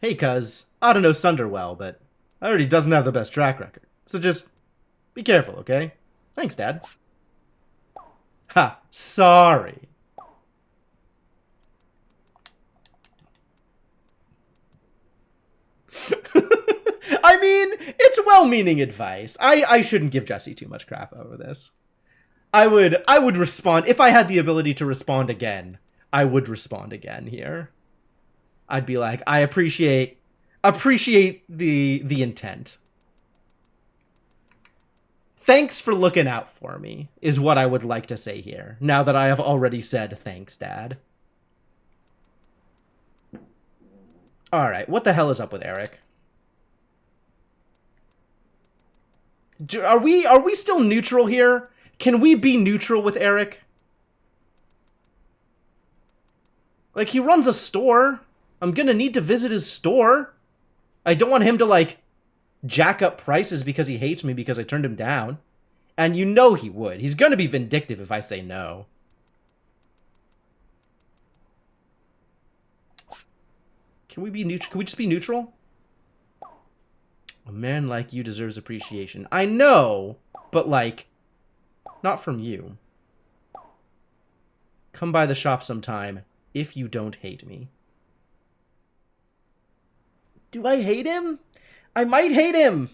Hey, cuz. I don't know Sunder well, but I heard he doesn't have the best track record. So just be careful, okay? Thanks, Dad. Ha, sorry. I mean, it's well-meaning advice. I shouldn't give Jesse too much crap over this. I would respond if I had the ability to respond again. I would respond again here. I'd be like, I appreciate the intent. Thanks for looking out for me, is what I would like to say here, now that I have already said thanks, Dad. Alright, what the hell is up with Eric? Are we still neutral here? Can we be neutral with Eric? Like, he runs a store. I'm gonna need to visit his store. I don't want him to, like, jack up prices because he hates me because I turned him down. And you know he would. He's gonna be vindictive if I say no. Can we be neutral? Can we just be neutral? A man like you deserves appreciation. I know, but, like, not from you. Come by the shop sometime if you don't hate me. Do I hate him? I might hate him.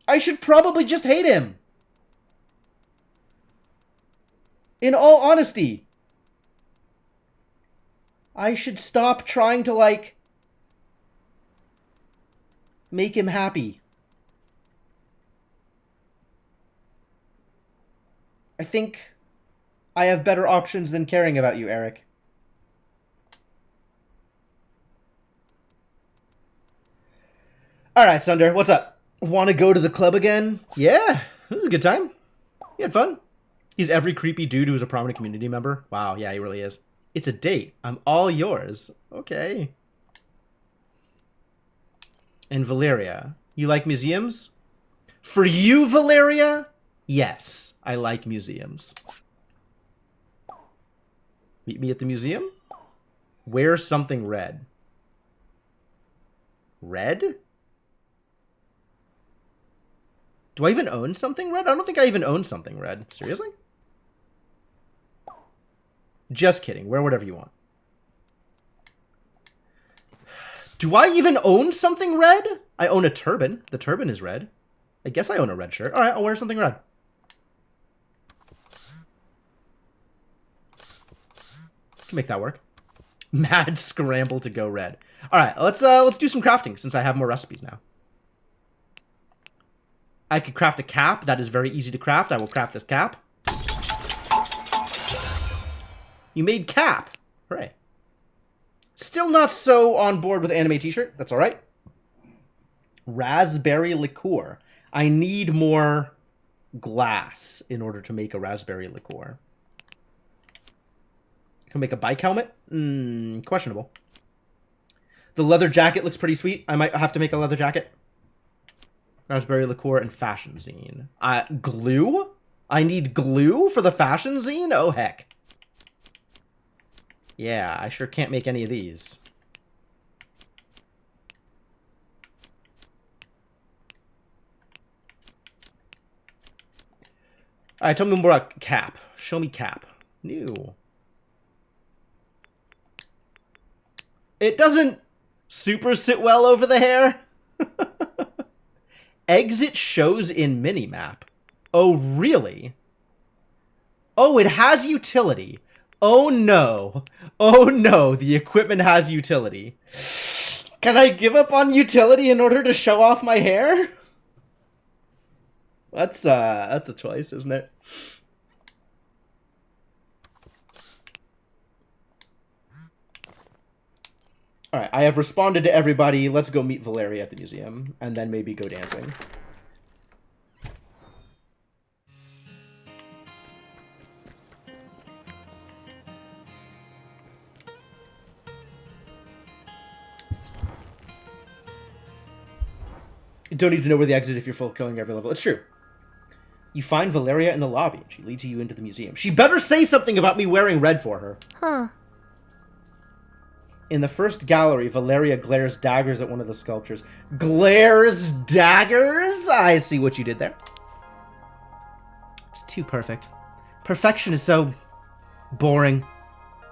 I should probably just hate him. In all honesty. I should stop trying to, like, make him happy. I think I have better options than caring about you, Eric. Alright, Sunder, what's up? Want to go to the club again? Yeah, it was a good time. You had fun. He's every creepy dude who's a prominent community member. Wow, yeah, he really is. It's a date. I'm all yours. Okay. And Valeria, you like museums? For you, Valeria? Yes, I like museums. Meet me at the museum? Wear something red. Red? Do I even own something red? I don't think I even own something red. Seriously? Just kidding. Wear whatever you want. Do I even own something red? I own a turban. The turban is red. I guess I own a red shirt. Alright, I'll wear something red. Can make that work. Mad scramble to go red. All right, let's do some crafting since I have more recipes now. I could craft a cap. That is very easy to craft. I will craft this cap. You made cap. Hooray. Still not so on board with anime t-shirt. That's all right. Raspberry liqueur. I need more glass in order to make a raspberry liqueur. Can make a bike helmet? Questionable. The leather jacket looks pretty sweet. I might have to make a leather jacket. Raspberry liqueur and fashion zine. Glue? I need glue for the fashion zine? Oh, heck. Yeah, I sure can't make any of these. Alright, tell me more about cap. Show me cap. New. It doesn't super sit well over the hair. Exit shows in minimap. Oh, really? Oh, it has utility. Oh, no. Oh, no. The equipment has utility. Can I give up on utility in order to show off my hair? That's a choice, isn't it? Alright, I have responded to everybody. Let's go meet Valeria at the museum, and then maybe go dancing. You don't need to know where the exit if you're fulfilling every level. It's true. You find Valeria in the lobby, and she leads you into the museum. She better say something about me wearing red for her. Huh. In the first gallery, Valeria glares daggers at one of the sculptures. Glares daggers? I see what you did there. It's too perfect. Perfection is so boring.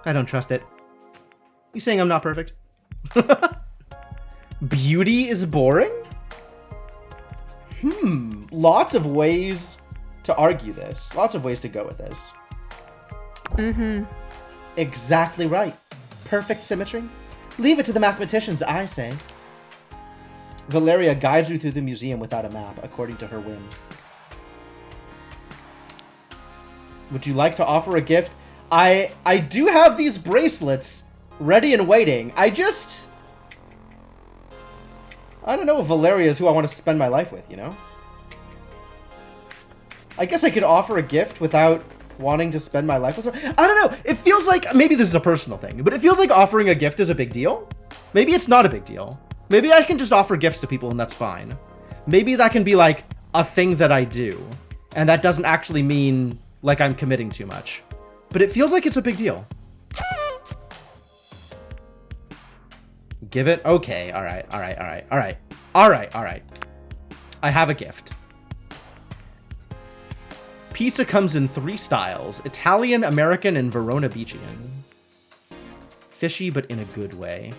I don't trust it. You saying I'm not perfect? Beauty is boring? Lots of ways to argue this. Lots of ways to go with this. Exactly right. Perfect symmetry? Leave it to the mathematicians, I say. Valeria guides you through the museum without a map, according to her whim. Would you like to offer a gift? I do have these bracelets ready and waiting. I don't know if Valeria is who I want to spend my life with, you know? I guess I could offer a gift without wanting to spend my life with her. I don't know. It feels like, maybe this is a personal thing, but it feels like offering a gift is a big deal. Maybe it's not a big deal. Maybe I can just offer gifts to people and that's fine. Maybe that can be like a thing that I do. And that doesn't actually mean like I'm committing too much. But it feels like it's a big deal. Give it? Okay. All right. I have a gift. Pizza comes in 3 styles: Italian, American, and Verona Beachian. Fishy, but in a good way.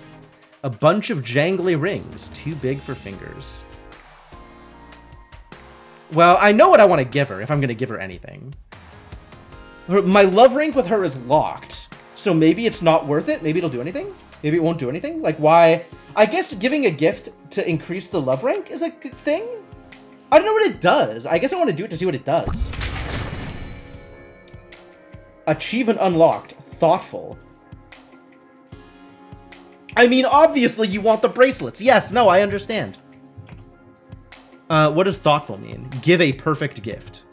A bunch of jangly rings, too big for fingers. Well, I know what I want to give her, if I'm going to give her anything. My love rank with her is locked, so maybe it's not worth it. Maybe it'll do anything. Maybe it won't do anything. Like, why? I guess giving a gift to increase the love rank is a good thing. I don't know what it does. I guess I want to do it to see what it does. Achievement unlocked. Thoughtful. I mean, obviously you want the bracelets. Yes, no, I understand. What does thoughtful mean? Give a perfect gift.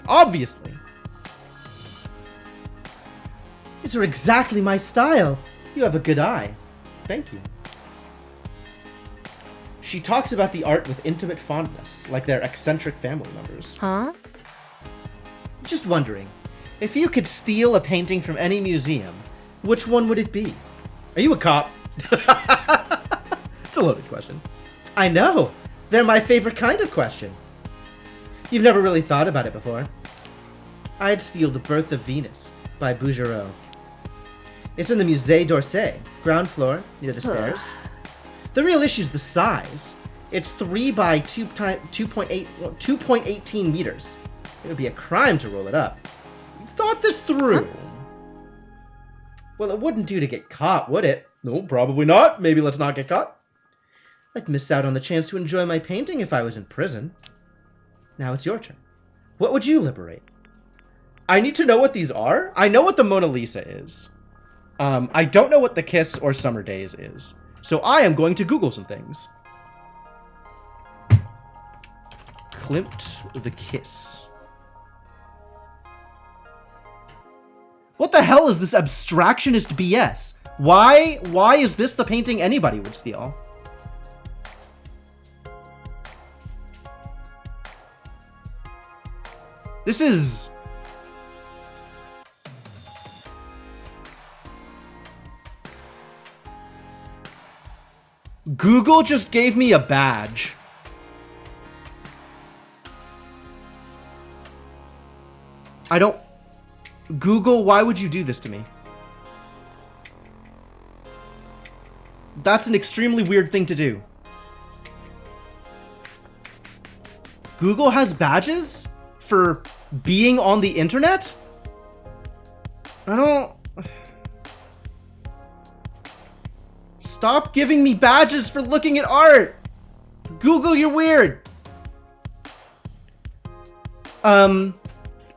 Obviously. These are exactly my style. You have a good eye. Thank you. She talks about the art with intimate fondness, like they're eccentric family members. Huh? Just wondering, if you could steal a painting from any museum, which one would it be? Are you a cop? It's a loaded question. I know. They're my favorite kind of question. You've never really thought about it before. I'd steal The Birth of Venus by Bouguereau. It's in the Musée d'Orsay, ground floor, near the stairs. The real issue's the size. It's 3 by 2.18 meters. It would be a crime to roll it up. You've thought this through. Well, it wouldn't do to get caught, would it? No, probably not. Maybe let's not get caught. I'd miss out on the chance to enjoy my painting if I was in prison. Now it's your turn. What would you liberate? I need to know what these are. I know what the Mona Lisa is. I don't know what the Kiss or Summer Days is. So I am going to Google some things. Klimt the Kiss. What the hell is this abstractionist BS? Why is this the painting anybody would steal? This is... Google just gave me a badge. I don't... Google, why would you do this to me? That's an extremely weird thing to do. Google has badges for being on the internet? I don't... Stop giving me badges for looking at art! Google, you're weird!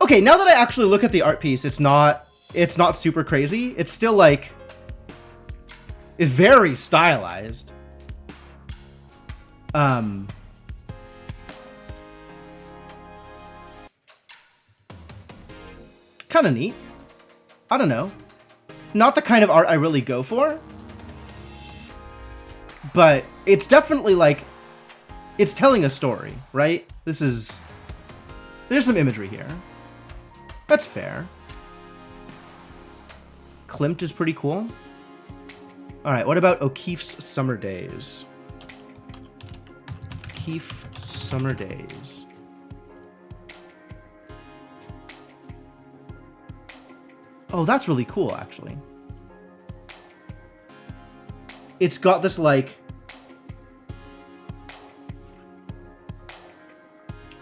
Okay, now that I actually look at the art piece, it's not super crazy. It's still, like, very stylized. Kind of neat. I don't know. Not the kind of art I really go for. But it's definitely, like, it's telling a story, right? There's some imagery here. That's fair. Klimt is pretty cool. Alright, what about O'Keeffe's Summer Days? O'Keeffe Summer Days. Oh, that's really cool, actually. It's got this, like...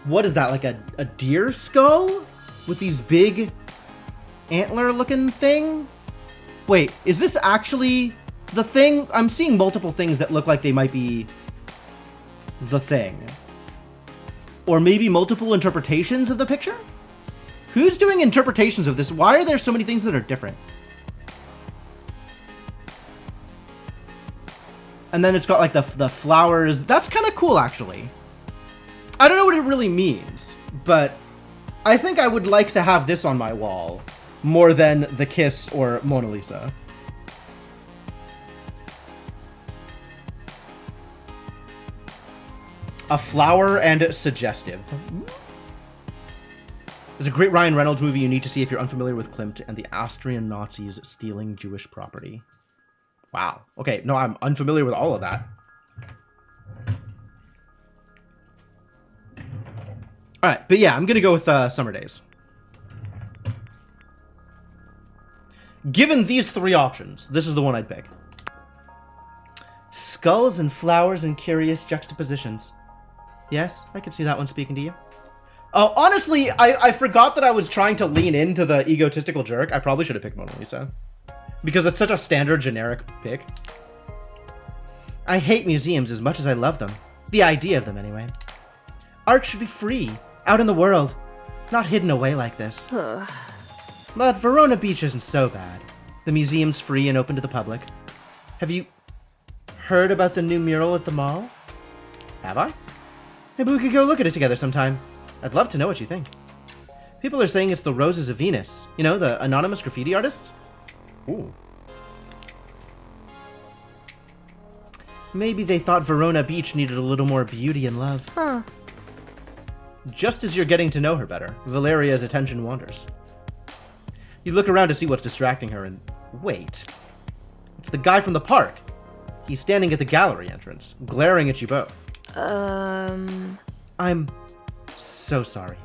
What is that, like a deer skull? With these big antler-looking thing? Wait, is this actually the thing? I'm seeing multiple things that look like they might be the thing. Or maybe multiple interpretations of the picture? Who's doing interpretations of this? Why are there so many things that are different? And then it's got like the flowers. That's kind of cool, actually. I don't know what it really means, but I think I would like to have this on my wall more than the Kiss or Mona Lisa. A flower and suggestive. There's a great Ryan Reynolds movie you need to see if you're unfamiliar with Klimt and the Austrian Nazis stealing Jewish property. Wow. Okay, no, I'm unfamiliar with all of that. Alright, but yeah, I'm gonna go with Summer Days. Given these three options, this is the one I'd pick. Skulls and flowers and curious juxtapositions. Yes, I can see that one speaking to you. Oh, honestly, I forgot that I was trying to lean into the egotistical jerk. I probably should have picked Mona Lisa. Because it's such a standard, generic pick. I hate museums as much as I love them. The idea of them, anyway. Art should be free, out in the world, not hidden away like this. But Verona Beach isn't so bad. The museum's free and open to the public. Have you heard about the new mural at the mall? Have I? Maybe we could go look at it together sometime. I'd love to know what you think. People are saying it's the Roses of Venus. You know, the anonymous graffiti artists? Ooh. Maybe they thought Verona Beach needed a little more beauty and love. Huh. Just as you're getting to know her better, Valeria's attention wanders. You look around to see what's distracting her and... Wait. It's the guy from the park. He's standing at the gallery entrance, glaring at you both. I'm so sorry.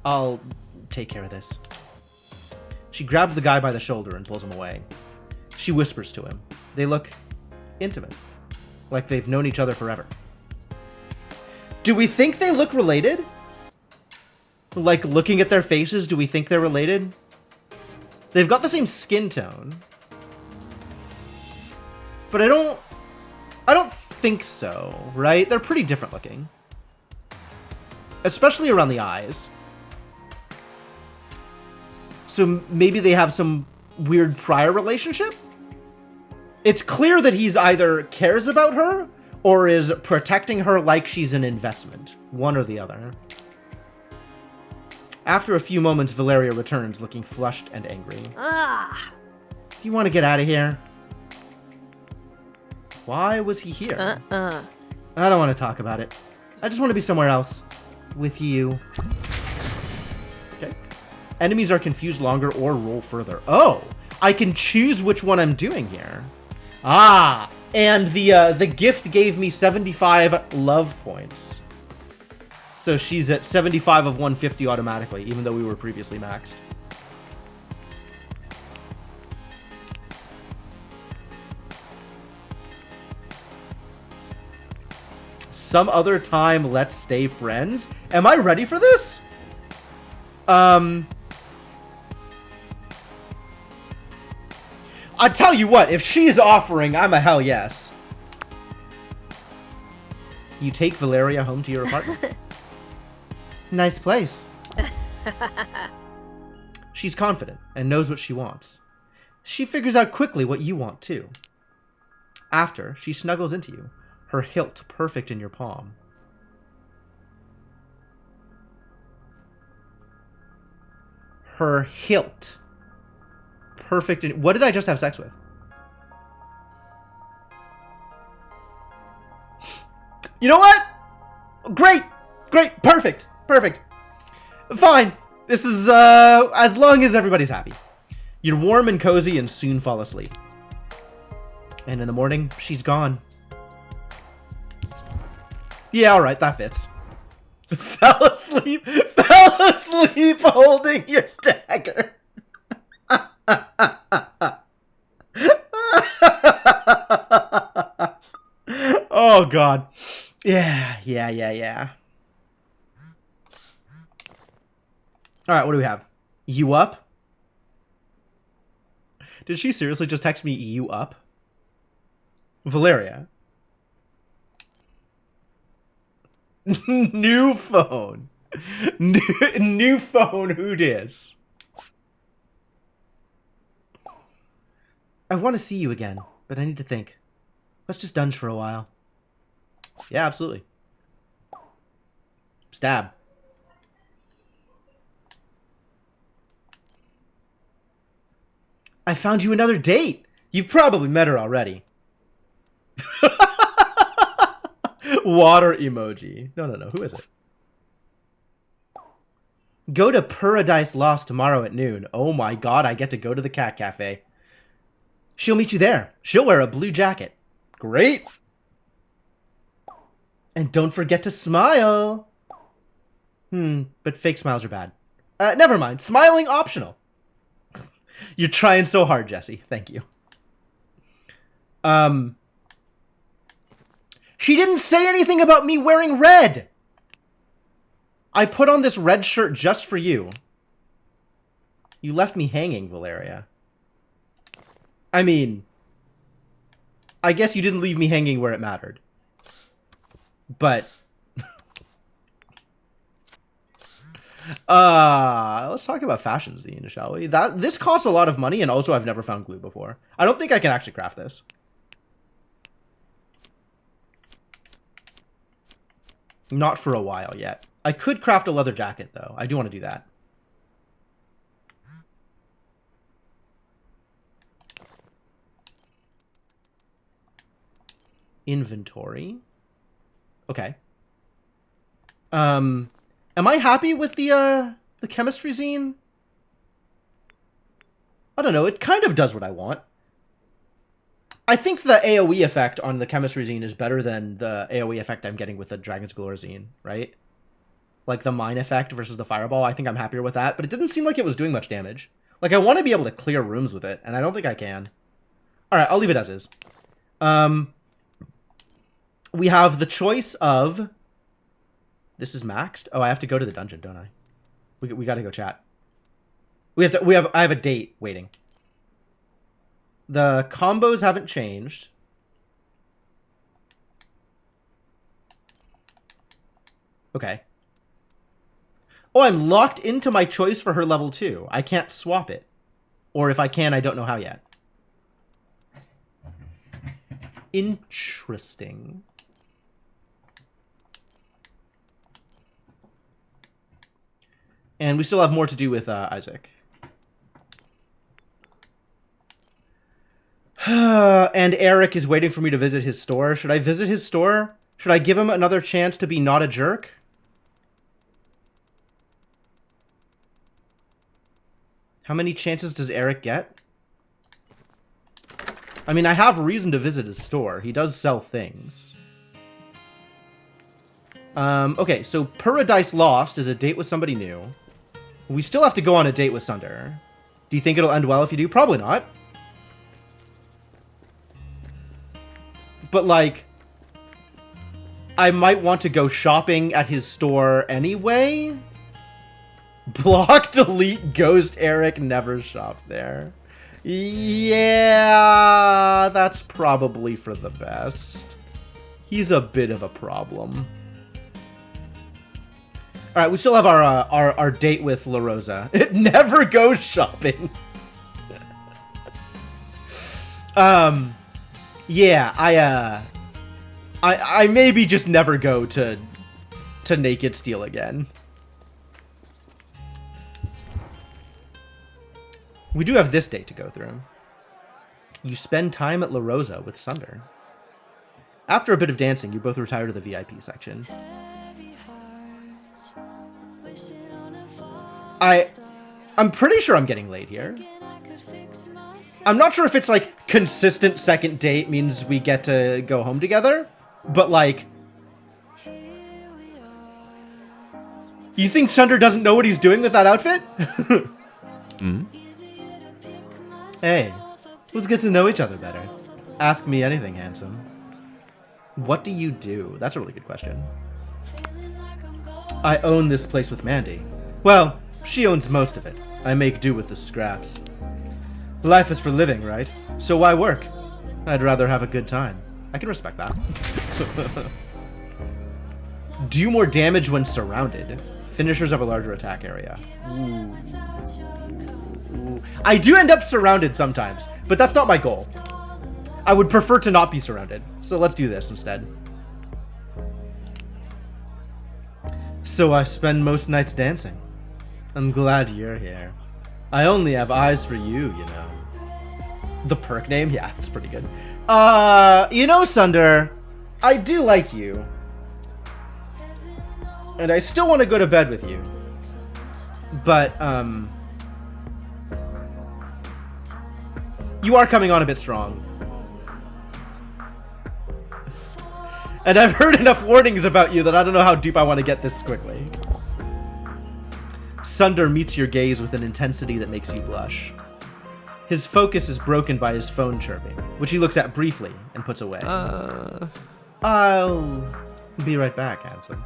I'll take care of this. She grabs the guy by the shoulder and pulls him away. She whispers to him. They look intimate, like they've known each other forever. Do we think they look related? Like, looking at their faces, do we think they're related? They've got the same skin tone. but I don't think so, right? They're pretty different looking. Especially around the eyes. So maybe they have some weird prior relationship? It's clear that he's either cares about her or is protecting her like she's an investment. One or the other. After a few moments, Valeria returns, looking flushed and angry. Ah. Do you want to get out of here? Why was he here? I don't want to talk about it. I just want to be somewhere else. With you. Okay. Enemies are confused longer or roll further. Oh! I can choose which one I'm doing here. Ah! And the gift gave me 75 love points. So she's at 75 of 150 automatically, even though we were previously maxed. Some other time, let's stay friends. Am I ready for this? I tell you what, if she's offering, I'm a hell yes. You take Valeria home to your apartment? Nice place. She's confident and knows what she wants. She figures out quickly what you want too. After, she snuggles into you, her hilt perfect in your palm. Her hilt perfect in... What did I just have sex with? You know what? Great! Great! Perfect! Perfect! Fine! This is, as long as everybody's happy. You're warm and cozy and soon fall asleep. And in the morning, she's gone. Yeah, alright, that fits. Fell asleep holding your dagger. Oh, God. Yeah. Alright, what do we have? You up? Did she seriously just text me, you up? Valeria. New phone. New phone, who dis? I want to see you again, but I need to think. Let's just dunge for a while. Yeah, absolutely. Stab. I found you another date. You've probably met her already. Water emoji. No. Who is it? Go to Paradise Lost tomorrow at noon. Oh my god, I get to go to the cat cafe. She'll meet you there. She'll wear a blue jacket. Great. And don't forget to smile. But fake smiles are bad. Never mind. Smiling optional. You're trying so hard, Jesse. Thank you. She didn't say anything about me wearing red. I put on this red shirt just for you. You left me hanging, Valeria. I mean, I guess you didn't leave me hanging where it mattered. But let's talk about Fashion Zine, shall we? This costs a lot of money, and also I've never found glue before. I don't think I can actually craft this. Not for a while yet. I could craft a leather jacket, though. I do want to do that. Inventory. Okay. Am I happy with the chemistry zine? I don't know. It kind of does what I want. I think the AoE effect on the chemistry zine is better than the AoE effect I'm getting with the Dragon's Galore zine, right? Like the mine effect versus the fireball. I think I'm happier with that, but it didn't seem like it was doing much damage. Like, I want to be able to clear rooms with it, and I don't think I can. Alright, I'll leave it as is. We have the choice of... This is maxed? Oh, I have to go to the dungeon, don't I? We gotta go chat. I have a date waiting. The combos haven't changed. Okay. Oh, I'm locked into my choice for her level 2. I can't swap it. Or if I can, I don't know how yet. Interesting. And we still have more to do with Isaac. And Eric is waiting for me to visit his store. Should I visit his store? Should I give him another chance to be not a jerk? How many chances does Eric get? I mean, I have reason to visit his store. He does sell things. Okay, so Paradise Lost is a date with somebody new. We still have to go on a date with Sunder. Do you think it'll end well if you do? Probably not. But, like, I might want to go shopping at his store anyway. Block, delete, ghost Eric, never shop there. Yeah, that's probably for the best. He's a bit of a problem. All right, we still have our date with La Rosa. It never goes shopping. Yeah, I maybe just never go to Naked Steel again. We do have this date to go through. You spend time at La Rosa with Sunder. After a bit of dancing, you both retire to the VIP section. I'm pretty sure I'm getting laid here. I'm not sure if it's like consistent second date means we get to go home together, but like, you think Sunder doesn't know what he's doing with that outfit? Hey, let's get to know each other better. Ask me anything, handsome. What do you do? That's a really good question. I own this place with Mandy. Well, she owns most of it. I make do with the scraps. Life is for living, right? So why work? I'd rather have a good time. I can respect that. Do more damage when surrounded. Finishers of a larger attack area. Ooh. I do end up surrounded sometimes, but that's not my goal. I would prefer to not be surrounded. So let's do this instead. So I spend most nights dancing. I'm glad you're here. I only have eyes for you, you know. The perk name? Yeah, it's pretty good. You know, Sunder, I do like you. And I still want to go to bed with you. But, you are coming on a bit strong. And I've heard enough warnings about you that I don't know how deep I want to get this quickly. Sunder meets your gaze with an intensity that makes you blush. His focus is broken by his phone chirping, which he looks at briefly and puts away. I'll be right back, handsome.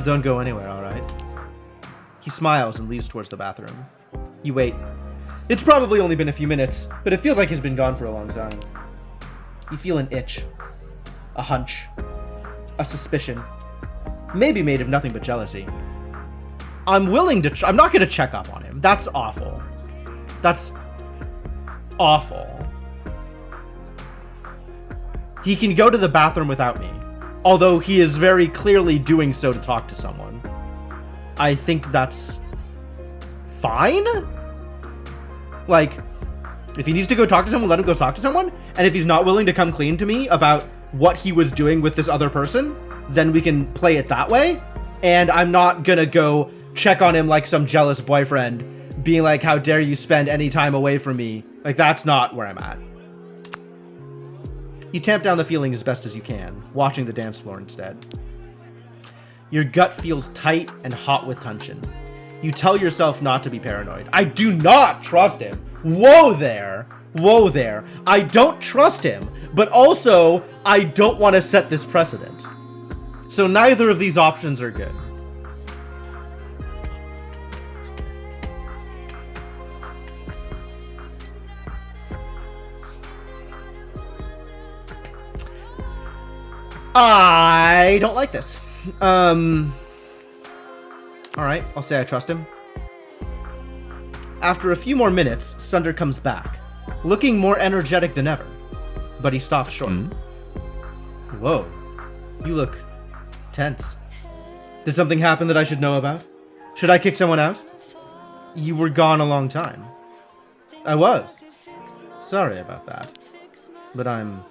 Don't go anywhere, alright? He smiles and leaves towards the bathroom. You wait. It's probably only been a few minutes, but it feels like he's been gone for a long time. You feel an itch. A hunch. A suspicion. Maybe made of nothing but jealousy. I'm willing to... I'm not going to check up on him. That's awful. That's awful. He can go to the bathroom without me, although he is very clearly doing so to talk to someone. I think that's fine. Like, if he needs to go talk to someone, let him go talk to someone. And if he's not willing to come clean to me about what he was doing with this other person, then we can play it that way. And I'm not gonna go check on him like some jealous boyfriend, being like, how dare you spend any time away from me? Like, that's not where I'm at. You tamp down the feeling as best as you can, watching the dance floor instead. Your gut feels tight and hot with tension. You tell yourself not to be paranoid. I do not trust him. Whoa there. Whoa there. I don't trust him, but also I don't want to set this precedent. So neither of these options are good. I don't like this. Alright, I'll say I trust him. After a few more minutes, Sunder comes back, looking more energetic than ever. But he stops short. Whoa. You look tense. Did something happen that I should know about? Should I kick someone out? You were gone a long time. I was. Sorry about that. But I'm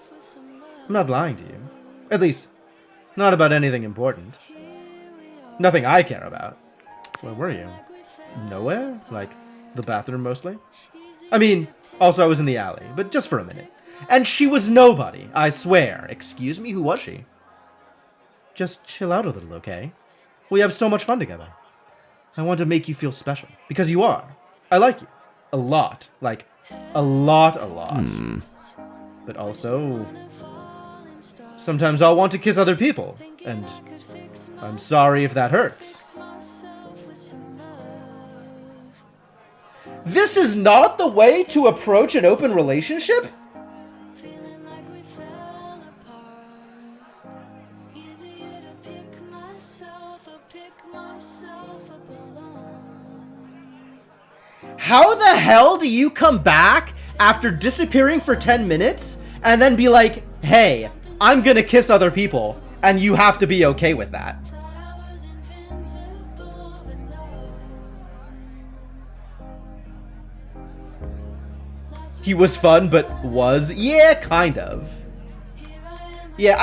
not lying to you. At least, not about anything important. Nothing I care about. Where were you? Nowhere? Like, the bathroom mostly? I mean, also I was in the alley, but just for a minute. And she was nobody, I swear. Excuse me, who was she? Just chill out a little, okay? We have so much fun together. I want to make you feel special, because you are. I like you. A lot. Like, a lot. But also, sometimes I'll want to kiss other people, and I'm sorry if that hurts. This is not the way to approach an open relationship? How the hell do you come back after disappearing for 10 minutes and then be like, hey, I'm gonna kiss other people, and you have to be okay with that? He was fun, but was? Yeah, kind of. Yeah,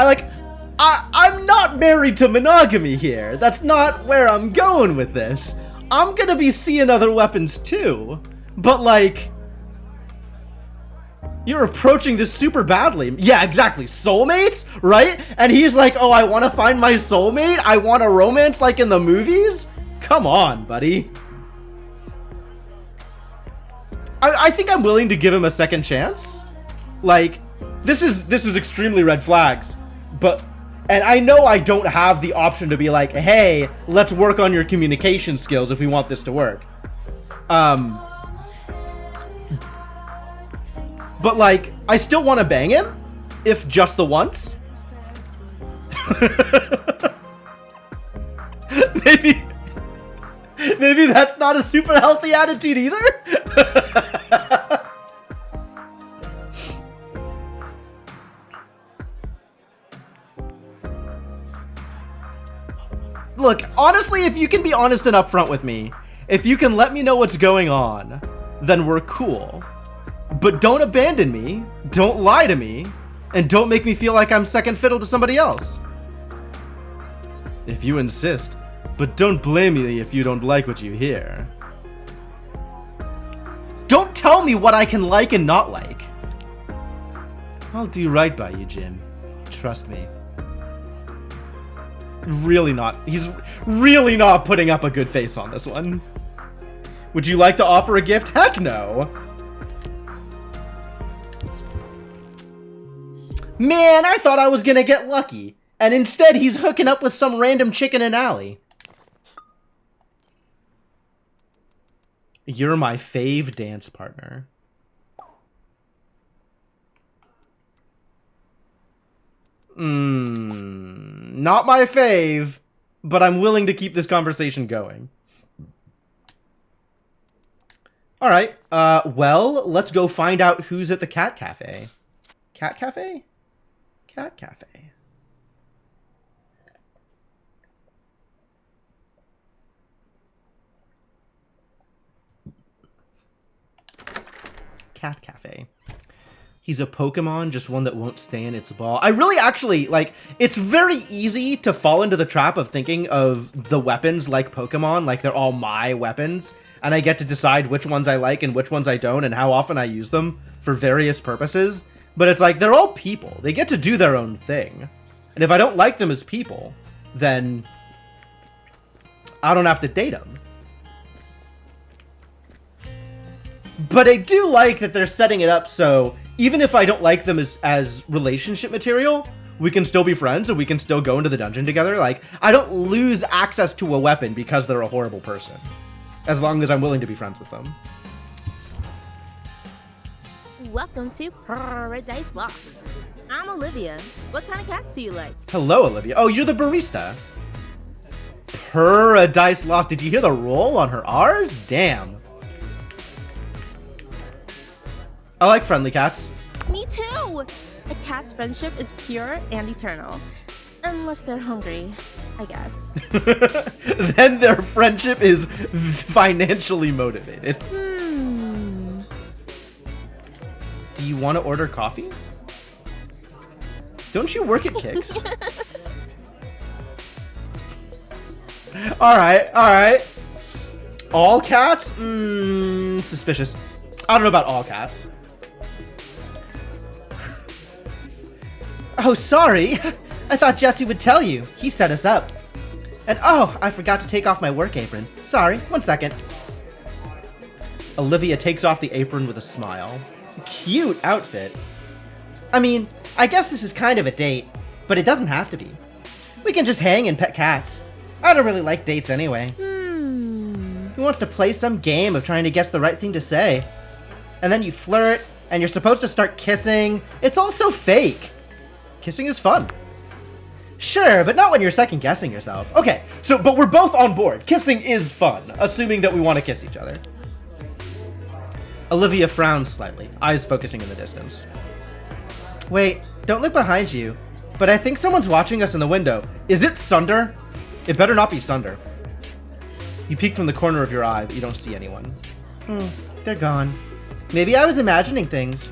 I'm not married to monogamy here. That's not where I'm going with this. I'm gonna be seeing other weapons too. But like, you're approaching this super badly. Yeah, exactly. Soulmates, right? And he's like, oh, I want to find my soulmate? I want a romance like in the movies? Come on, buddy. I think I'm willing to give him a second chance. Like, this is extremely red flags. And I know I don't have the option to be like, hey, let's work on your communication skills if we want this to work. But like, I still want to bang him, if just the once. Maybe that's not a super healthy attitude either. Look, honestly, if you can be honest and upfront with me, if you can let me know what's going on, then we're cool. But don't abandon me, don't lie to me, and don't make me feel like I'm second fiddle to somebody else. If you insist, but don't blame me if you don't like what you hear. Don't tell me what I can like and not like. I'll do right by you, Jim. Trust me. He's really not putting up a good face on this one. Would you like to offer a gift? Heck no. Man, I thought I was gonna get lucky. And instead, he's hooking up with some random chick in an alley. You're my fave dance partner. Not my fave, but I'm willing to keep this conversation going. Alright, well, let's go find out who's at the cat cafe. Cat cafe? Cat cafe. Cat cafe. He's a Pokemon, just one that won't stay in its ball. I really actually, like, it's very easy to fall into the trap of thinking of the weapons like Pokemon, like they're all my weapons, and I get to decide which ones I like and which ones I don't and how often I use them for various purposes. But it's like, they're all people. They get to do their own thing. And if I don't like them as people, then I don't have to date them. But I do like that they're setting it up so even if I don't like them as relationship material, we can still be friends and we can still go into the dungeon together. Like, I don't lose access to a weapon because they're a horrible person. As long as I'm willing to be friends with them. Welcome to Paradise Lost. I'm Olivia. What kind of cats do you like? Hello, Olivia. Oh, you're the barista. Paradise Lost. Did you hear the roll on her R's? Damn. I like friendly cats. Me too! A cat's friendship is pure and eternal. Unless they're hungry, I guess. Then their friendship is financially motivated. Do you want to order coffee? Don't you work at Kix? Alright. All cats? Suspicious. I don't know about all cats. Oh, sorry. I thought Jesse would tell you. He set us up. And oh, I forgot to take off my work apron. Sorry, 1 second. Olivia takes off the apron with a smile. Cute outfit. I mean, I guess this is kind of a date, but it doesn't have to be. We can just hang and pet cats. I don't really like dates anyway. Who wants to play some game of trying to guess the right thing to say? And then you flirt, and you're supposed to start kissing. It's all so fake. Kissing is fun. Sure, but not when you're second guessing yourself. Okay, but we're both on board. Kissing is fun, assuming that we want to kiss each other. Olivia frowns slightly, eyes focusing in the distance. Wait, don't look behind you. But I think someone's watching us in the window. Is it Sunder? It better not be Sunder. You peek from the corner of your eye, but you don't see anyone. They're gone. Maybe I was imagining things.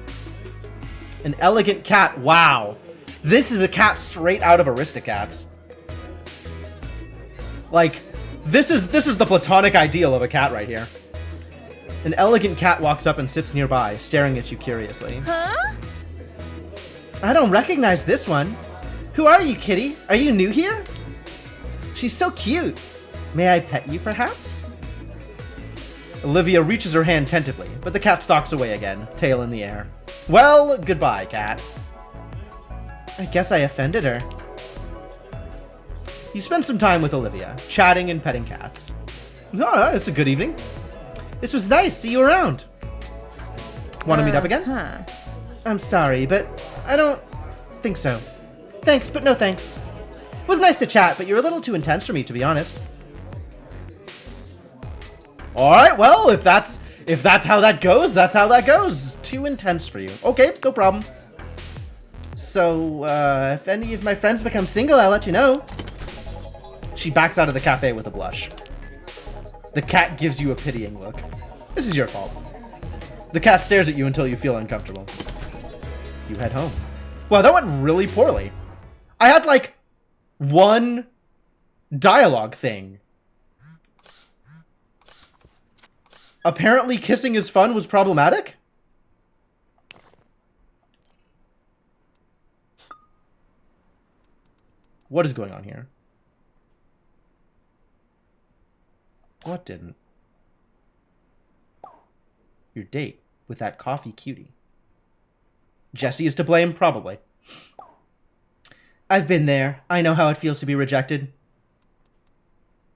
An elegant cat. Wow. This is a cat straight out of Aristocats. Like, this is the platonic ideal of a cat right here. An elegant cat walks up and sits nearby, staring at you curiously. Huh? I don't recognize this one. Who are you, kitty? Are you new here? She's so cute. May I pet you, perhaps? Olivia reaches her hand tentatively, but the cat stalks away again, tail in the air. Well, goodbye, cat. I guess I offended her. You spend some time with Olivia, chatting and petting cats. Alright, it's a good evening. This was nice. See you around. Want to meet up again? I'm sorry, but I don't think so. Thanks, but no thanks. It was nice to chat, but you're a little too intense for me, to be honest. Alright, well, if that's how that goes, that's how that goes. Too intense for you. Okay, no problem. So, if any of my friends become single, I'll let you know. She backs out of the cafe with a blush. The cat gives you a pitying look. This is your fault. The cat stares at you until you feel uncomfortable. You head home. Wow, that went really poorly. I had, like, one dialogue thing. Apparently kissing is fun was problematic? What is going on here? What didn't? Your date with that coffee cutie. Jesse is to blame? Probably. I've been there. I know how it feels to be rejected.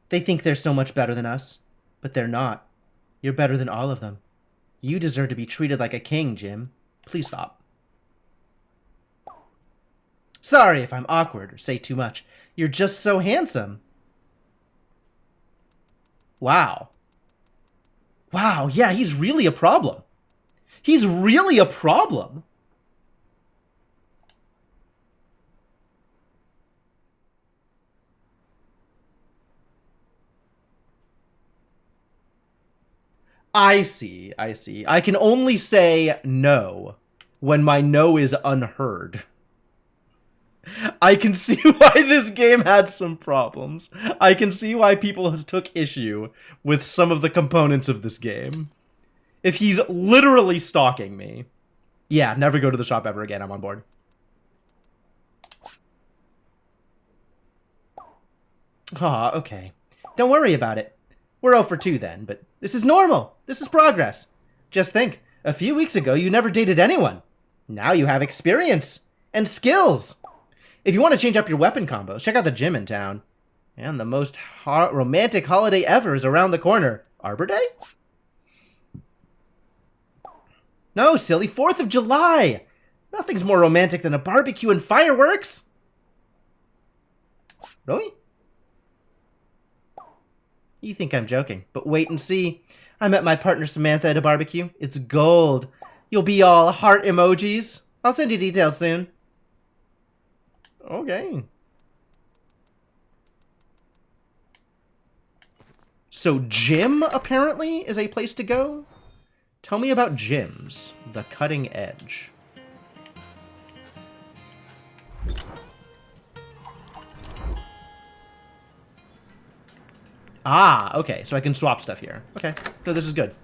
They think they're so much better than us, but they're not. You're better than all of them. You deserve to be treated like a king, Jim. Please stop. Sorry if I'm awkward or say too much. You're just so handsome. Wow. Wow, yeah, he's really a problem. He's really a problem. I see. I can only say no when my no is unheard. I can see why this game had some problems. I can see why people took issue with some of the components of this game. If he's literally stalking me, yeah, never go to the shop ever again. I'm on board. Aw, okay. Don't worry about it. We're 0 for 2 then, but this is normal. This is progress. Just think, a few weeks ago you never dated anyone. Now you have experience and skills. If you want to change up your weapon combos, check out the gym in town. And the most romantic holiday ever is around the corner. Arbor Day? No, silly, 4th of July! Nothing's more romantic than a barbecue and fireworks! Really? You think I'm joking, but wait and see. I met my partner Samantha at a barbecue. It's gold. You'll be all heart emojis. I'll send you details soon. Okay. So gym, apparently, is a place to go? Tell me about gyms. The cutting edge. Ah, okay. So I can swap stuff here. Okay. No, this is good.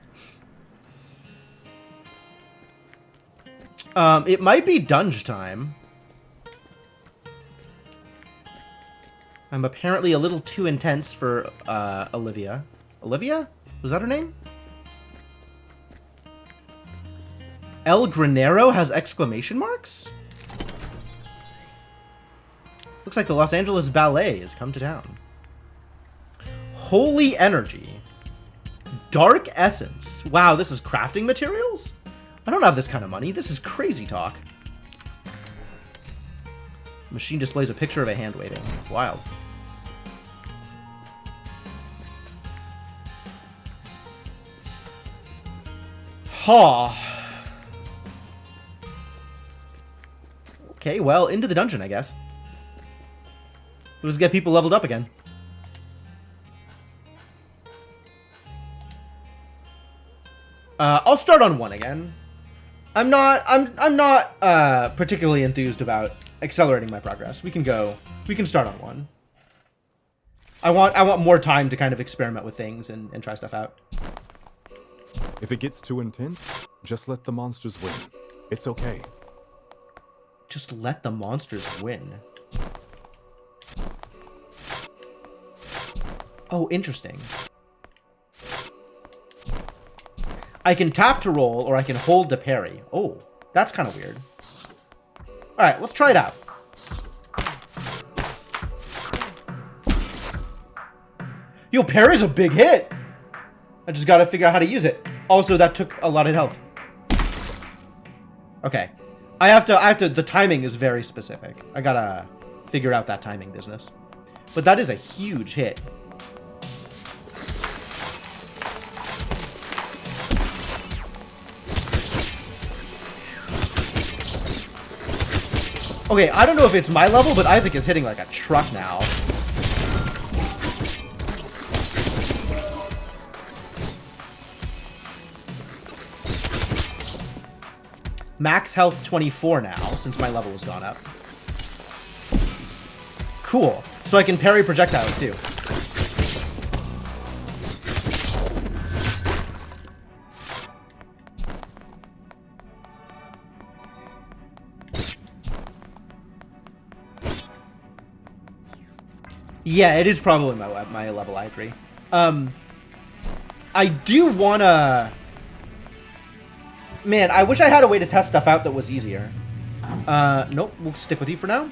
It might be dunge time. I'm apparently a little too intense for Olivia. Olivia? Was that her name? El Granero has exclamation marks? Looks like the Los Angeles Ballet has come to town. Holy Energy. Dark Essence. Wow, this is crafting materials? I don't have this kind of money. This is crazy talk. Machine displays a picture of a hand waving. Wild. Ha. Okay, well, into the dungeon, I guess. Let's get people leveled up again. I'll start on 1 again. I'm not particularly enthused about accelerating my progress. We can start on 1. I want more time to kind of experiment with things and try stuff out. If it gets too intense, just let the monsters win. It's okay. Just let the monsters win. Oh, interesting. I can tap to roll, or I can hold to parry. Oh, that's kind of weird. Alright, let's try it out. Yo, parry's a big hit! I just gotta figure out how to use it. Also, that took a lot of health. Okay. I have to, the timing is very specific. I gotta figure out that timing business. But that is a huge hit. Okay, I don't know if it's my level, but Isaac is hitting like a truck now. Max health 24 now, since my level has gone up. Cool. So I can parry projectiles too. Yeah, it is probably my level, I agree. I do wanna... Man, I wish I had a way to test stuff out that was easier. Nope, we'll stick with you for now.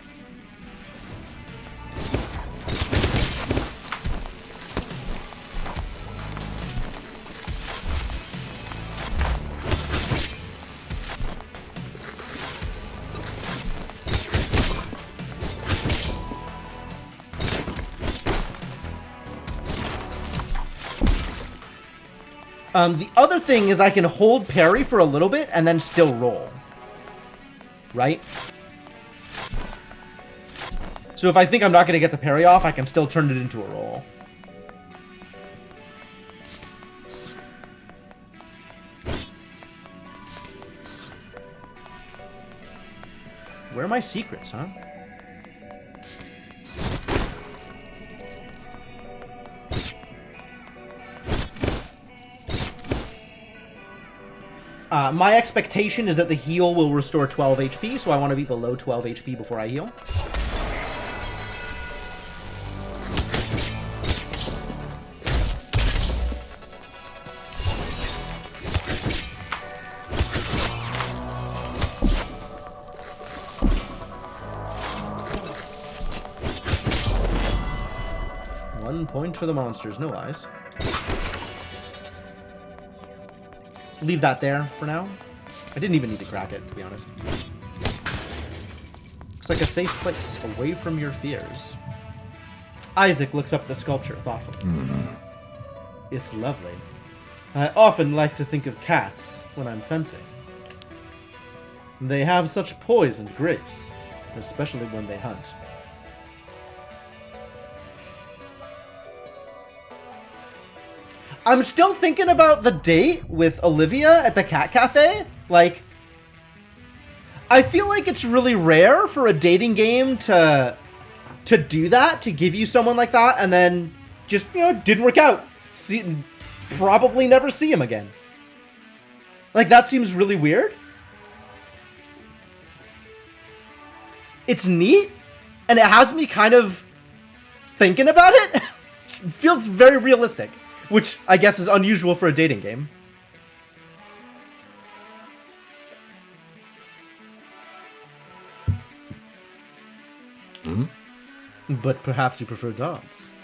The other thing is I can hold parry for a little bit and then still roll. Right? So if I think I'm not going to get the parry off, I can still turn it into a roll. Where are my secrets, huh? My expectation is that the heal will restore 12 HP, so I want to be below 12 HP before I heal. One point for the monsters, no lies. Leave that there for now. I didn't even need to crack it, to be honest. Looks like a safe place, away from your fears. Isaac looks up at the sculpture thoughtfully. It's lovely. I often like to think of cats when I'm fencing. They have such poise and grace, especially when they hunt. I'm still thinking about the date with Olivia at the cat cafe. Like, I feel like it's really rare for a dating game to do that, to give you someone like that, and then just, didn't work out. Probably never see him again. Like, that seems really weird. It's neat, and it has me kind of thinking about it. It feels very realistic, which I guess is unusual for a dating game. But perhaps you prefer dogs.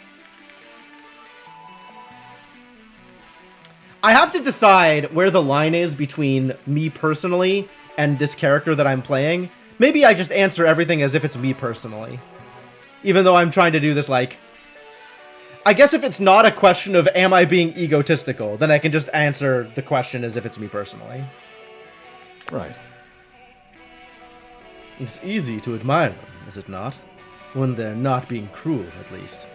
I have to decide where the line is between me personally and this character that I'm playing. Maybe I just answer everything as if it's me personally. Even though I'm trying to do this, like... I guess if it's not a question of am I being egotistical, then I can just answer the question as if it's me personally. Right. It's easy to admire them, is it not? When they're not being cruel, at least.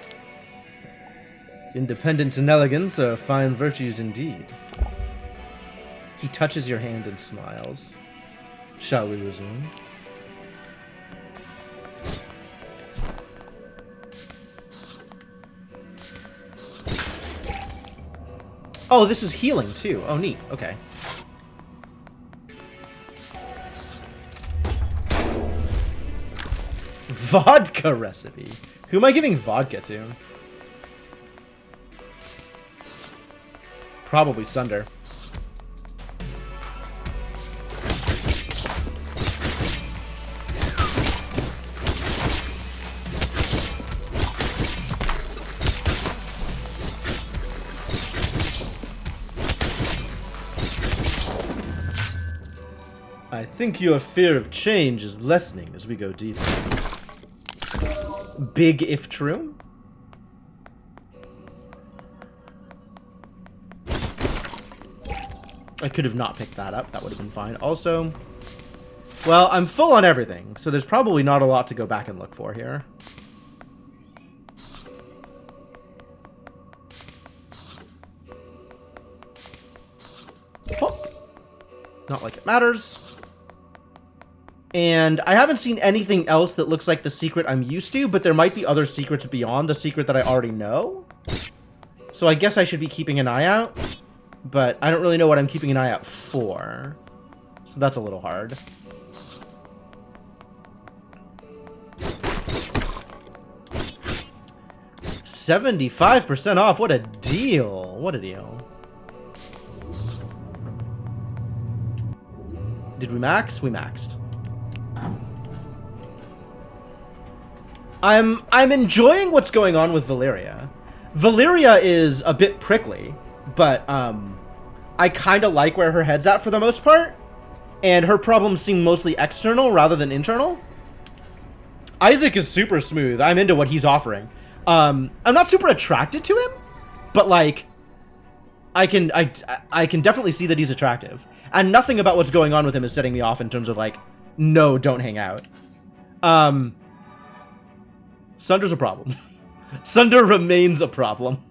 Independence and elegance are fine virtues indeed. He touches your hand and smiles. Shall we resume? Oh, this is healing too. Oh, neat. Okay. Vodka recipe. Who am I giving vodka to? Probably Sunder. I think your fear of change is lessening as we go deeper. Big if true? I could have not picked that up. That would have been fine. Also, well, I'm full on everything, so there's probably not a lot to go back and look for here. Oh. Not like it matters. And I haven't seen anything else that looks like the secret I'm used to, but there might be other secrets beyond the secret that I already know. So I guess I should be keeping an eye out, but I don't really know what I'm keeping an eye out for. So that's a little hard. $75% off, what a deal. What a deal. Did we max? We maxed. I'm enjoying what's going on with Valeria. Valeria is a bit prickly, but I kind of like where her head's at for the most part, and her problems seem mostly external rather than internal. Isaac is super smooth. I'm into what he's offering. I'm not super attracted to him, but like I can definitely see that he's attractive, and nothing about what's going on with him is setting me off in terms of like, no, don't hang out. Sunder's a problem. Sunder remains a problem.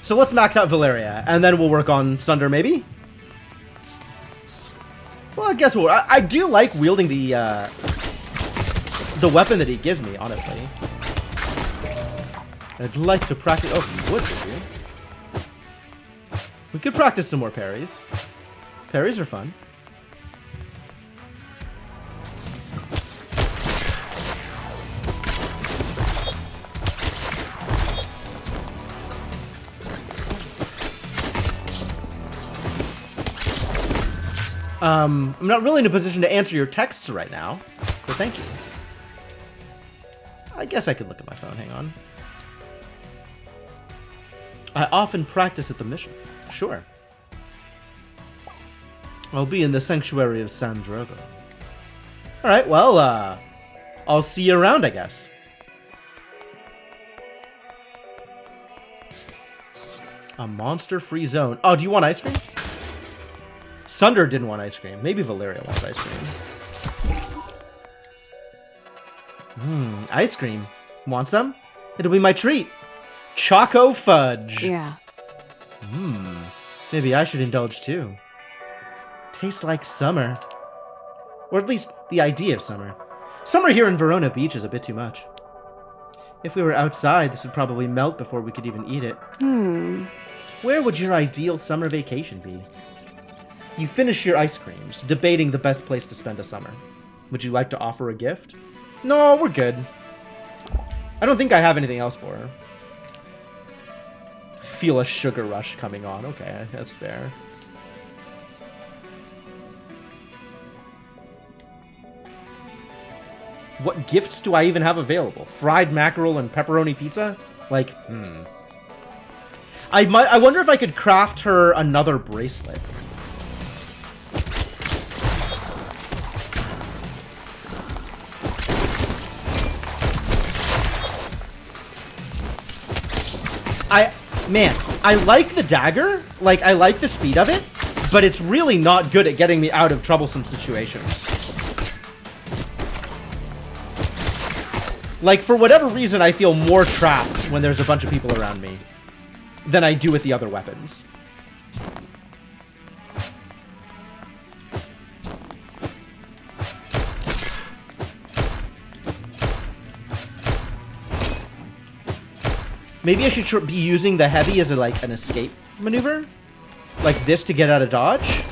So let's max out Valeria, and then we'll work on Sunder, maybe? Well, I guess I do like wielding the weapon that he gives me, honestly. I'd like to practice... Oh, you would, would you? We could practice some more parries. Parries are fun. I'm not really in a position to answer your texts right now, but thank you. I guess I could look at my phone, hang on. I often practice at the mission. Sure. I'll be in the sanctuary of San Drogo. Alright, well, I'll see you around, I guess. A monster-free zone. Oh, do you want ice cream? Sunder didn't want ice cream. Maybe Valeria wants ice cream. Ice cream. Want some? It'll be my treat. Choco fudge. Yeah. Maybe I should indulge too. Tastes like summer. Or at least the idea of summer. Summer here in Verona Beach is a bit too much. If we were outside, this would probably melt before we could even eat it. Where would your ideal summer vacation be? You finish your ice creams, debating the best place to spend a summer. Would you like to offer a gift? No, we're good. I don't think I have anything else for her. Feel a sugar rush coming on. Okay, that's fair. What gifts do I even have available? Fried mackerel and pepperoni pizza? Like, I wonder if I could craft her another bracelet. I like the dagger, like, I like the speed of it, but it's really not good at getting me out of troublesome situations. Like, for whatever reason, I feel more trapped when there's a bunch of people around me than I do with the other weapons. Maybe I should be using the heavy as like an escape maneuver? Like this to get out of dodge?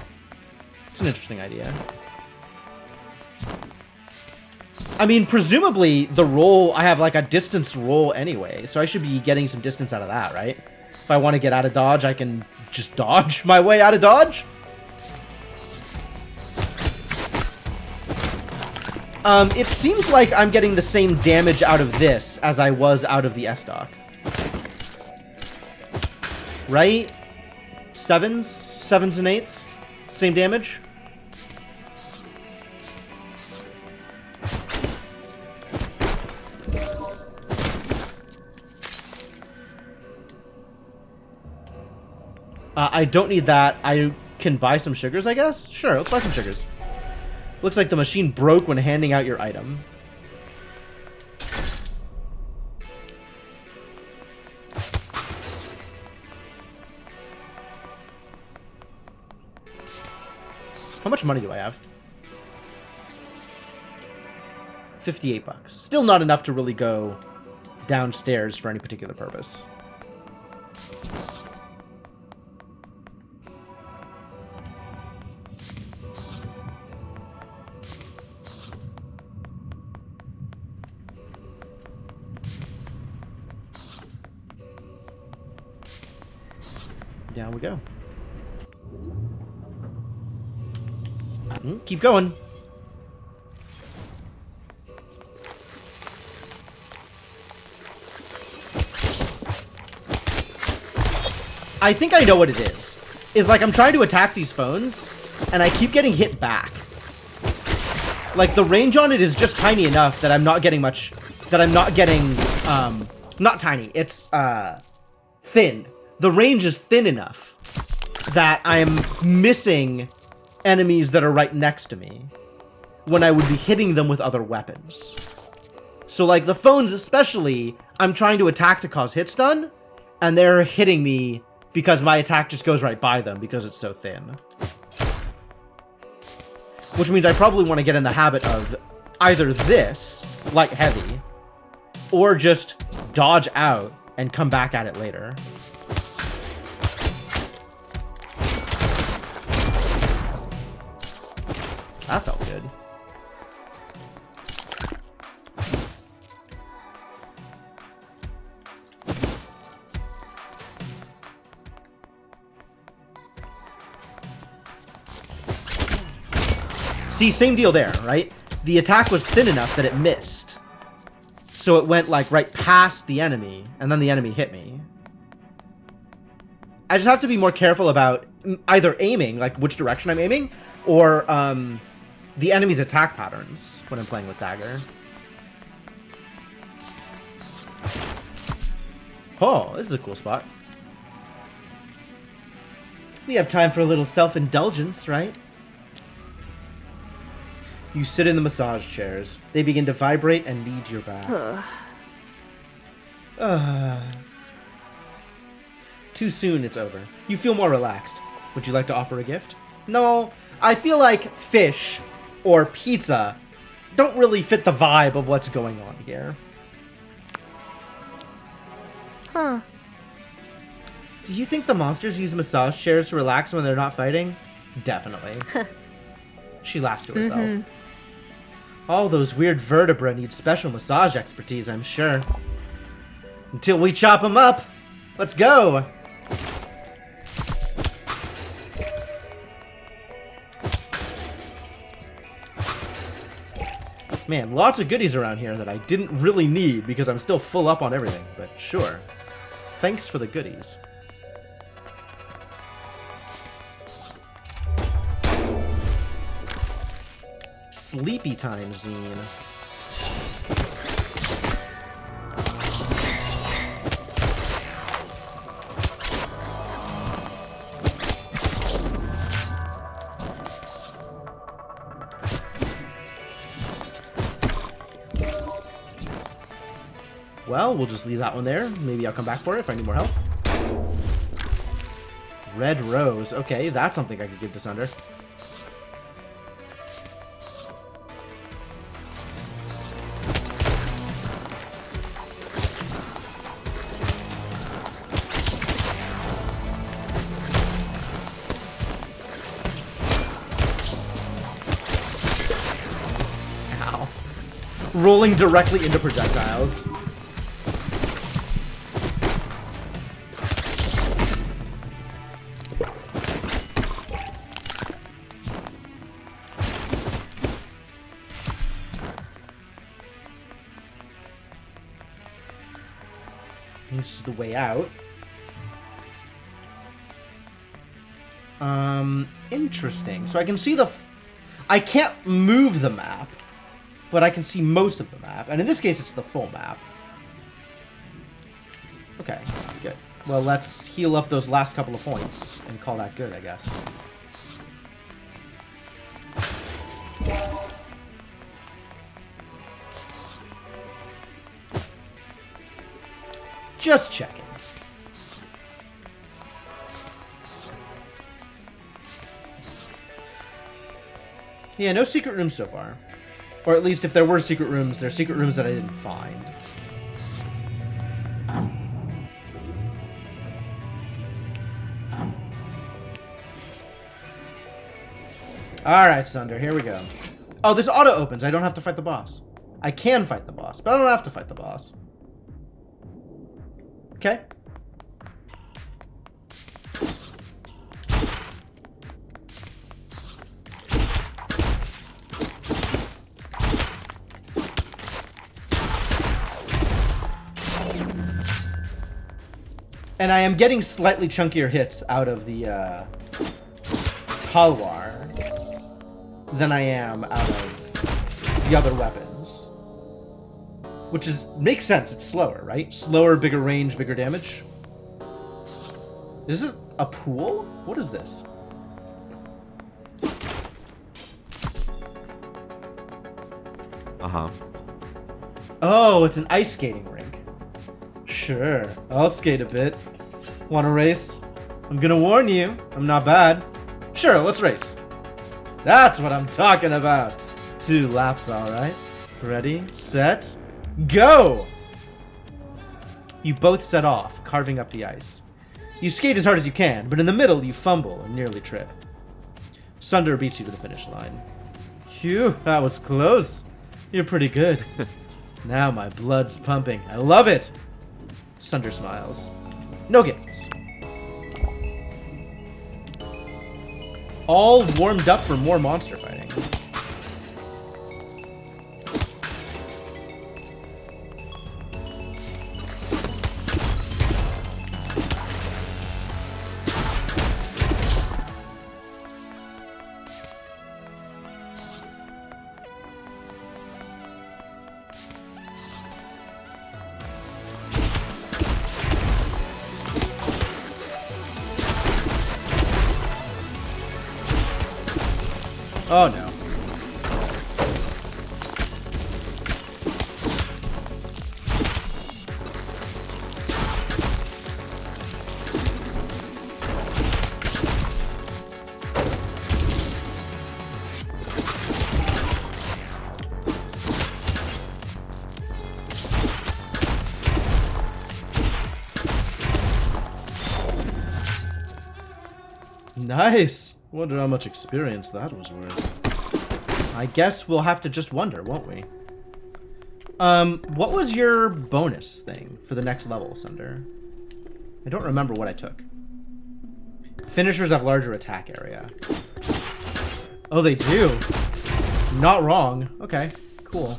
It's an interesting idea. I mean, presumably the roll, I have like a distance roll anyway, so I should be getting some distance out of that, right? If I want to get out of dodge, I can just dodge my way out of dodge? It seems like I'm getting the same damage out of this as I was out of the S-Dock. Right? Sevens and eights? Same damage? I don't need that. I can buy some sugars, I guess? Sure, let's buy some sugars. Looks like the machine broke when handing out your item. How much money do I have? 58 bucks. Still not enough to really go downstairs for any particular purpose. Down we go. Keep going. I think I know what it is. Is like I'm trying to attack these phones, and I keep getting hit back. Like the range on it is just tiny enough that I'm not getting much. That I'm not getting. Not tiny. It's thin. The range is thin enough that I am missing enemies that are right next to me when I would be hitting them with other weapons. So like the phones especially, I'm trying to attack to cause hit stun, and they're hitting me because my attack just goes right by them because it's so thin. Which means I probably want to get in the habit of either this, like heavy, or just dodge out and come back at it later. That felt good. See, same deal there, right? The attack was thin enough that it missed. So it went like right past the enemy, and then the enemy hit me. I just have to be more careful about either aiming, like which direction I'm aiming, or the enemy's attack patterns when I'm playing with dagger. Oh, this is a cool spot. We have time for a little self-indulgence, right? You sit in the massage chairs. They begin to vibrate and knead your back. Too soon, it's over. You feel more relaxed. Would you like to offer a gift? No, I feel like fish or pizza don't really fit the vibe of what's going on here. Huh. Do you think the monsters use massage chairs to relax when they're not fighting? Definitely. She laughs to herself. All those weird vertebrae need special massage expertise, I'm sure. Until we chop them up. Let's go. Man, lots of goodies around here that I didn't really need because I'm still full up on everything, but sure. Thanks for the goodies. Sleepy time zine. Well, we'll just leave that one there. Maybe I'll come back for it if I need more help. Red rose. Okay, that's something I could give to Sunder. Ow. Rolling directly into projectiles. This is the way out. Interesting. So I can see the... I can't move the map, but I can see most of the map. And in this case, it's the full map. Okay, good. Well, let's heal up those last couple of points and call that good, I guess. Just checking. Yeah, no secret rooms so far. Or at least if there were secret rooms, they're secret rooms that I didn't find. Alright, Sunder, here we go. Oh, this auto opens. I don't have to fight the boss. I can fight the boss, but I don't have to fight the boss. Okay. And I am getting slightly chunkier hits out of the Talwar than I am out of the other weapons. Which makes sense, it's slower, right? Slower, bigger range, bigger damage. Is this a pool? What is this? Uh-huh. Oh, it's an ice skating rink. Sure, I'll skate a bit. Want to race? I'm gonna warn you, I'm not bad. Sure, let's race. That's what I'm talking about. 2 laps, alright. Ready, set, go! You both set off, carving up the ice. You skate as hard as you can, but in the middle you fumble and nearly trip. Sunder beats you to the finish line. Phew, that was close. You're pretty good. Now my blood's pumping. I love it! Sunder smiles. No gifts. All warmed up for more monster fighting. Oh no. Nice! Wonder how much experience that was worth. I guess we'll have to just wonder, won't we? What was your bonus thing for the next level, Sunder? I don't remember what I took. Finishers have larger attack area. Oh, they do? Not wrong. Okay, cool.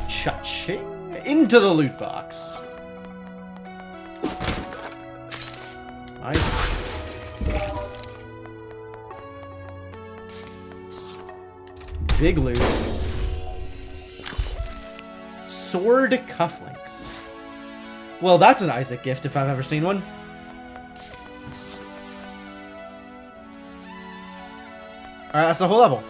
Cha-ching! Into the loot box. Nice. Big loot. Sword cufflinks. Well, that's an Isaac gift if I've ever seen one. Alright, that's the whole level.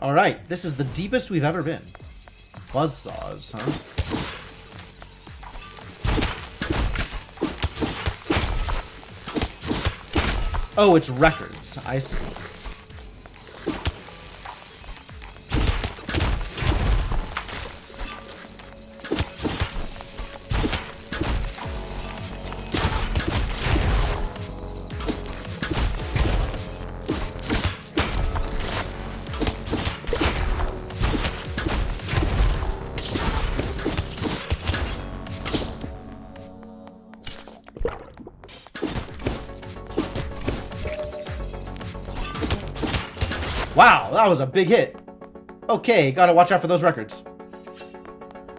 Alright, this is the deepest we've ever been. Buzzsaws, huh? Oh, it's records. I see. Wow, that was a big hit. Okay, gotta watch out for those records.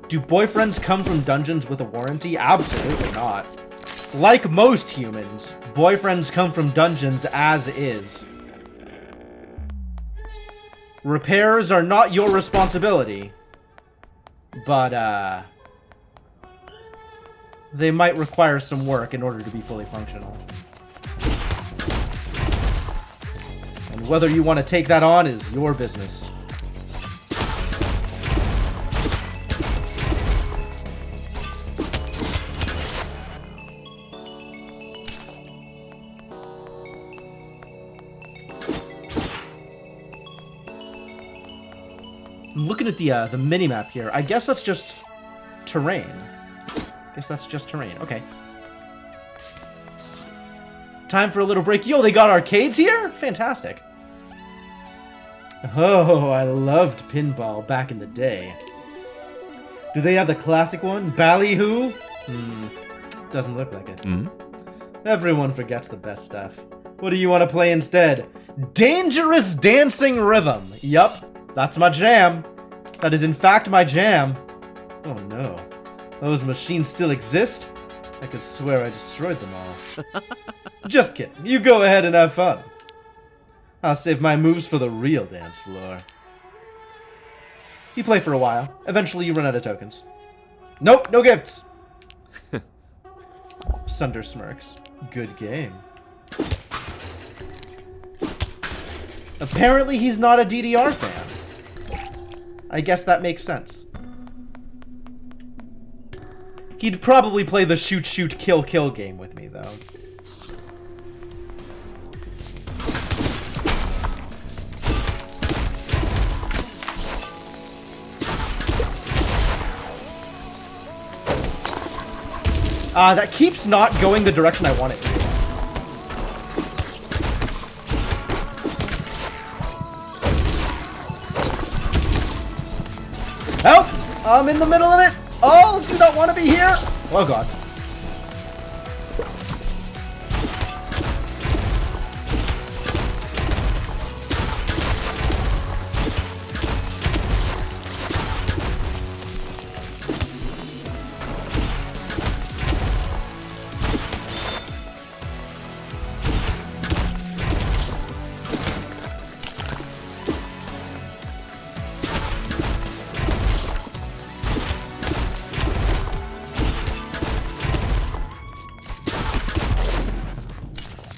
Do boyfriends come from dungeons with a warranty? Absolutely not. Like most humans, boyfriends come from dungeons as is. Repairs are not your responsibility. But, they might require some work in order to be fully functional. And whether you want to take that on is your business. Looking at the mini-map here, I guess that's just terrain. Okay. Time for a little break. Yo, they got arcades here? Fantastic. Oh, I loved pinball back in the day. Do they have the classic one? Ballyhoo? Doesn't look like it. Everyone forgets the best stuff. What do you want to play instead? Dangerous Dancing Rhythm. Yup, that's my jam. That is in fact my jam. Oh no. Those machines still exist? I could swear I destroyed them all. Just kidding. You go ahead and have fun. I'll save my moves for the real dance floor. You play for a while. Eventually you run out of tokens. Nope, no gifts. Sunder smirks. Good game. Apparently he's not a DDR fan. I guess that makes sense. He'd probably play the shoot, shoot, kill, kill game with me, though. That keeps not going the direction I want it to. I'm in the middle of it. Oh, do not want to be here. Oh god.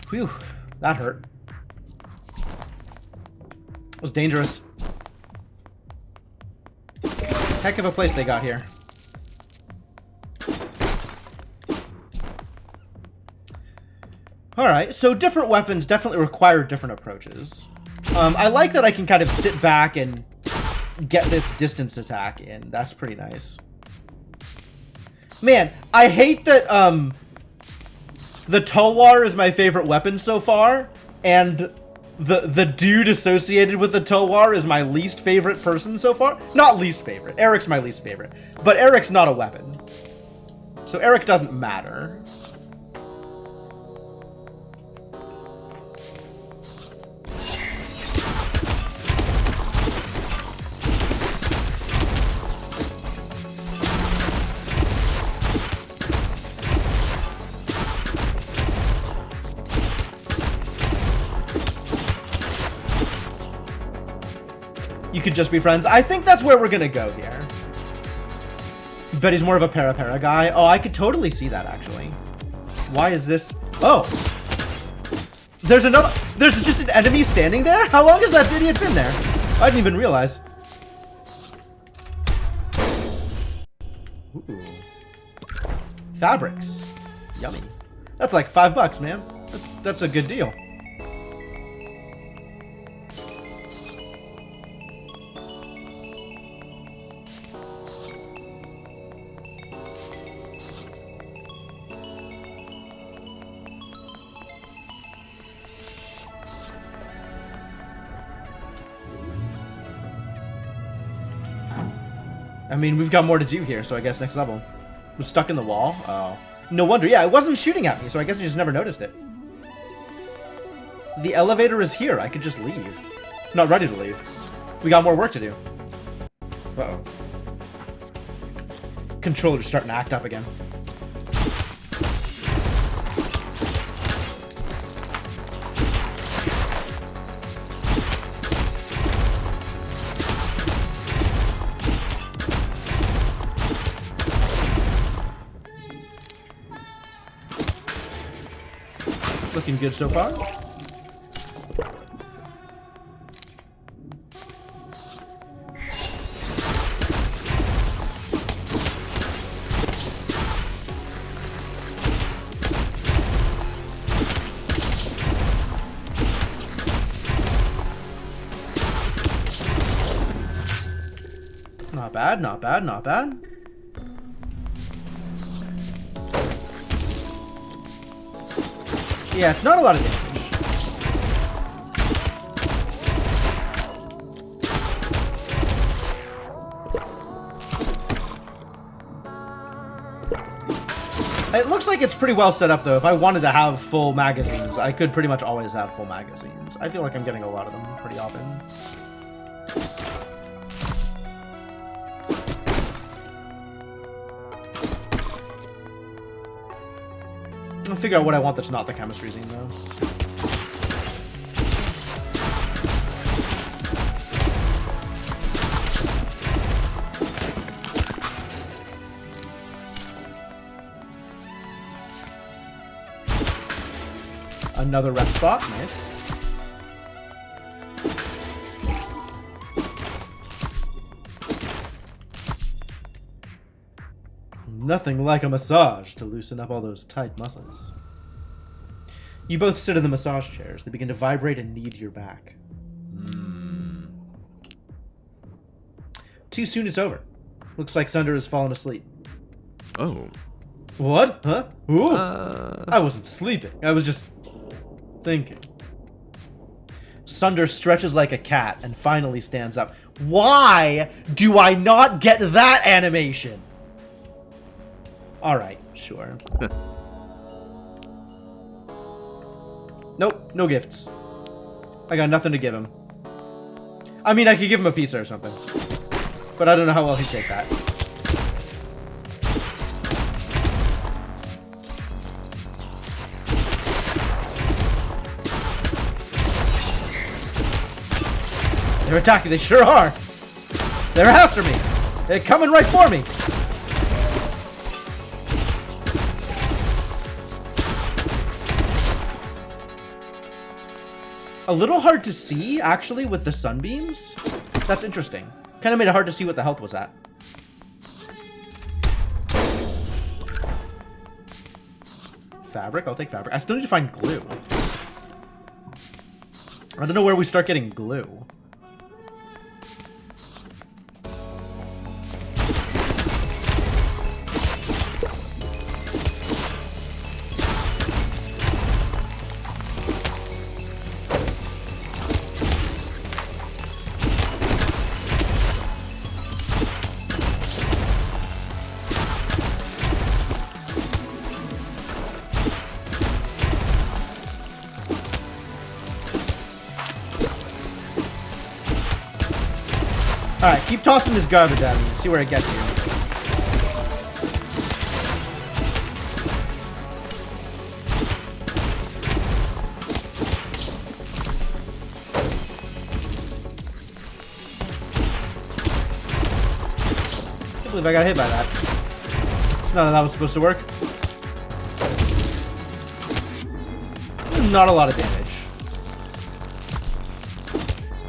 Phew, that hurt. It was dangerous. Heck of a place they got here. Alright, so different weapons definitely require different approaches. I like that I can kind of sit back and get this distance attack in. That's pretty nice. Man, I hate that, the Towar is my favorite weapon so far, and the dude associated with the Towar is my least favorite person so far. Not least favorite. Eric's my least favorite. But Eric's not a weapon. So Eric doesn't matter. You could just be friends. I think that's where we're gonna go here. Bet he's more of a para guy. Oh, I could totally see that, actually. Why is this? Oh! There's another... There's just an enemy standing there? How long has that idiot been there? I didn't even realize. Ooh. Fabrics. Yummy. That's like $5, man. That's a good deal. I mean, we've got more to do here, so I guess next level. We're stuck in the wall? Oh. No wonder. Yeah, it wasn't shooting at me, so I guess I just never noticed it. The elevator is here. I could just leave. Not ready to leave. We got more work to do. Uh-oh. Controller's starting to act up again. Looking good so far. Not bad, not bad, not bad. Yeah, it's not a lot of damage. It looks like it's pretty well set up, though. If I wanted to have full magazines, I could pretty much always have full magazines. I feel like I'm getting a lot of them pretty often. I'll figure out what I want that's not the chemistry scene, though. Another rest spot, nice. Nothing like a massage to loosen up all those tight muscles. You both sit in the massage chairs. They begin to vibrate and knead your back. Too soon it's over. Looks like Sunder has fallen asleep. Oh. What? Huh? Ooh. I wasn't sleeping. I was just thinking. Sunder stretches like a cat and finally stands up. Why do I not get that animation? Alright, sure. Nope, no gifts. I got nothing to give him. I mean, I could give him a pizza or something. But I don't know how well he'd take that. They're attacking, they sure are! They're after me! They're coming right for me! A little hard to see, actually, with the sunbeams. That's interesting. Kind of made it hard to see what the health was at. Fabric? I'll take fabric. I still need to find glue. I don't know where we start getting glue. Alright, keep tossing this garbage at me and see where it gets you. I can't believe I got hit by that. It's not how that was supposed to work. Not a lot of damage.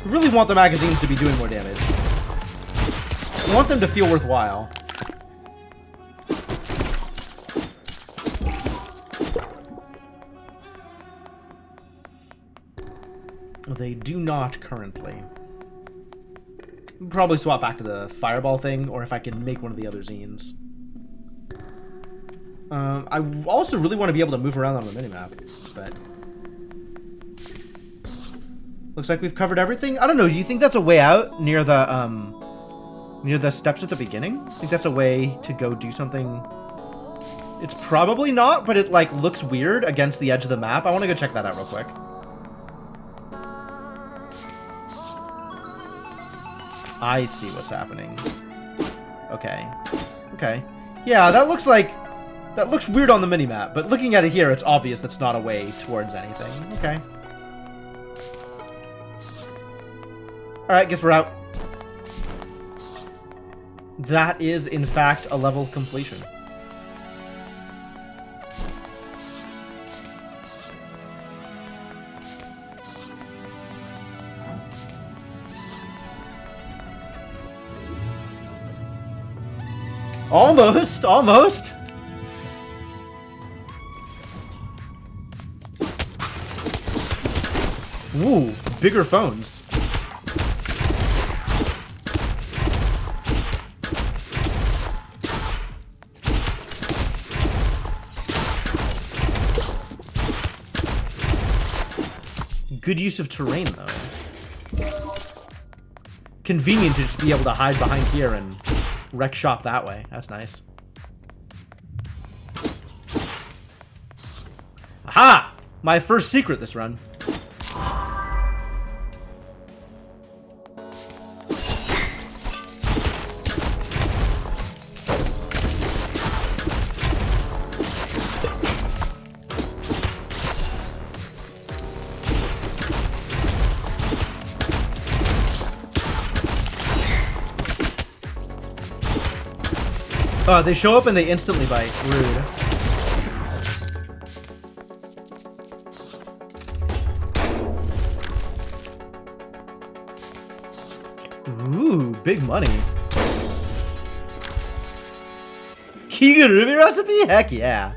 I really want the magazines to be doing more damage. I want them to feel worthwhile. They do not currently. Probably swap back to the fireball thing, or if I can make one of the other zines. I also really want to be able to move around on the minimap, but... Looks like we've covered everything. I don't know, do you think that's a way out near the steps at the beginning? I think that's a way to go do something. It's probably not, but it like looks weird against the edge of the map. I want to go check that out real quick. I see what's happening. Okay. Okay. Yeah, that looks weird on the minimap, but looking at it here, it's obvious that's not a way towards anything. Okay. Alright, guess we're out. That is, in fact, a level completion. Almost, almost. Ooh, bigger phones. Good use of terrain, though. Convenient to just be able to hide behind here and wreck shop that way. That's nice. Aha! My first secret this run. They show up and they instantly bite. Rude. Ooh, big money. Kigurumi recipe? Heck yeah.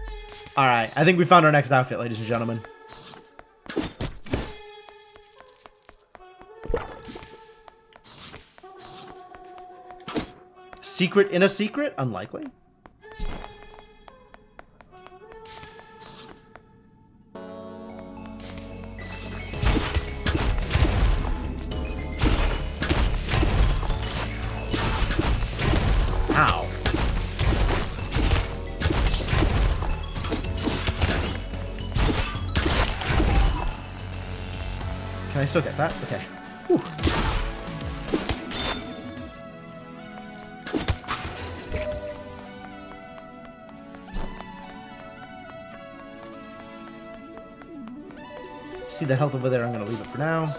Alright, I think we found our next outfit, ladies and gentlemen. Secret in a secret? Unlikely. still get that. Okay. Whew. See the health over there. I'm going to leave it for now.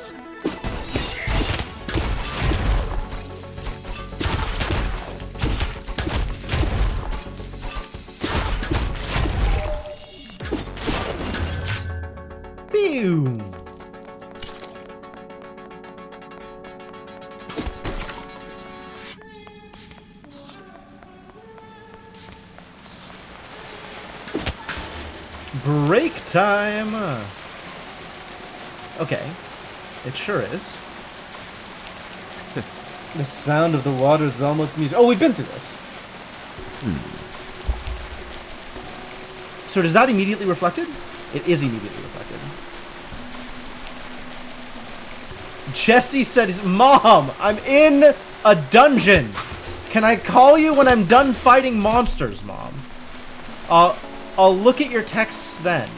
Pew! Break time! Okay. It sure is. The sound of the water is almost music. Oh, we've been through this. So does that immediately reflected? It is immediately reflected. Jesse said, Mom, I'm in a dungeon. Can I call you when I'm done fighting monsters, Mom? I'll look at your texts then.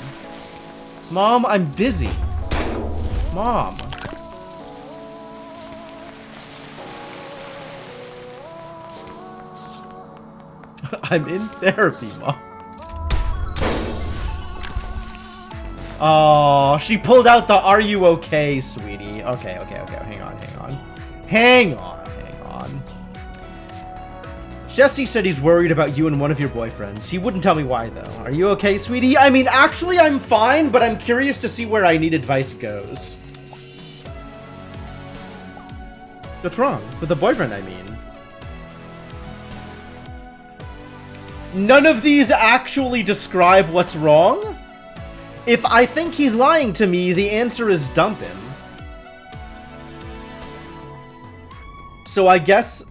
Mom, I'm busy. Mom. I'm in therapy, Mom. Oh, she pulled out the "Are you okay, sweetie?" Okay. Hang on. Jesse said he's worried about you and one of your boyfriends. He wouldn't tell me why, though. Are you okay, sweetie? I mean, actually, I'm fine, but I'm curious to see where I need advice goes. What's wrong? With the boyfriend, I mean. None of these actually describe what's wrong? If I think he's lying to me, the answer is dump him. So I guess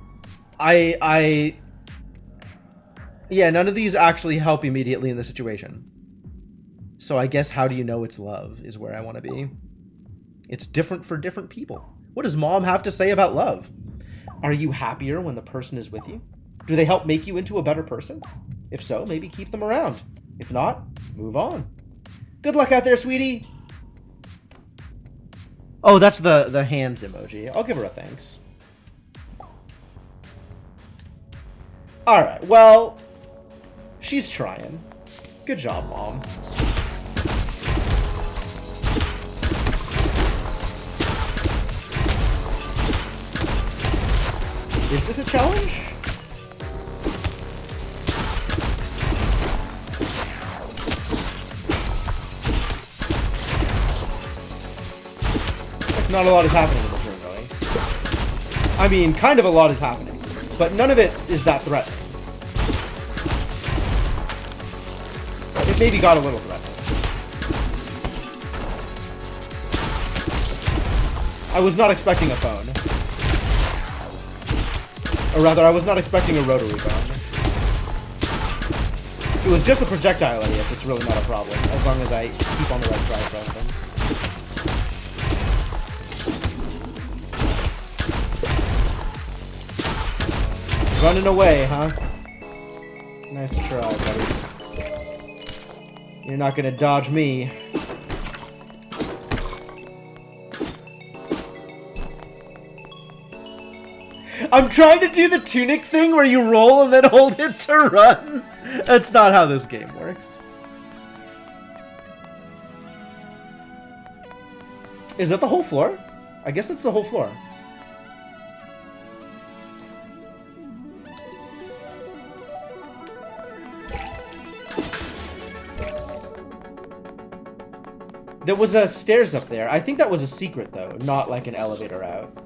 yeah, none of these actually help immediately in the situation. So I guess how do you know it's love is where I want to be. It's different for different people. What does Mom have to say about love? Are you happier when the person is with you? Do they help make you into a better person? If so, maybe keep them around. If not, move on. Good luck out there, sweetie. Oh, that's the hands emoji. I'll give her a thanks. Alright, well, she's trying. Good job, Mom. Is this a challenge? Not a lot is happening in this room, really. I mean, kind of a lot is happening, but none of it is that threatening. It maybe got a little threatening. I was not expecting a phone. Or rather, I was not expecting a rotary phone. It was just a projectile, idiots. It's really not a problem, as long as I keep on the right side of them. Running away, huh? Nice try, buddy. You're not gonna dodge me. I'm trying to do the tunic thing where you roll and then hold it to run. That's not how this game works. Is that the whole floor? I guess it's the whole floor. There was a stairs up there. I think that was a secret, though, not like an elevator out.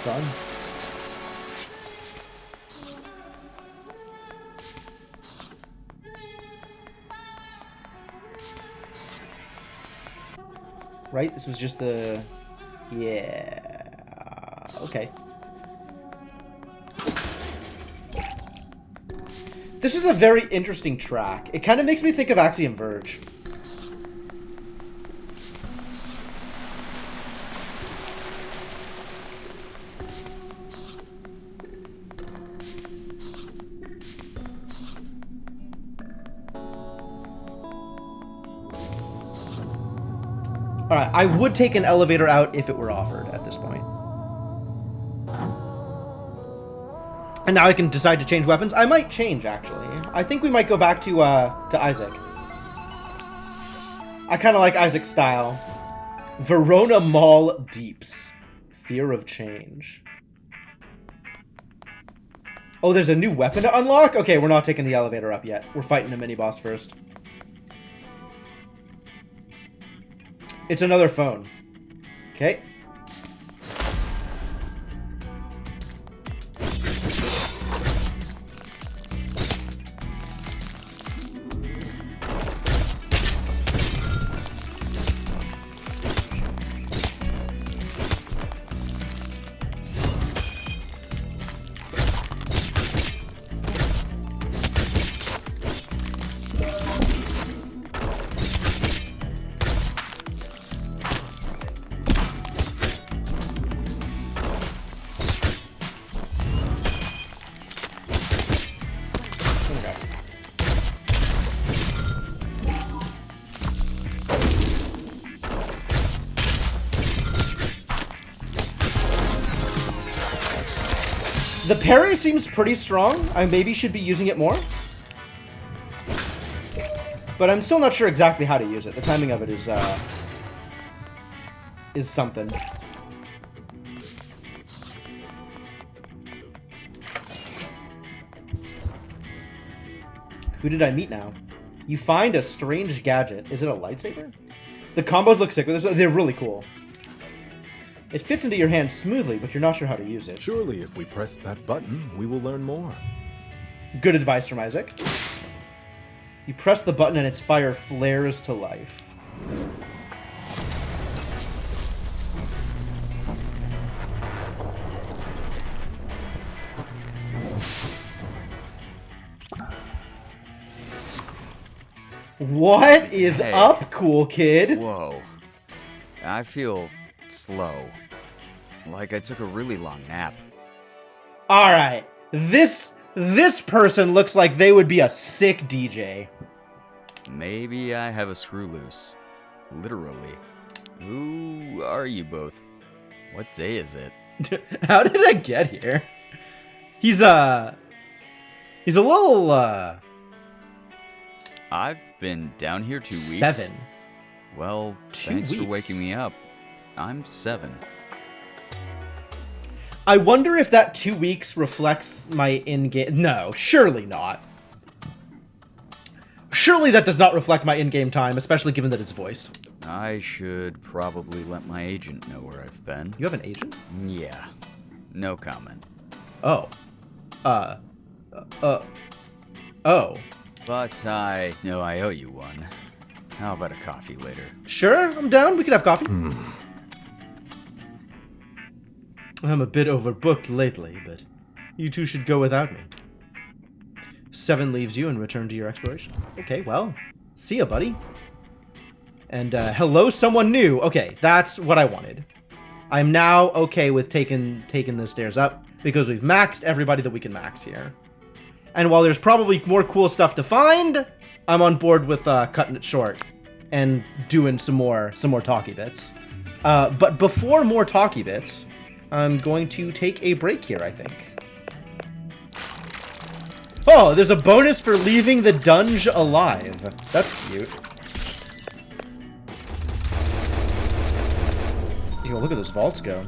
Son. Right? This was just the... Yeah... Okay. This is a very interesting track. It kind of makes me think of Axiom Verge. Alright, I would take an elevator out if it were offered at this point. And now I can decide to change weapons. I might change, actually. I think we might go back to Isaac. I kind of like Isaac's style. Verona Mall Deeps. Fear of change. Oh, there's a new weapon to unlock? Okay, we're not taking the elevator up yet. We're fighting a mini-boss first. It's another phone. Okay. The parry seems pretty strong. I maybe should be using it more. But I'm still not sure exactly how to use it. The timing of it is something. Who did I meet now? You find a strange gadget. Is it a lightsaber? The combos look sick. They're really cool. It fits into your hand smoothly, but you're not sure how to use it. Surely if we press that button, we will learn more. Good advice from Isaac. You press the button and its fire flares to life. What is up, cool kid? Whoa. I feel slow. Like I took a really long nap. Alright. This person looks like they would be a sick DJ. Maybe I have a screw loose. Literally. Who are you both? What day is it? How did I get here? He's a little, I've been down here 2 weeks. 7. Well, 2 thanks for weeks. waking me up. I'm 7. I wonder if that 2 weeks reflects my in-game... No, surely not. Surely that does not reflect my in-game time, especially given that it's voiced. I should probably let my agent know where I've been. You have an agent? Yeah. No comment. Oh. Oh. But I know I owe you one. How about a coffee later? Sure, I'm down. We could have coffee. I'm a bit overbooked lately, but you two should go without me. 7 leaves you and return to your exploration. Okay, well, see ya, buddy. And, hello, someone new. Okay, that's what I wanted. I'm now okay with taking the stairs up, because we've maxed everybody that we can max here. And while there's probably more cool stuff to find, I'm on board with, cutting it short and doing some more talky bits. But before more talky bits, I'm going to take a break here, I think. Oh, there's a bonus for leaving the dungeon alive. That's cute. Yo, look at those vaults go.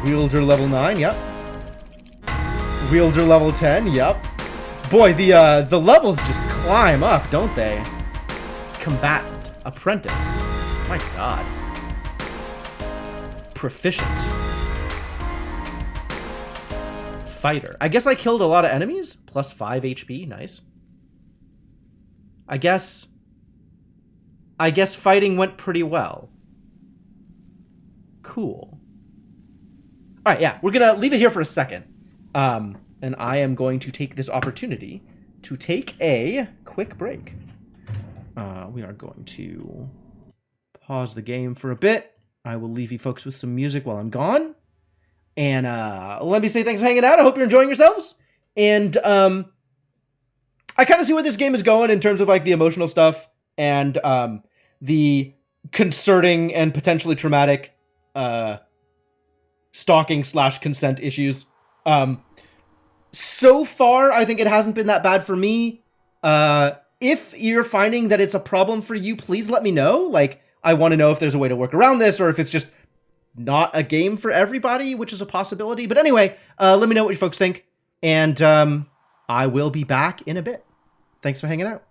Wielder level 9, yep. Wielder level 10, yep. Boy, the levels just climb up, don't they? Combatant. Apprentice. My god. Proficient. Fighter. I guess I killed a lot of enemies. Plus 5 HP. Nice. I guess fighting went pretty well. Cool. Alright, yeah. We're gonna leave it here for a second. And I am going to take this opportunity to take a quick break. We are going to pause the game for a bit. I will leave you folks with some music while I'm gone. And let me say thanks for hanging out. I hope you're enjoying yourselves. And I kind of see where this game is going in terms of like the emotional stuff and the concerning and potentially traumatic stalking / consent issues. So far, I think it hasn't been that bad for me. If you're finding that it's a problem for you, please let me know. Like, I want to know if there's a way to work around this, or if it's just not a game for everybody, which is a possibility. But anyway, let me know what you folks think, and I will be back in a bit. Thanks for hanging out.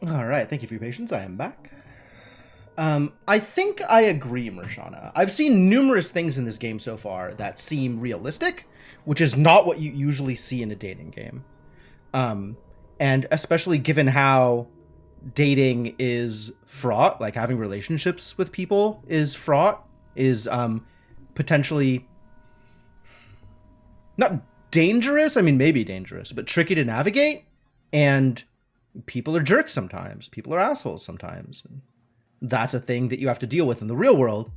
All right, thank you for your patience. I am back. I think I agree, Mershana. I've seen numerous things in this game so far that seem realistic, which is not what you usually see in a dating game. And especially given how dating is fraught, like having relationships with people is fraught, is potentially not dangerous, I mean maybe dangerous, but tricky to navigate, and people are jerks sometimes. People are assholes sometimes. And that's a thing that you have to deal with in the real world.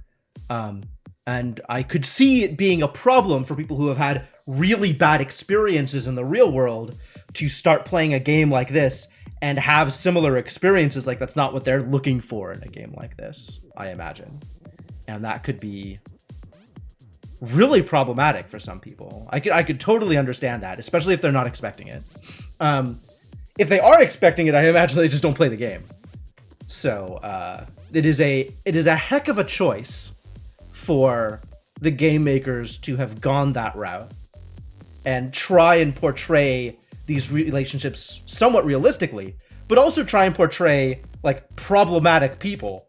And I could see it being a problem for people who have had really bad experiences in the real world to start playing a game like this and have similar experiences. Like, that's not what they're looking for in a game like this, I imagine. And that could be really problematic for some people. I could totally understand that, especially if they're not expecting it. If they are expecting it, I imagine they just don't play the game. So it is a heck of a choice for the game makers to have gone that route and try and portray these relationships somewhat realistically, but also try and portray like problematic people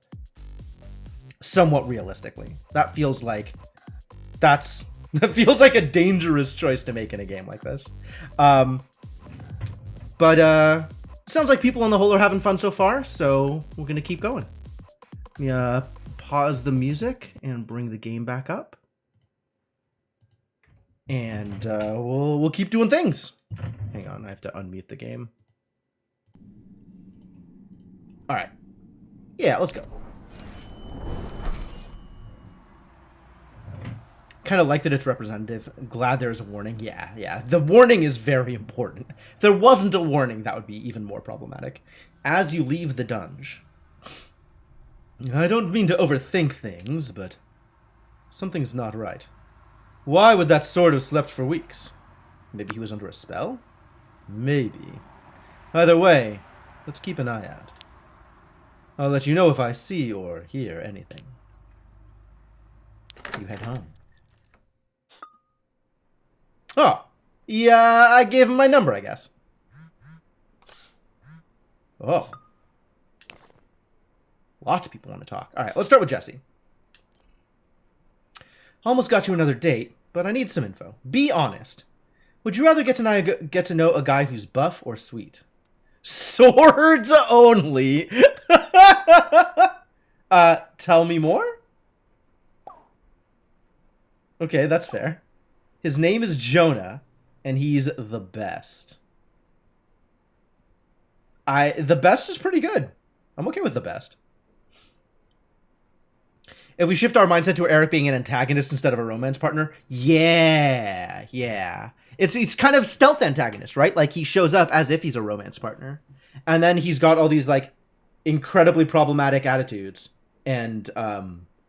somewhat realistically. That feels like a dangerous choice to make in a game like this. But sounds like people on the whole are having fun so far, so we're gonna keep going. Pause the music and bring the game back up, and we'll keep doing things. Hang on, I have to unmute the game. All right, yeah, let's go. Kind of like that it's representative. Glad there's a warning. Yeah. The warning is very important. If there wasn't a warning, that would be even more problematic. As you leave the dungeon. I don't mean to overthink things, but something's not right. Why would that sword have slept for weeks? Maybe he was under a spell? Maybe. Either way, let's keep an eye out. I'll let you know if I see or hear anything. You head home. Oh, yeah, I gave him my number, I guess. Oh. Lots of people want to talk. All right, let's start with Jesse. Almost got you another date, but I need some info. Be honest. Would you rather get to know a guy who's buff or sweet? Swords only. Tell me more? Okay, that's fair. His name is Jonah, and he's the best. The best is pretty good. I'm okay with the best. If we shift our mindset to Eric being an antagonist instead of a romance partner, yeah. It's kind of stealth antagonist, right? Like, he shows up as if he's a romance partner, and then he's got all these like incredibly problematic attitudes, and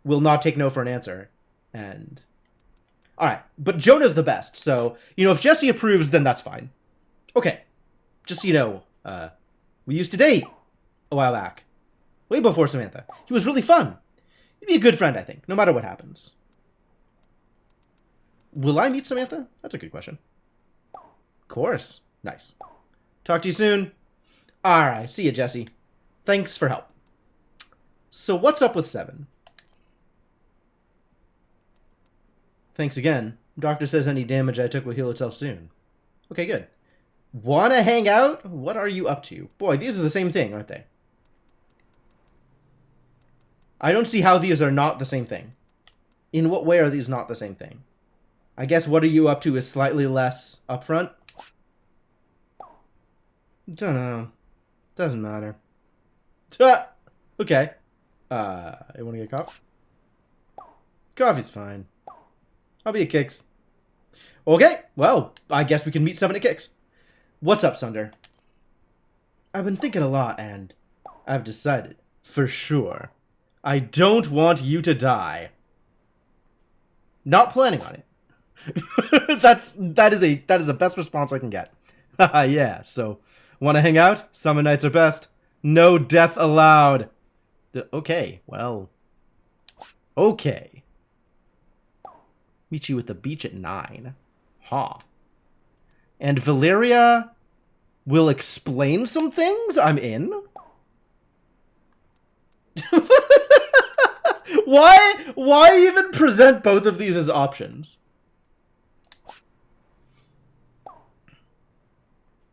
will not take no for an answer. And all right, but Jonah's the best. So, if Jesse approves, then that's fine. Okay, just so you know, we used to date a while back, way before Samantha. He was really fun. He'd be a good friend, I think, no matter what happens. Will I meet Samantha? That's a good question. Of course. Nice. Talk to you soon. Alright, see you, Jesse. Thanks for help. So what's up with 7? Thanks again. Doctor says any damage I took will heal itself soon. Okay, good. Wanna hang out? What are you up to? Boy, these are the same thing, aren't they? I don't see how these are not the same thing. In what way are these not the same thing? I guess what are you up to is slightly less upfront. Don't know. Doesn't matter. Okay. You want to get coffee? Coffee's fine. I'll be at Kix. Okay, well, I guess we can meet 7 at Kix. What's up, Sunder? I've been thinking a lot, and I've decided, for sure, I don't want you to die. Not planning on it. that is the best response I can get. Yeah, so wanna hang out? Summer nights are best. No death allowed. Okay, well. Okay. Meet you at the beach at 9. Huh. And Valeria will explain some things? I'm in. Why even present both of these as options?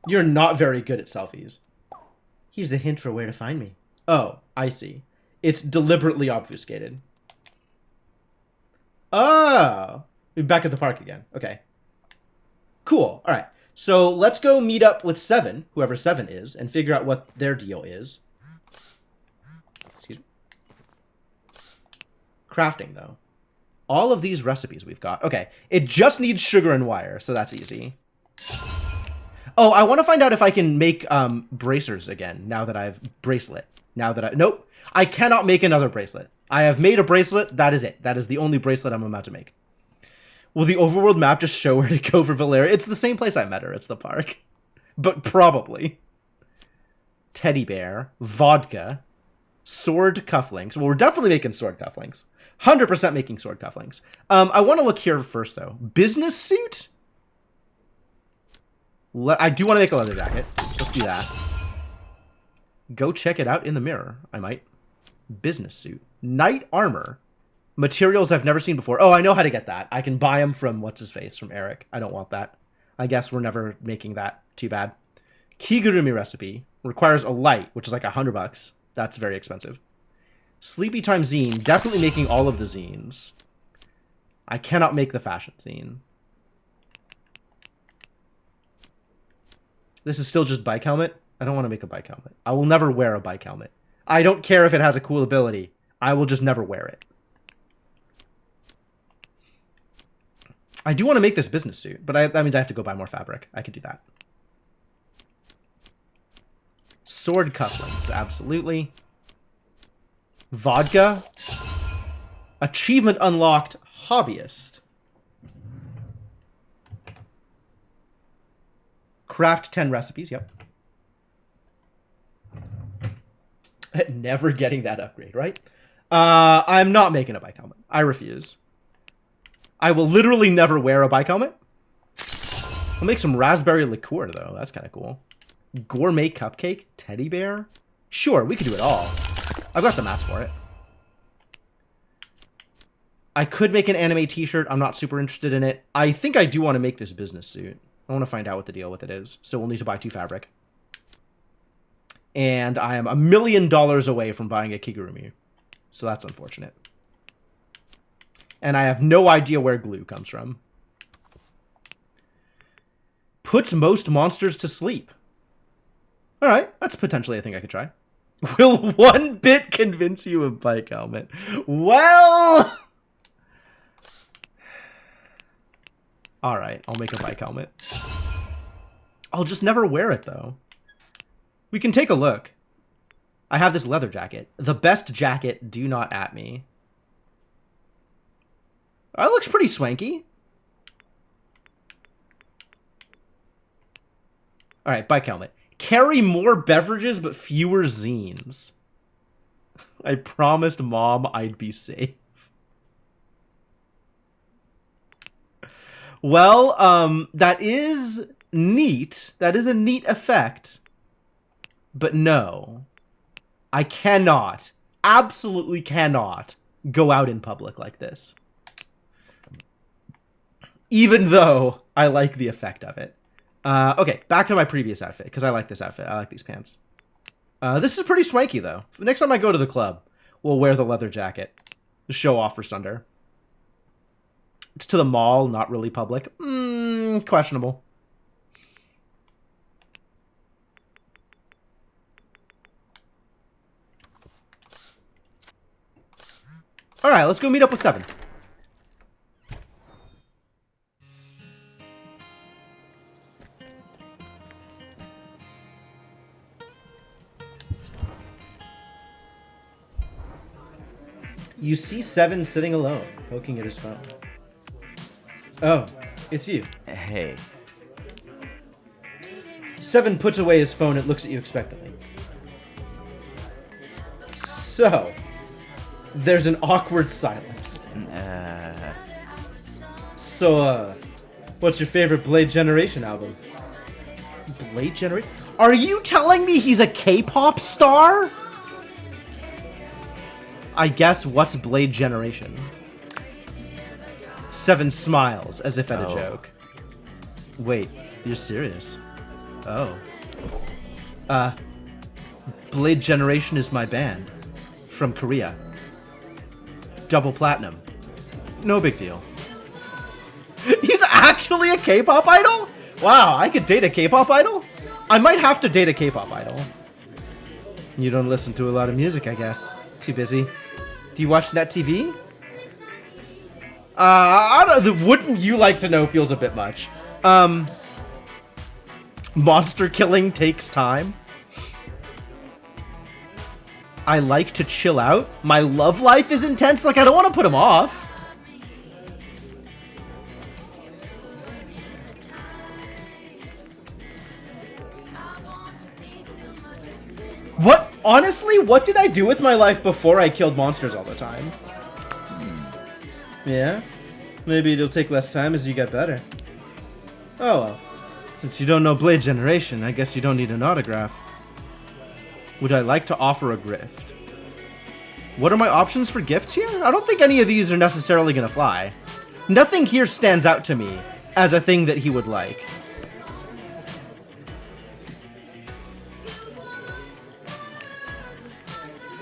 You're not very good at selfies. Here's a hint for where to find me. Oh, I see. It's deliberately obfuscated. Oh, we're back at the park again. Okay. Cool. All right. So let's go meet up with Seven, whoever Seven is, and figure out what their deal is. Excuse me. Crafting, though. All of these recipes we've got. Okay. It just needs sugar and wire, so that's easy. Oh, I want to find out if I can make bracers again, now that I've... Bracelet. Now that I... Nope. I cannot make another bracelet. I have made a bracelet. That is it. That is the only bracelet I'm about to make. Will the overworld map just show where to go for Valeria? It's the same place I met her. It's the park. But probably. Teddy bear. Vodka. Sword cufflinks. Well, we're definitely making sword cufflinks. 100% making sword cufflinks. I want to look here first, though. Business suit? I do want to make a leather jacket. Let's do that. Go check it out in the mirror. I might. Business suit. Knight armor. Materials I've never seen before. Oh, I know how to get that. I can buy them from what's-his-face, from Eric. I don't want that. I guess we're never making that. Too bad. Kigurumi recipe. Requires a light, which is like $100. That's very expensive. Sleepy Time zine. Definitely making all of the zines. I cannot make the fashion zine. This is still just bike helmet. I don't want to make a bike helmet. I will never wear a bike helmet. I don't care if it has a cool ability. I will just never wear it. I do want to make this business suit, but that means I have to go buy more fabric. I could do that. Sword cufflinks, absolutely. Vodka. Achievement unlocked, hobbyist. Craft 10 recipes, yep. Never getting that upgrade, right? I'm not making a bike helmet. I refuse. I will literally never wear a bike helmet. I'll make some raspberry liqueur, though. That's kind of cool. Gourmet cupcake? Teddy bear? Sure, we could do it all. I've got the mats for it. I could make an anime t-shirt. I'm not super interested in it. I think I do want to make this business suit. I want to find out what the deal with it is. So we'll need to buy 2 fabric. And I am $1 million away from buying a Kigurumi. So that's unfortunate. And I have no idea where glue comes from. Puts most monsters to sleep. Alright, that's potentially a thing I could try. Will 1 bit convince you of bike helmet? Well... Alright, I'll make a bike helmet. I'll just never wear it, though. We can take a look. I have this leather jacket. The best jacket, do not at me. That looks pretty swanky. Alright, bike helmet. Carry more beverages, but fewer zines. I promised Mom I'd be safe. Well, that is neat. That is a neat effect. But no. I cannot, absolutely cannot, go out in public like this. Even though I like the effect of it. Okay, back to my previous outfit, because I like this outfit. I like these pants. This is pretty swanky, though. The next time I go to the club, we'll wear the leather jacket to show off for Sunder. It's to the mall, not really public. Questionable. Alright, let's go meet up with 7. You see 7 sitting alone, poking at his phone. Oh, it's you. Hey. 7 puts away his phone and looks at you expectantly. So, there's an awkward silence. So, what's your favorite Blade Generation album? Blade Generation? Are you telling me he's a K-pop star? I guess what's Blade Generation? 7 smiles as if at a joke. Wait, you're serious? Oh. Blade Generation is my band. From Korea. Double platinum. No big deal. He's actually a K-pop idol? Wow, I could date a K-pop idol? I might have to date a K-pop idol. You don't listen to a lot of music, I guess. Too busy. Do you watch Net TV? I don't, the wouldn't you like to know feels a bit much. Monster killing takes time. I like to chill out. My love life is intense. Like, I don't want to put him off. What? Honestly, what did I do with my life before I killed monsters all the time? Yeah? Maybe it'll take less time as you get better. Oh well. Since you don't know Blade Generation, I guess you don't need an autograph. Would I like to offer a gift? What are my options for gifts here? I don't think any of these are necessarily gonna fly. Nothing here stands out to me as a thing that he would like.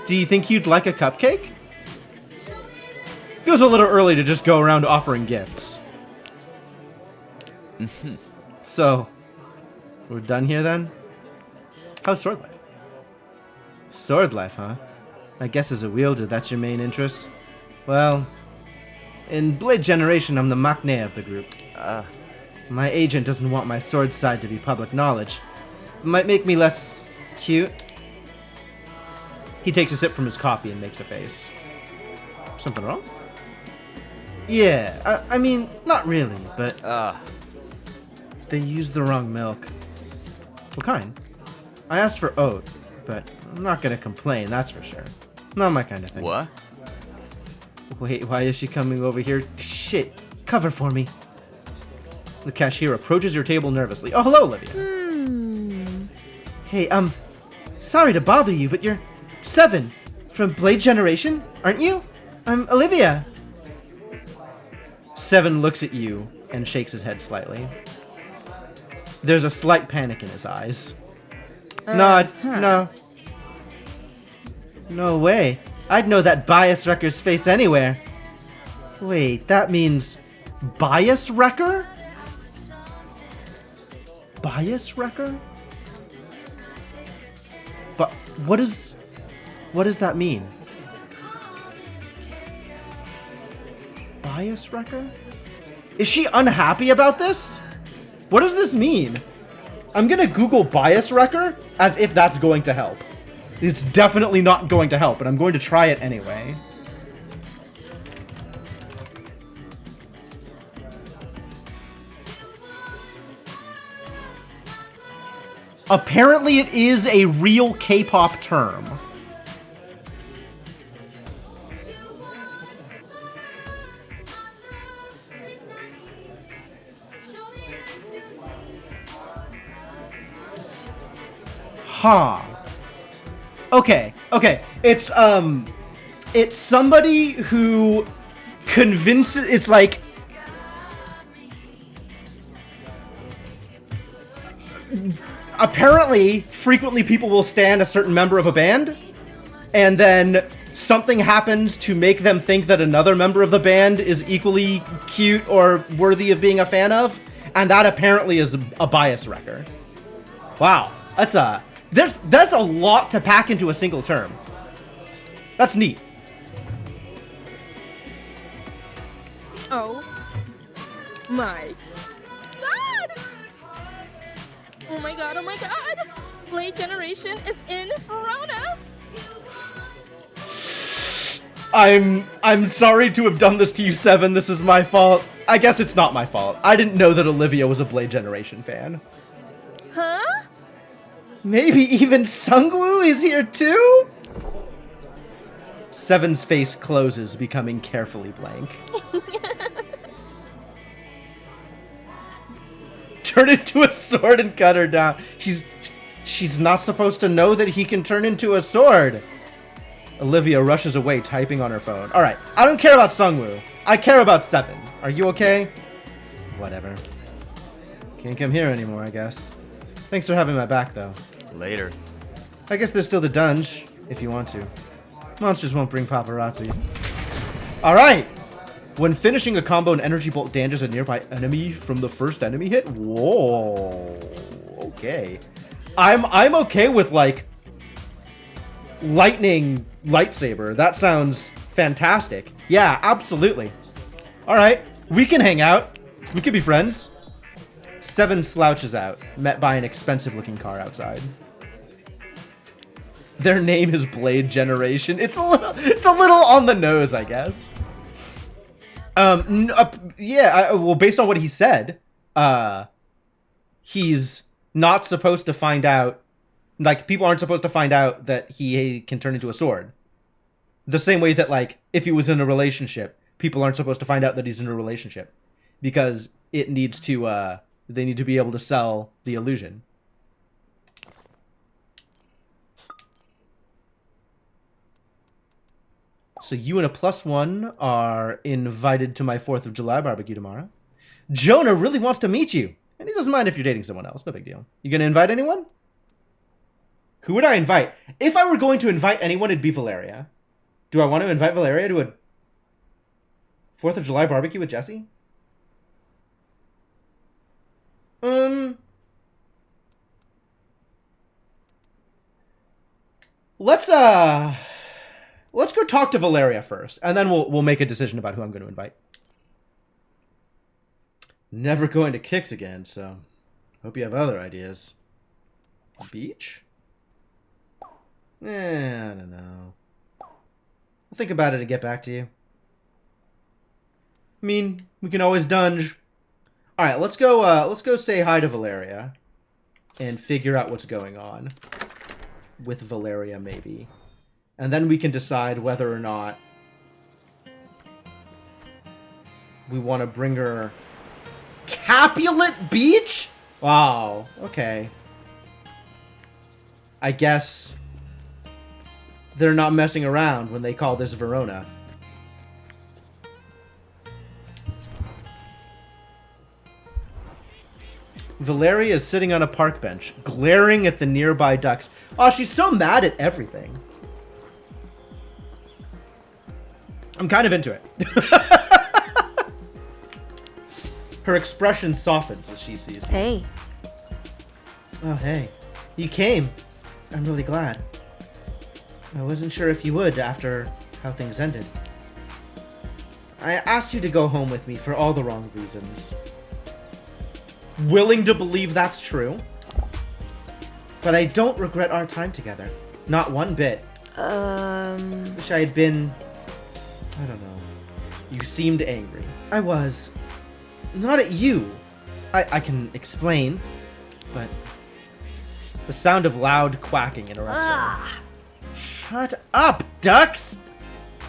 Do you think you'd like a cupcake? Feels a little early to just go around offering gifts. So, we're done here then? How's sword life? Sword life, huh? I guess as a wielder, that's your main interest. Well, in Blade Generation, I'm the maknae of the group. My agent doesn't want my sword side to be public knowledge. It might make me less cute. He takes a sip from his coffee and makes a face. Something wrong? Yeah, I mean, not really, but... They used the wrong milk. What kind? I asked for oat, but I'm not gonna complain, that's for sure. Not my kind of thing. What? Wait, why is she coming over here? Shit, cover for me. The cashier approaches your table nervously. Oh, hello, Olivia. Hey, sorry to bother you, but you're Seven from Blade Generation, aren't you? I'm Olivia. Seven looks at you and shakes his head slightly. There's a slight panic in his eyes. Nod. No. No way. I'd know that Bias Wrecker's face anywhere. Wait, that means Bias Wrecker? Bias Wrecker? But what does that mean? Bias Wrecker? Is she unhappy about this? What does this mean? I'm gonna Google Bias Wrecker as if that's going to help. It's definitely not going to help, but I'm going to try it anyway. Apparently it is a real K-pop term. Huh. Okay. It's somebody who convinces, it's like, apparently, frequently people will stand a certain member of a band, and then something happens to make them think that another member of the band is equally cute or worthy of being a fan of, and that apparently is a bias wrecker. Wow, that's a lot to pack into a single term. That's neat. Oh my god! Oh my god, oh my god! Blade Generation is in Verona! I'm sorry to have done this to you, Seven. This is my fault. I guess it's not my fault. I didn't know that Olivia was a Blade Generation fan. Huh? Maybe even Sungwoo is here too? Seven's face closes, becoming carefully blank. Turn into a sword and cut her down. She's not supposed to know that he can turn into a sword. Olivia rushes away, typing on her phone. Alright, I don't care about Sungwoo. I care about Seven. Are you okay? Whatever. Can't come here anymore, I guess. Thanks for having my back, though. Later. I guess there's still the dungeon, if you want to. Monsters won't bring paparazzi. Alright! When finishing a combo, an energy bolt damages a nearby enemy from the first enemy hit. Whoa. Okay. I'm okay with like lightning lightsaber. That sounds fantastic. Yeah, absolutely. All right, we can hang out. We could be friends. 7 slouches out, met by an expensive-looking car outside. Their name is Blade Generation. It's a little on the nose, I guess. Yeah. Well, based on what he said, he's not supposed to find out. Like, people aren't supposed to find out that he can turn into a sword. The same way that, like, if he was in a relationship, people aren't supposed to find out that he's in a relationship, because it needs to. They need to be able to sell the illusion. So you and a +1 are invited to my 4th of July barbecue tomorrow. Jonah really wants to meet you, and he doesn't mind if you're dating someone else. No big deal. You gonna invite anyone? Who would I invite? If I were going to invite anyone, it'd be Valeria. Do I want to invite Valeria to a 4th of July barbecue with Jesse? Let's go talk to Valeria first, and then we'll make a decision about who I'm going to invite. Never going to Kicks again, so hope you have other ideas. Beach? I don't know. I'll think about it and get back to you. I mean, we can always dunge. All right, let's go say hi to Valeria and figure out what's going on with Valeria, maybe. And then we can decide whether or not we want to bring her... Capulet Beach? Wow, okay. I guess they're not messing around when they call this Verona. Valeria is sitting on a park bench, glaring at the nearby ducks. Oh, she's so mad at everything. I'm kind of into it. Her expression softens as she sees you. Hey. Oh, hey. You came. I'm really glad. I wasn't sure if you would after how things ended. I asked you to go home with me for all the wrong reasons. Willing to believe that's true. But I don't regret our time together. Not one bit. Wish I had been... I don't know. You seemed angry. I was. Not at you. I can explain, but... The sound of loud quacking interrupts her. Shut up, ducks!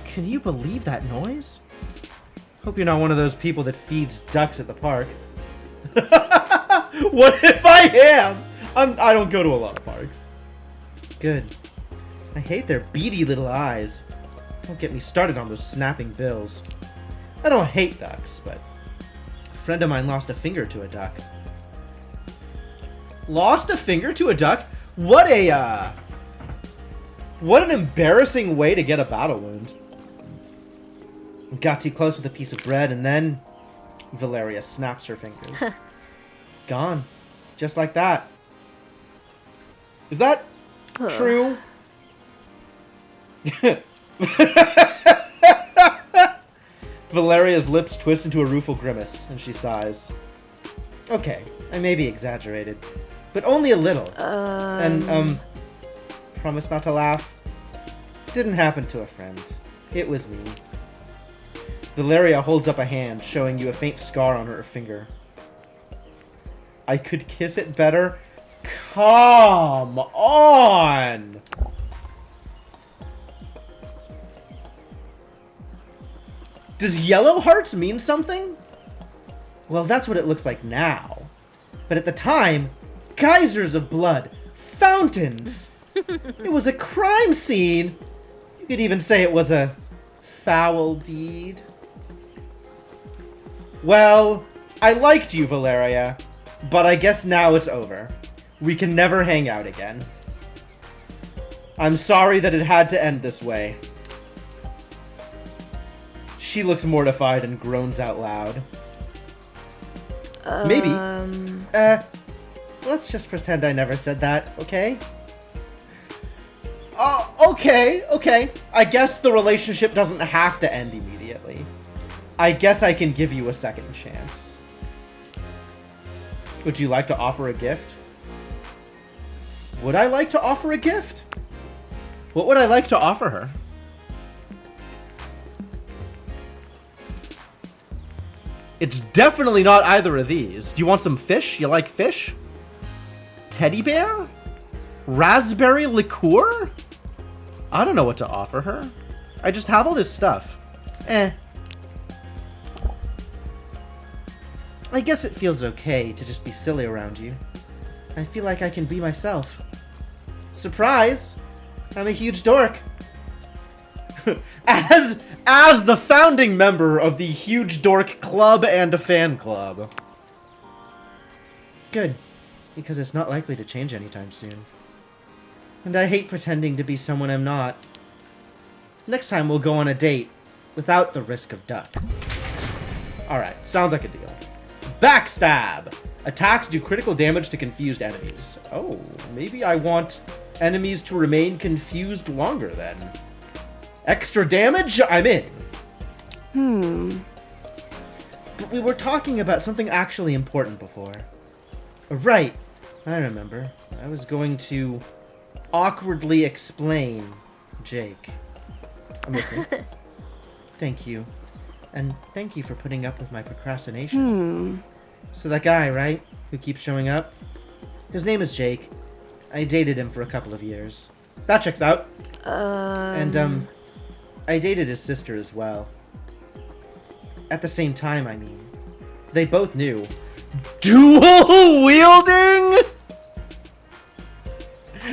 Can you believe that noise? Hope you're not one of those people that feeds ducks at the park. What if I am? I don't go to a lot of parks. Good. I hate their beady little eyes. Don't get me started on those snapping bills. I don't hate ducks, but a friend of mine lost a finger to a duck. Lost a finger to a duck? What an embarrassing way to get a battle wound. Got too close with a piece of bread, and then Valeria snaps her fingers. Gone. Just like that. Is that true? Valeria's lips twist into a rueful grimace, and she sighs. Okay, I may be exaggerated, but only a little. And, promise not to laugh. Didn't happen to a friend. It was me. Valeria holds up a hand, showing you a faint scar on her finger. I could kiss it better? Come on! Does yellow hearts mean something? Well, that's what it looks like now. But at the time, geysers of blood, fountains. It was a crime scene. You could even say it was a foul deed. Well, I liked you, Valeria, but I guess now it's over. We can never hang out again. I'm sorry that it had to end this way. She looks mortified and groans out loud. Maybe. Let's just pretend I never said that, okay? Okay. I guess the relationship doesn't have to end immediately. I guess I can give you a second chance. Would you like to offer a gift? Would I like to offer a gift? What would I like to offer her? It's definitely not either of these. Do you want some fish? You like fish? Teddy bear? Raspberry liqueur? I don't know what to offer her. I just have all this stuff. I guess it feels okay to just be silly around you. I feel like I can be myself. Surprise! I'm a huge dork. As the founding member of the Huge Dork Club and a fan club. Good, because it's not likely to change anytime soon. And I hate pretending to be someone I'm not. Next time we'll go on a date without the risk of duck. Alright, sounds like a deal. Backstab! Attacks do critical damage to confused enemies. Oh, maybe I want enemies to remain confused longer then. Extra damage? I'm in. But we were talking about something actually important before. Right, I remember. I was going to awkwardly explain Jake. I'm listening. Thank you. And thank you for putting up with my procrastination. So that guy, right? Who keeps showing up? His name is Jake. I dated him for a couple of years. That checks out. And, I dated his sister as well. At the same time, I mean. They both knew. Dual wielding?!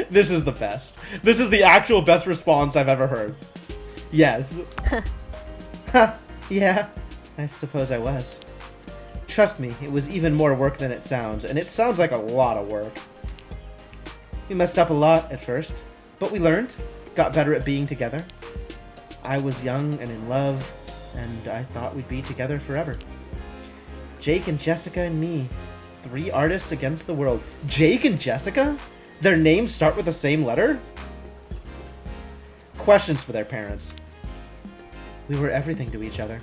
This is the best. This is the actual best response I've ever heard. Yes. Yeah, I suppose I was. Trust me, it was even more work than it sounds, and it sounds like a lot of work. We messed up a lot at first, but we learned, got better at being together. I was young and in love, and I thought we'd be together forever. Jake and Jessica and me. 3 artists against the world. Jake and Jessica? Their names start with the same letter? Questions for their parents. We were everything to each other.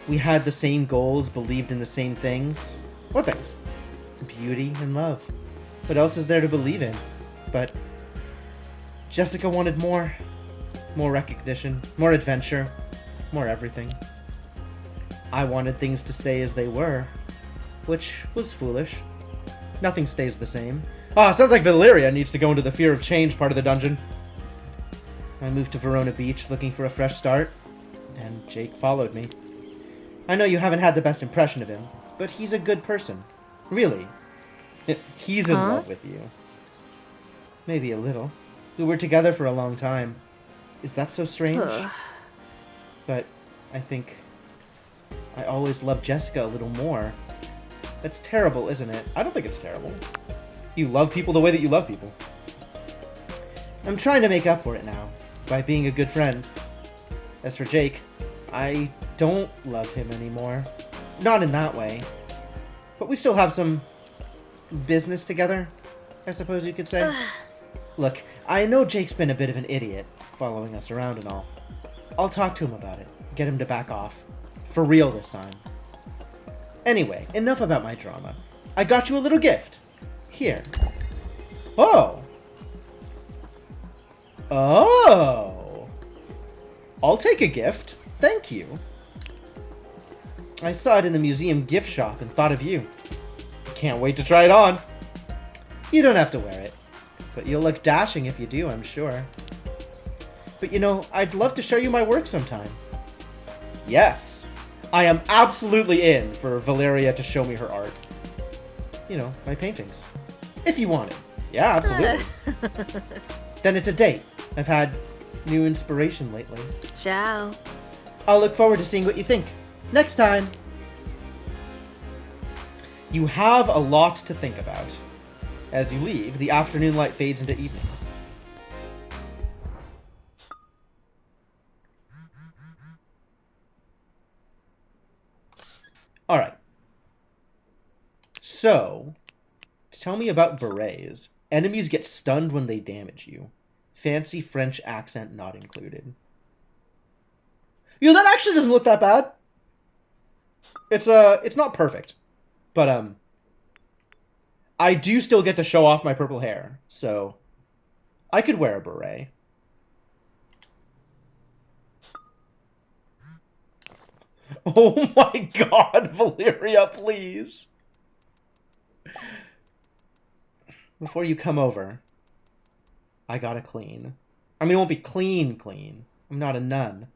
We had the same goals, believed in the same things. What things? Beauty and love. What else is there to believe in? But Jessica wanted more. More recognition, more adventure, more everything. I wanted things to stay as they were, which was foolish. Nothing stays the same. Sounds like Valeria needs to go into the fear of change part of the dungeon. I moved to Verona Beach looking for a fresh start, and Jake followed me. I know you haven't had the best impression of him, but he's a good person. Really. He's in love with you. Maybe a little. We were together for a long time. Is that so strange? But I think I always loved Jessica a little more. That's terrible, isn't it? I don't think it's terrible. You love people the way that you love people. I'm trying to make up for it now, by being a good friend. As for Jake, I don't love him anymore. Not in that way. But we still have some business together, I suppose you could say. Look, I know Jake's been a bit of an idiot, following us around and all. I'll talk to him about it, get him to back off. For real this time. Anyway, enough about my drama. I got you a little gift. Here. Oh! I'll take a gift. Thank you. I saw it in the museum gift shop and thought of you. Can't wait to try it on. You don't have to wear it. But you'll look dashing if you do, I'm sure. But you know, I'd love to show you my work sometime. Yes. I am absolutely in for Valeria to show me her art. You know, my paintings. If you want it. Yeah, absolutely. Then it's a date. I've had new inspiration lately. Ciao. I'll look forward to seeing what you think. Next time. You have a lot to think about. As you leave, the afternoon light fades into evening. So, tell me about berets. Enemies get stunned when they damage you. Fancy French accent not included. That actually doesn't look that bad. It's not perfect. But, I do still get to show off my purple hair. So, I could wear a beret. Oh my god, Valeria, please. Before you come over, I gotta clean. I mean, it won't be clean. I'm not a nun.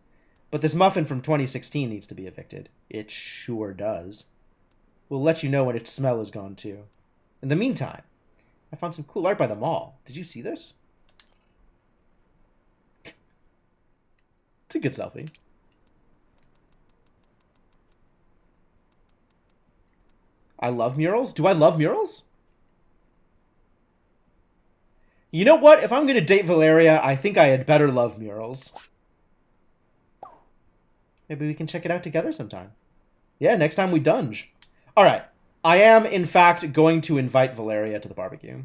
But this muffin from 2016 needs to be evicted. It sure does. We'll let you know when its smell is gone, too. In the meantime, I found some cool art by the mall. Did you see this? It's a good selfie. I love murals? Do I love murals? You know what? If I'm going to date Valeria, I think I had better love murals. Maybe we can check it out together sometime. Yeah, next time we dunge. Alright. I am, in fact, going to invite Valeria to the barbecue.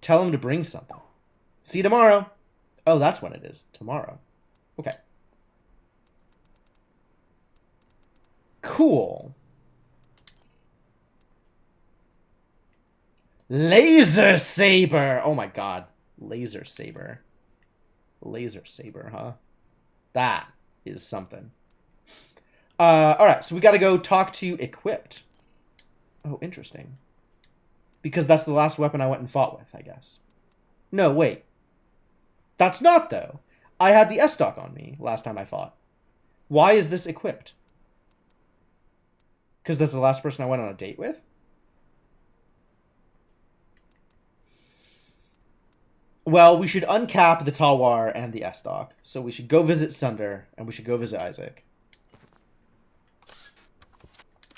Tell him to bring something. See you tomorrow. Oh, that's when it is. Tomorrow. Okay. Cool. Laser saber. Oh my god. Laser saber. Laser saber, huh? That is something. Alright, so we gotta go talk to Equipped. Oh, interesting. Because that's the last weapon I went and fought with, I guess. No, wait. That's not, though. I had the S-Stock on me last time I fought. Why is this Equipped? Because that's the last person I went on a date with? Well, we should uncap the Talwar and the S-Stock. So we should go visit Sunder, and we should go visit Isaac.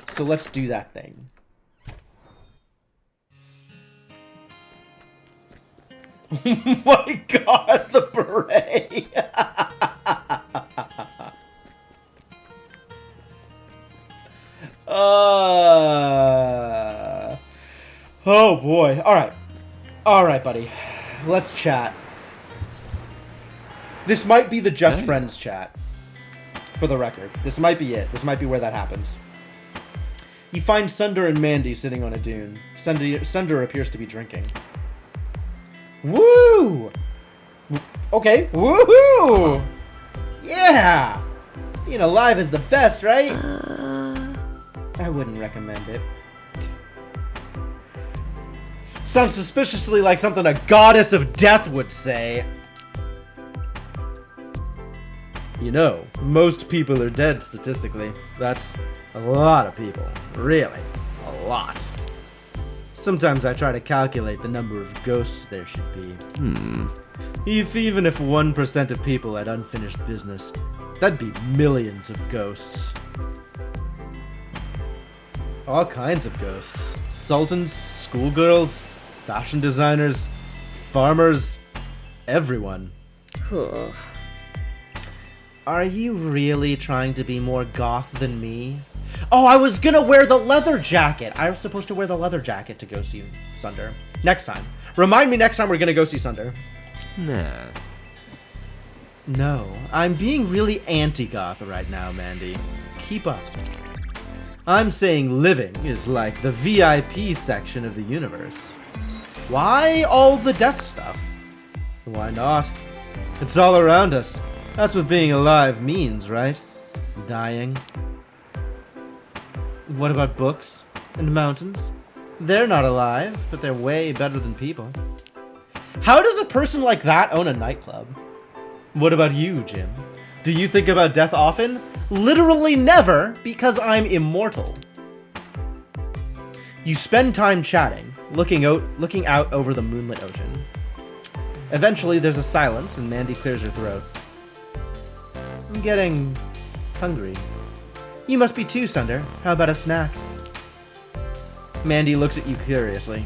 So let's do that thing. Oh my god, the beret! Oh boy. Alright. Alright, buddy. Let's chat. This might be the Just Friends chat. For the record. This might be it. This might be where that happens. You find Sunder and Mandy sitting on a dune. Sunder appears to be drinking. Woo! Okay. Woohoo! Yeah! Being alive is the best, right? I wouldn't recommend it. Sounds suspiciously like something a goddess of death would say. You know, most people are dead statistically. That's a lot of people. Really, a lot. Sometimes I try to calculate the number of ghosts there should be. Even if 1% of people had unfinished business, that'd be millions of ghosts. All kinds of ghosts. Sultans, schoolgirls, fashion designers, farmers, everyone. Are you really trying to be more goth than me? Oh, I was gonna wear the leather jacket. I was supposed to wear the leather jacket to go see Sunder. Next time. Remind me next time we're gonna go see Sunder. Nah. No, I'm being really anti-goth right now, Mandy. Keep up. I'm saying living is like the VIP section of the universe. Why all the death stuff? Why not? It's all around us. That's what being alive means, right? Dying. What about books and mountains? They're not alive, but they're way better than people. How does a person like that own a nightclub? What about you, Jim? Do you think about death often? Literally never, because I'm immortal. You spend time chatting, looking out over the moonlit ocean. Eventually, there's a silence, and Mandy clears her throat. I'm getting hungry. You must be too, Sunder. How about a snack? Mandy looks at you curiously.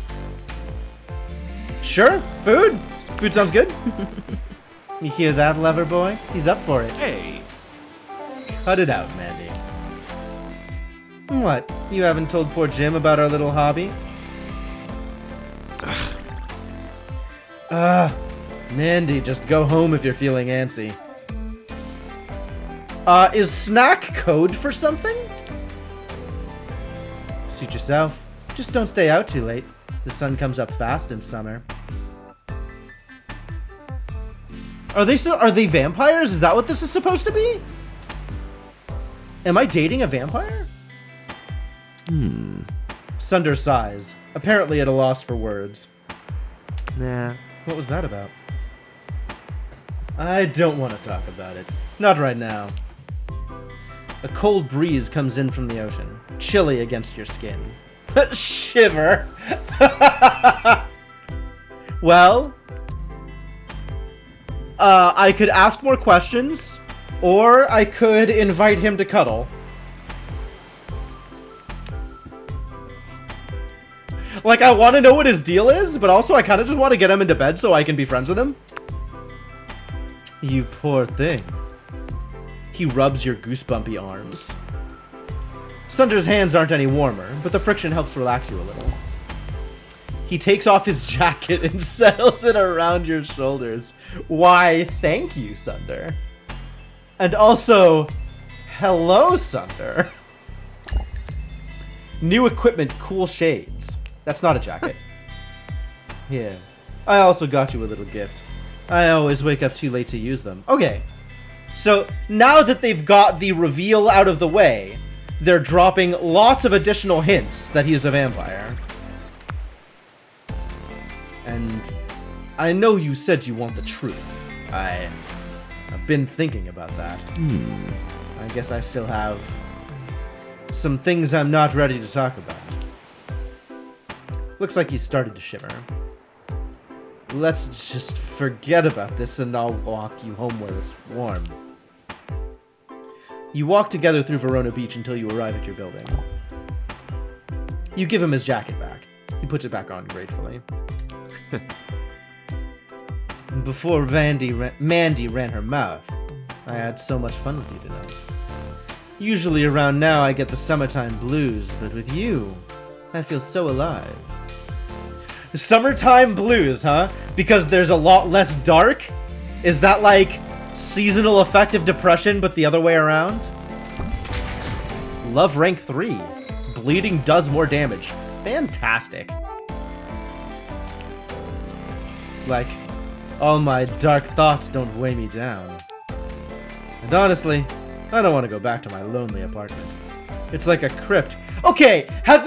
Sure, food. Food sounds good. You hear that, lover boy? He's up for it. Hey! Cut it out, Mandy. What? You haven't told poor Jim about our little hobby? Mandy, just go home if you're feeling antsy. Is snack code for something? Suit yourself. Just don't stay out too late. The sun comes up fast in summer. Are they vampires? Is that what this is supposed to be? Am I dating a vampire? Sunder sighs, apparently at a loss for words. Nah, what was that about? I don't want to talk about it. Not right now. A cold breeze comes in from the ocean, chilly against your skin. Shiver! Well, I could ask more questions, or I could invite him to cuddle. Like, I want to know what his deal is, but also I kind of just want to get him into bed so I can be friends with him. You poor thing. He rubs your goosebumpy arms. Sunder's hands aren't any warmer, but the friction helps relax you a little. He takes off his jacket and settles it around your shoulders. Why, thank you, Sunder. And also, hello, Sunder. New equipment, cool shades. That's not a jacket. Here, I also got you a little gift. I always wake up too late to use them. Okay, so now that they've got the reveal out of the way, they're dropping lots of additional hints that he's a vampire. And I know you said you want the truth. I've been thinking about that. I guess I still have some things I'm not ready to talk about. Looks like he started to shiver. Let's just forget about this and I'll walk you home where it's warm. You walk together through Verona Beach until you arrive at your building. You give him his jacket back. He puts it back on gratefully. Before Mandy ran her mouth, I had so much fun with you tonight. Usually around now I get the summertime blues, but with you, I feel so alive. Summertime blues, huh? Because there's a lot less dark? Is that like seasonal affective depression, but the other way around? Love rank 3. Bleeding does more damage. Fantastic. Like, all my dark thoughts don't weigh me down. And honestly, I don't want to go back to my lonely apartment. It's like a crypt. Okay, have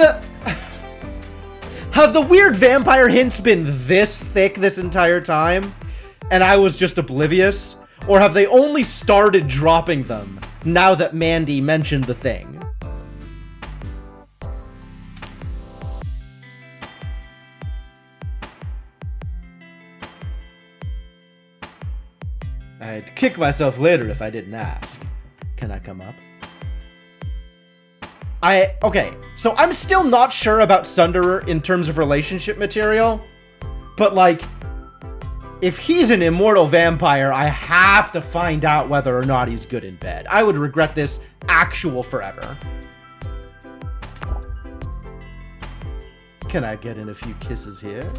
the weird vampire hints been this thick this entire time, and I was just oblivious? Or have they only started dropping them now that Mandy mentioned the thing? I'd kick myself later if I didn't ask. Can I come up? Okay, so I'm still not sure about Sunderer in terms of relationship material, but like, if he's an immortal vampire, I have to find out whether or not he's good in bed. I would regret this actual forever. Can I get in a few kisses here?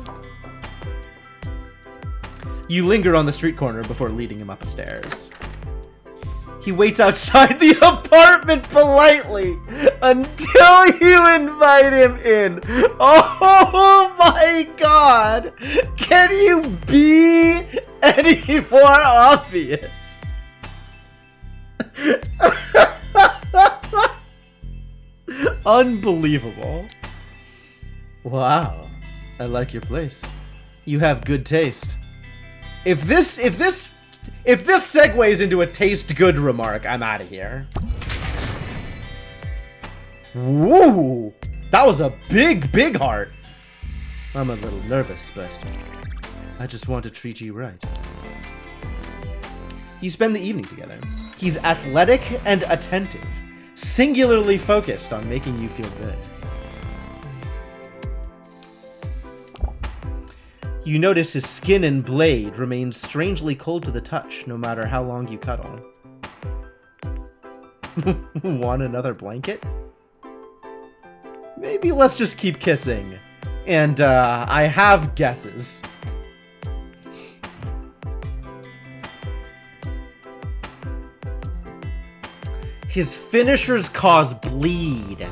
You linger on the street corner before leading him up the stairs. He waits outside the apartment politely until you invite him in. Oh my god! Can you be any more obvious? Unbelievable. Wow. I like your place. You have good taste. If this segues into a taste good remark, I'm out of here. Woo! That was a big heart. I'm a little nervous, but I just want to treat you right. You spend the evening together. He's athletic and attentive, singularly focused on making you feel good. You notice his skin and blade remain strangely cold to the touch, no matter how long you cuddle. Want another blanket? maybe let's just keep kissing. And I have guesses. His finishers cause bleed.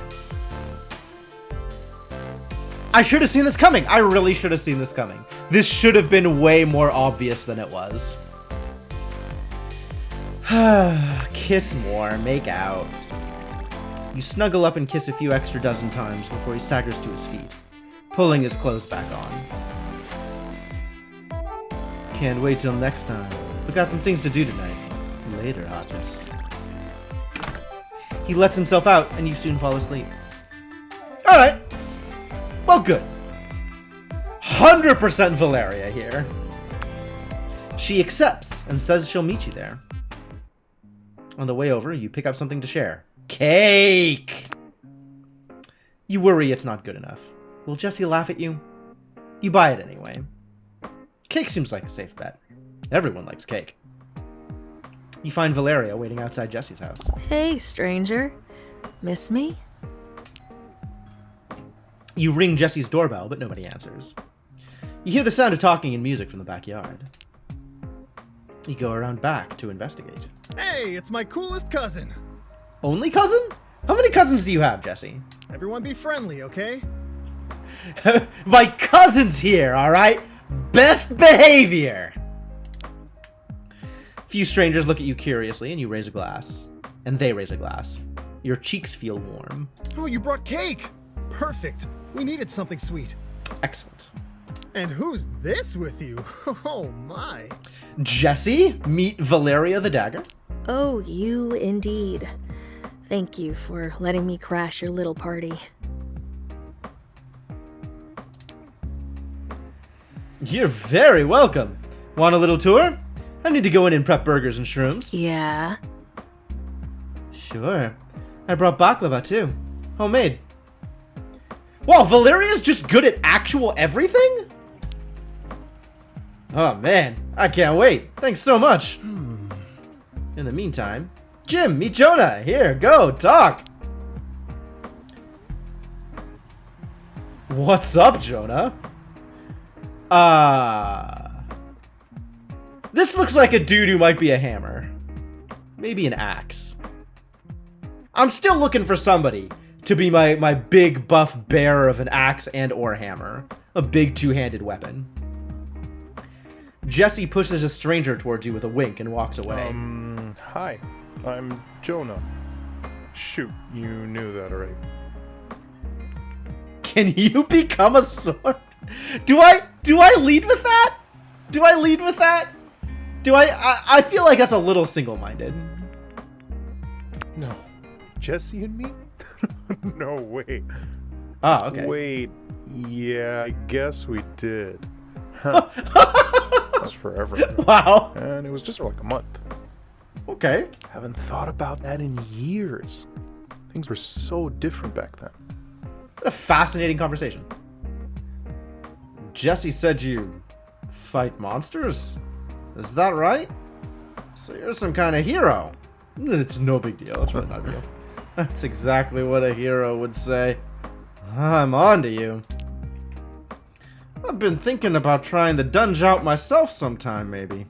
I should have seen this coming. I really should have seen this coming. This should have been way more obvious than it was. Kiss more, make out. You snuggle up and kiss a few extra dozen times before he staggers to his feet, pulling his clothes back on. Can't wait till next time. We got some things to do tonight. Later, hotness. He lets himself out, and you soon fall asleep. Alright. Well, good. 100% Valeria here. She accepts and says she'll meet you there. On the way over, you pick up something to share. Cake! You worry it's not good enough. Will Jesse laugh at you? You buy it anyway. Cake seems like a safe bet. Everyone likes cake. You find Valeria waiting outside Jesse's house. Hey, stranger. Miss me? You ring Jesse's doorbell, but nobody answers. You hear the sound of talking and music from the backyard. You go around back to investigate. Hey, it's my coolest cousin. Only cousin? How many cousins do you have, Jesse? Everyone be friendly, okay? My cousin's here, alright? Best behavior! Few strangers look at you curiously, and you raise a glass. And they raise a glass. Your cheeks feel warm. Oh, you brought cake! Perfect. We needed something sweet. Excellent. And who's this with you? Oh my. Jesse, meet Valeria the Dagger. Oh, you indeed. Thank you for letting me crash your little party. You're very welcome. Want a little tour? I need to go in and prep burgers and shrooms. Yeah? Sure. I brought baklava too. Homemade. Wow, Valeria's just good at actual everything? Oh man, I can't wait. Thanks so much. In the meantime, Jim, meet Jonah. Here, go, talk. What's up, Jonah? This looks like a dude who might be a hammer. Maybe an axe. I'm still looking for somebody to be my big buff bearer of an axe and or hammer. A big two-handed weapon. Jesse pushes a stranger towards you with a wink and walks away. Hi. I'm Jonah. Shoot, you knew that already. Can you become a sword? Do I lead with that? Do I lead with that? I feel like that's a little single-minded. No. Jesse and me? No, wait. Oh, okay. Wait. Yeah, I guess we did. Huh. That was forever ago. Wow. And it was just for like a month. Okay. Haven't thought about that in years. Things were so different back then. What a fascinating conversation. Jesse said you fight monsters? Is that right? So you're some kind of hero. It's no big deal. It's really not real. That's exactly what a hero would say. I'm on to you. I've been thinking about trying the dungeon out myself sometime, maybe.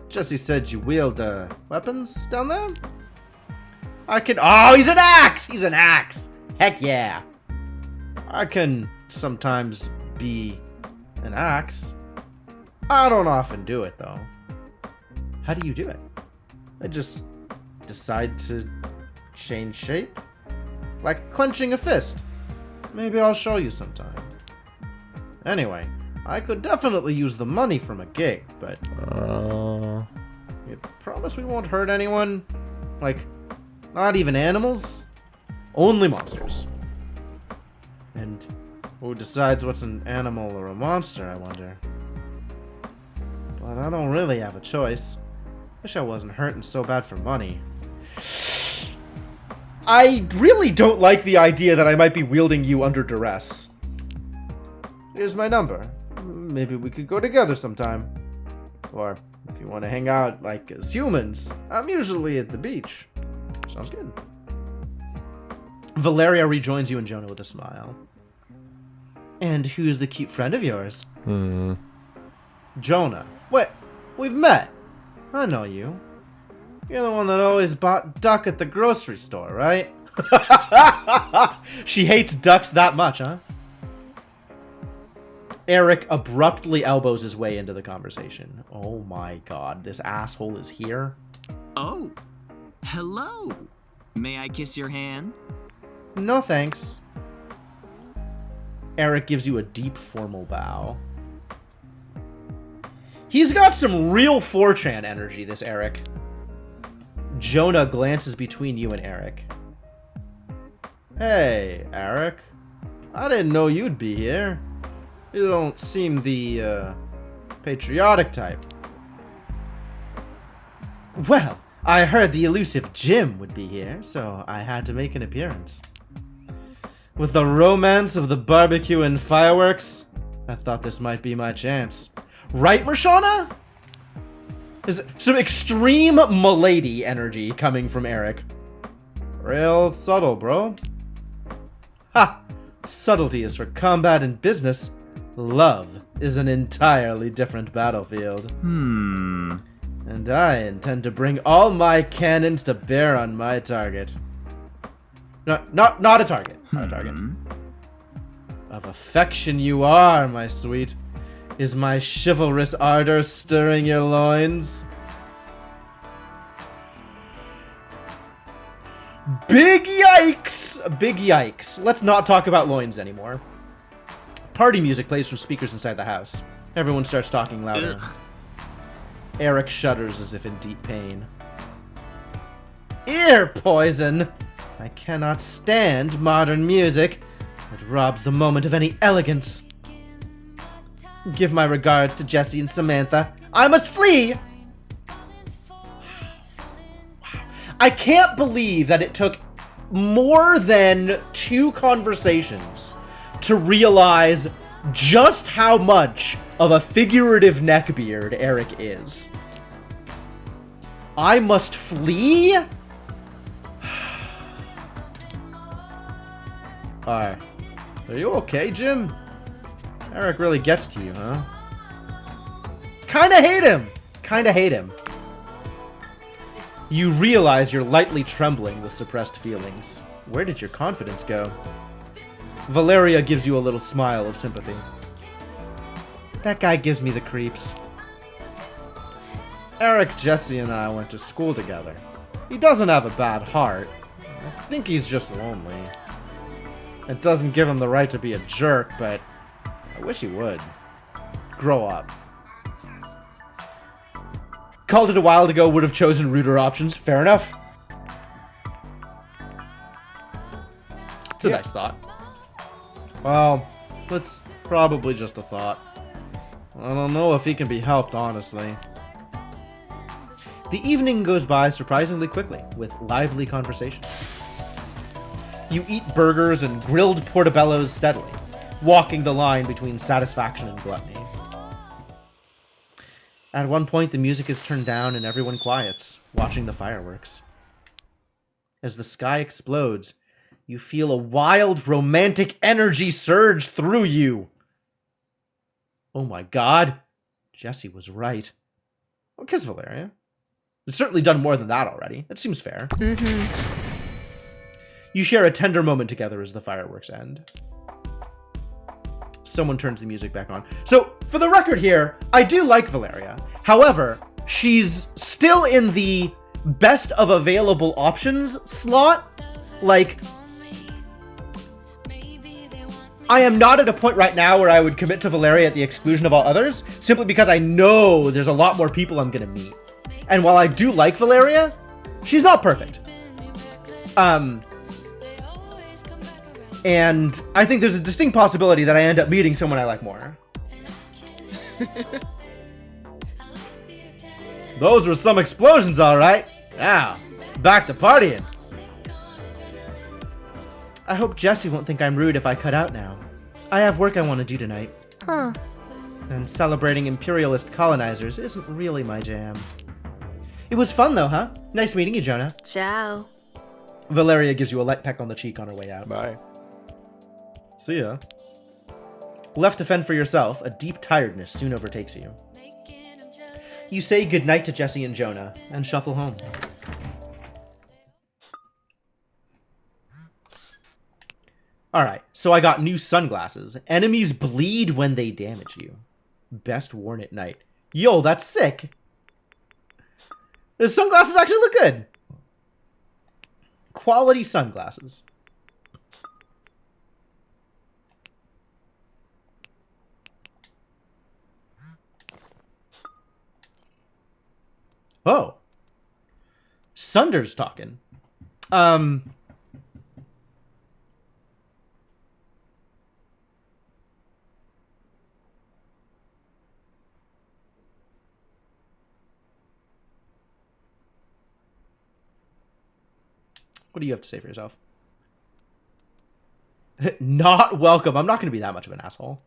Jesse said you wield, weapons down there? I can— Oh, he's an axe! He's an axe! Heck yeah! I can sometimes be an axe. I don't often do it, though. How do you do it? I just decide to change shape? Like clenching a fist. Maybe I'll show you sometime. Anyway, I could definitely use the money from a gig, but... You promise we won't hurt anyone? Like, not even animals? Only monsters. And who decides what's an animal or a monster, I wonder? But I don't really have a choice. Wish I wasn't hurting so bad for money. I really don't like the idea that I might be wielding you under duress. Here's my number. Maybe we could go together sometime. Or if you want to hang out like as humans, I'm usually at the beach. Sounds good. Valeria rejoins you and Jonah with a smile. And who's the cute friend of yours? Jonah. Wait, we've met. I know you. You're the one that always bought duck at the grocery store, right? She hates ducks that much, huh? Eric abruptly elbows his way into the conversation. Oh my god, this asshole is here. Oh, hello. May I kiss your hand? No thanks. Eric gives you a deep formal bow. He's got some real 4chan energy, this Eric. Jonah glances between you and Eric. Hey, Eric. I didn't know you'd be here. You don't seem the, patriotic type. Well, I heard the elusive Jim would be here, so I had to make an appearance. With the romance of the barbecue and fireworks, I thought this might be my chance. Right, Mershana? There's some extreme milady energy coming from Eric. Real subtle, bro. Ha! Subtlety is for combat and business. Love is an entirely different battlefield. And I intend to bring all my cannons to bear on my target. Not a target. Not a target. Of affection you are, my sweet. Is my chivalrous ardor stirring your loins? Big yikes! Big yikes. Let's not talk about loins anymore. Party music plays from speakers inside the house. Everyone starts talking louder. Ugh. Eric shudders as if in deep pain. Ear poison! I cannot stand modern music. It robs the moment of any elegance. Give my regards to Jesse and Samantha. I must flee! I can't believe that it took more than 2 conversations to realize just how much of a figurative neckbeard Eric is. I must flee? Alright. Are you okay, Jim? Eric really gets to you, huh? Kinda hate him! Kinda hate him. You realize you're lightly trembling with suppressed feelings. Where did your confidence go? Valeria gives you a little smile of sympathy. That guy gives me the creeps. Eric, Jesse, and I went to school together. He doesn't have a bad heart. I think he's just lonely. It doesn't give him the right to be a jerk, but I wish he would. Grow up. Called it a while ago, would have chosen ruder options. Fair enough. It's a nice thought. Well, it's probably just a thought. I don't know if he can be helped, honestly. The evening goes by surprisingly quickly, with lively conversation. You eat burgers and grilled portobellos steadily, walking the line between satisfaction and gluttony. At one point, the music is turned down and everyone quiets, watching the fireworks. As the sky explodes, you feel a wild, romantic energy surge through you. Oh my god. Jesse was right. Oh, kiss Valeria. It's certainly done more than that already. That seems fair. You share a tender moment together as the fireworks end. Someone turns the music back on. So, for the record here, I do like Valeria. However, she's still in the best of available options slot. Like, I am not at a point right now where I would commit to Valeria at the exclusion of all others, simply because I know there's a lot more people I'm gonna meet. And while I do like Valeria, she's not perfect. And I think there's a distinct possibility that I end up meeting someone I like more. Those were some explosions, alright. Now, back to partying. I hope Jesse won't think I'm rude if I cut out now. I have work I want to do tonight. Huh. And celebrating imperialist colonizers isn't really my jam. It was fun though, huh? Nice meeting you, Jonah. Ciao. Valeria gives you a light peck on the cheek on her way out. Bye. See ya. Left to fend for yourself, a deep tiredness soon overtakes you. You say goodnight to Jesse and Jonah, and shuffle home. Alright, so I got new sunglasses. Enemies bleed when they damage you. Best worn at night. Yo, that's sick! The sunglasses actually look good! Quality sunglasses. Oh. Sunder's talking. What do you have to say for yourself? Not welcome. I'm not going to be that much of an asshole.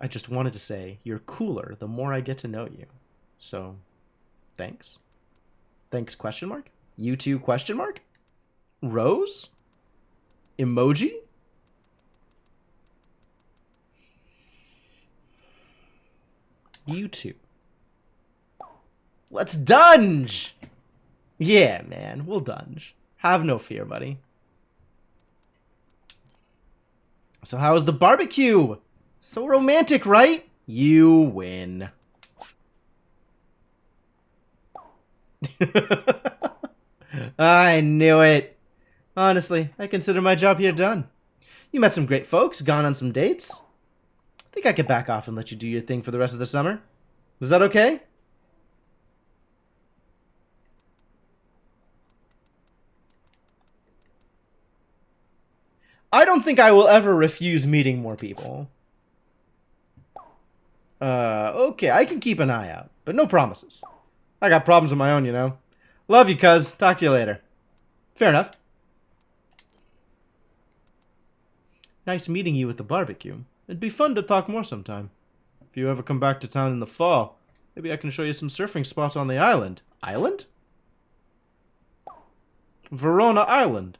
I just wanted to say you're cooler the more I get to know you. So, thanks. Thanks, question mark? You too, question mark? Rose? Emoji? You too. Let's dunge! Yeah, man, we'll dunge. Have no fear, buddy. So how was the barbecue? So romantic, right? You win. I knew it. Honestly, I consider my job here done. You met some great folks, gone on some dates. I think I could back off and let you do your thing for the rest of the summer. Is that okay? I don't think I will ever refuse meeting more people. Okay, I can keep an eye out, but no promises. I got problems of my own, you know. Love you, cuz. Talk to you later. Fair enough. Nice meeting you at the barbecue. It'd be fun to talk more sometime. If you ever come back to town in the fall, maybe I can show you some surfing spots on the island. Island? Verona Island.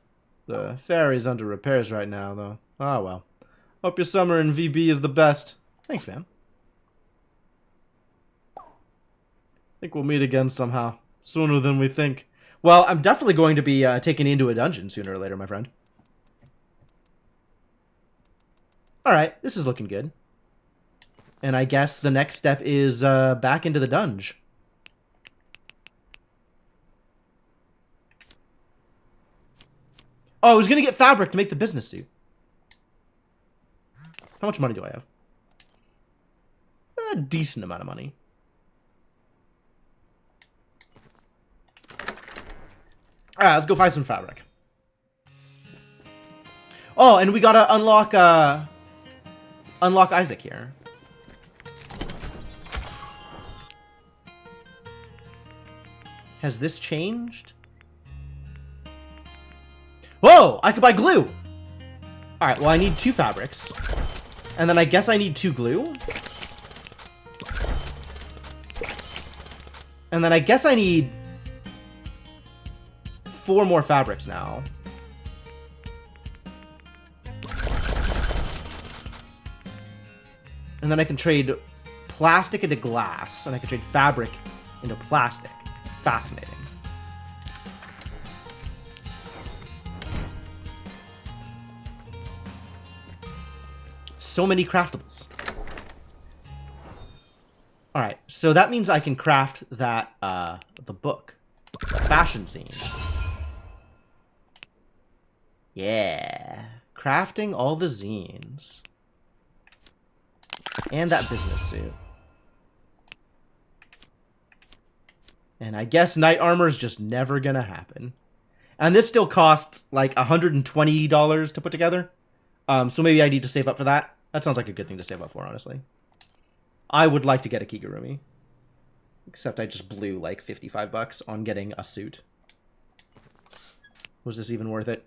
The ferry's under repairs right now, though. Ah, well. Hope your summer in VB is the best. Thanks, man. Think we'll meet again somehow. Sooner than we think. Well, I'm definitely going to be taken into a dungeon sooner or later, my friend. Alright, this is looking good. And I guess the next step is back into the dungeon. Oh, I was going to get fabric to make the business suit. How much money do I have? A decent amount of money. Alright, let's go find some fabric. Oh, and we gotta unlock Isaac here. Has this changed? Whoa! I could buy glue! Alright, well I need 2 fabrics. And then I guess I need 2 glue. And then I guess I need 4 more fabrics now. And then I can trade plastic into glass. And I can trade fabric into plastic. Fascinating. So many craftables. Alright, so that means I can craft that, the book. Fashion scene. Yeah. Crafting all the zines. And that business suit. And I guess knight armor is just never gonna happen. And this still costs like $120 to put together. So maybe I need to save up for that. That sounds like a good thing to save up for, honestly. I would like to get a Kigurumi. Except I just blew like 55 bucks on getting a suit. Was this even worth it?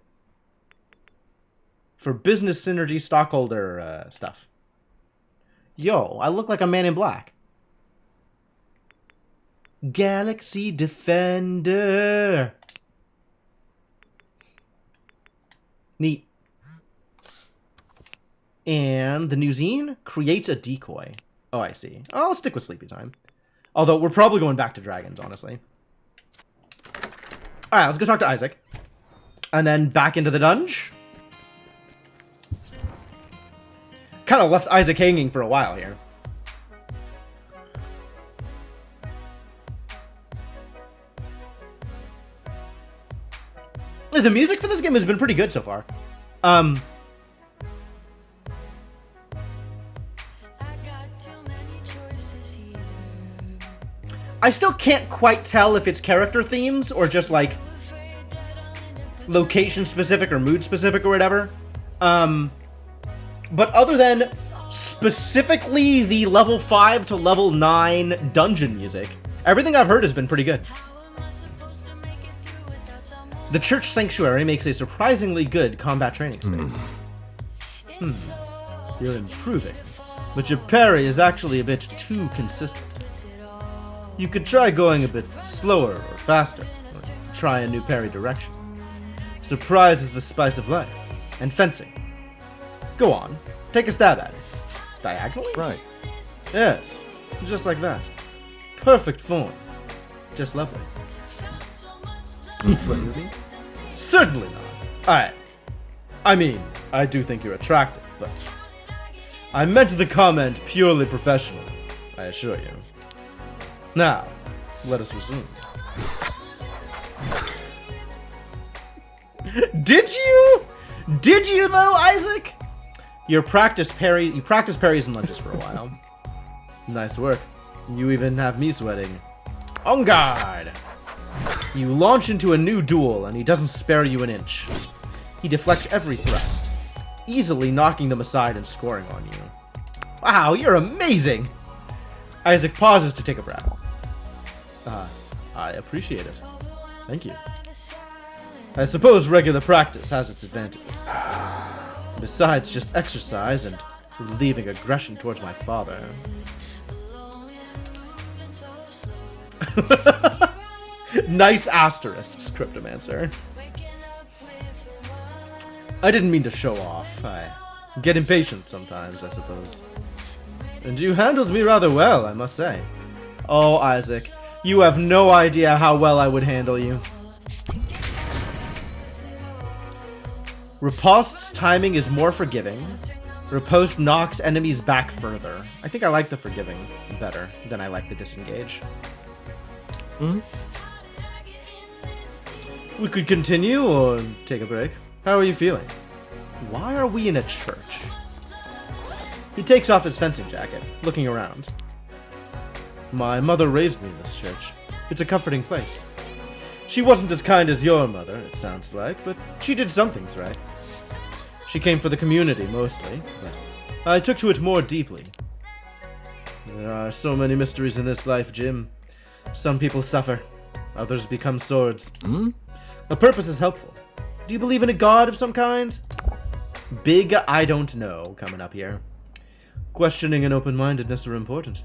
For business synergy stockholder stuff. Yo, I look like a man in black. Galaxy Defender. Neat. And the new zine creates a decoy. Oh, I see. I'll stick with Sleepy Time. Although, we're probably going back to dragons, honestly. Alright, let's go talk to Isaac. And then back into the dungeon. Kind of left Isaac hanging for a while here. The music for this game has been pretty good so far. I still can't quite tell if it's character themes or just like location specific or mood specific or whatever. But other than specifically the level 5 to level 9 dungeon music, everything I've heard has been pretty good. The Church Sanctuary makes a surprisingly good combat training space. You're improving, but your parry is actually a bit too consistent. You could try going a bit slower or faster, or try a new parry direction. Surprise is the spice of life, and fencing. Go on, take a stab at it. Diagonally? Right. Yes, just like that. Perfect form. Just lovely. You flirting with me? Certainly not. I mean, I do think you're attractive, but I meant the comment purely professional, I assure you. Now, let us resume. Did you though, Isaac? You practice parries and lunges for a while. Nice work. You even have me sweating. On guard! You launch into a new duel, and he doesn't spare you an inch. He deflects every thrust, easily knocking them aside and scoring on you. Wow, you're amazing! Isaac pauses to take a breath. I appreciate it. Thank you. I suppose regular practice has its advantages. Besides just exercise and relieving aggression towards my father. Nice asterisks, Cryptomancer. I didn't mean to show off. I get impatient sometimes, I suppose. And you handled me rather well, I must say. Oh, Isaac, you have no idea how well I would handle you. Ripost's timing is more forgiving. Riposte knocks enemies back further. I think I like the forgiving better than I like the disengage. We could continue or take a break. How are you feeling? Why are we in a church? He takes off his fencing jacket, looking around. My mother raised me in this church. It's a comforting place. She wasn't as kind as your mother, it sounds like, but she did some things right. She came for the community, mostly, but I took to it more deeply. There are so many mysteries in this life, Jim. Some people suffer, others become swords. The purpose is helpful. Do you believe in a god of some kind? Big I don't know coming up here. Questioning and open-mindedness are important.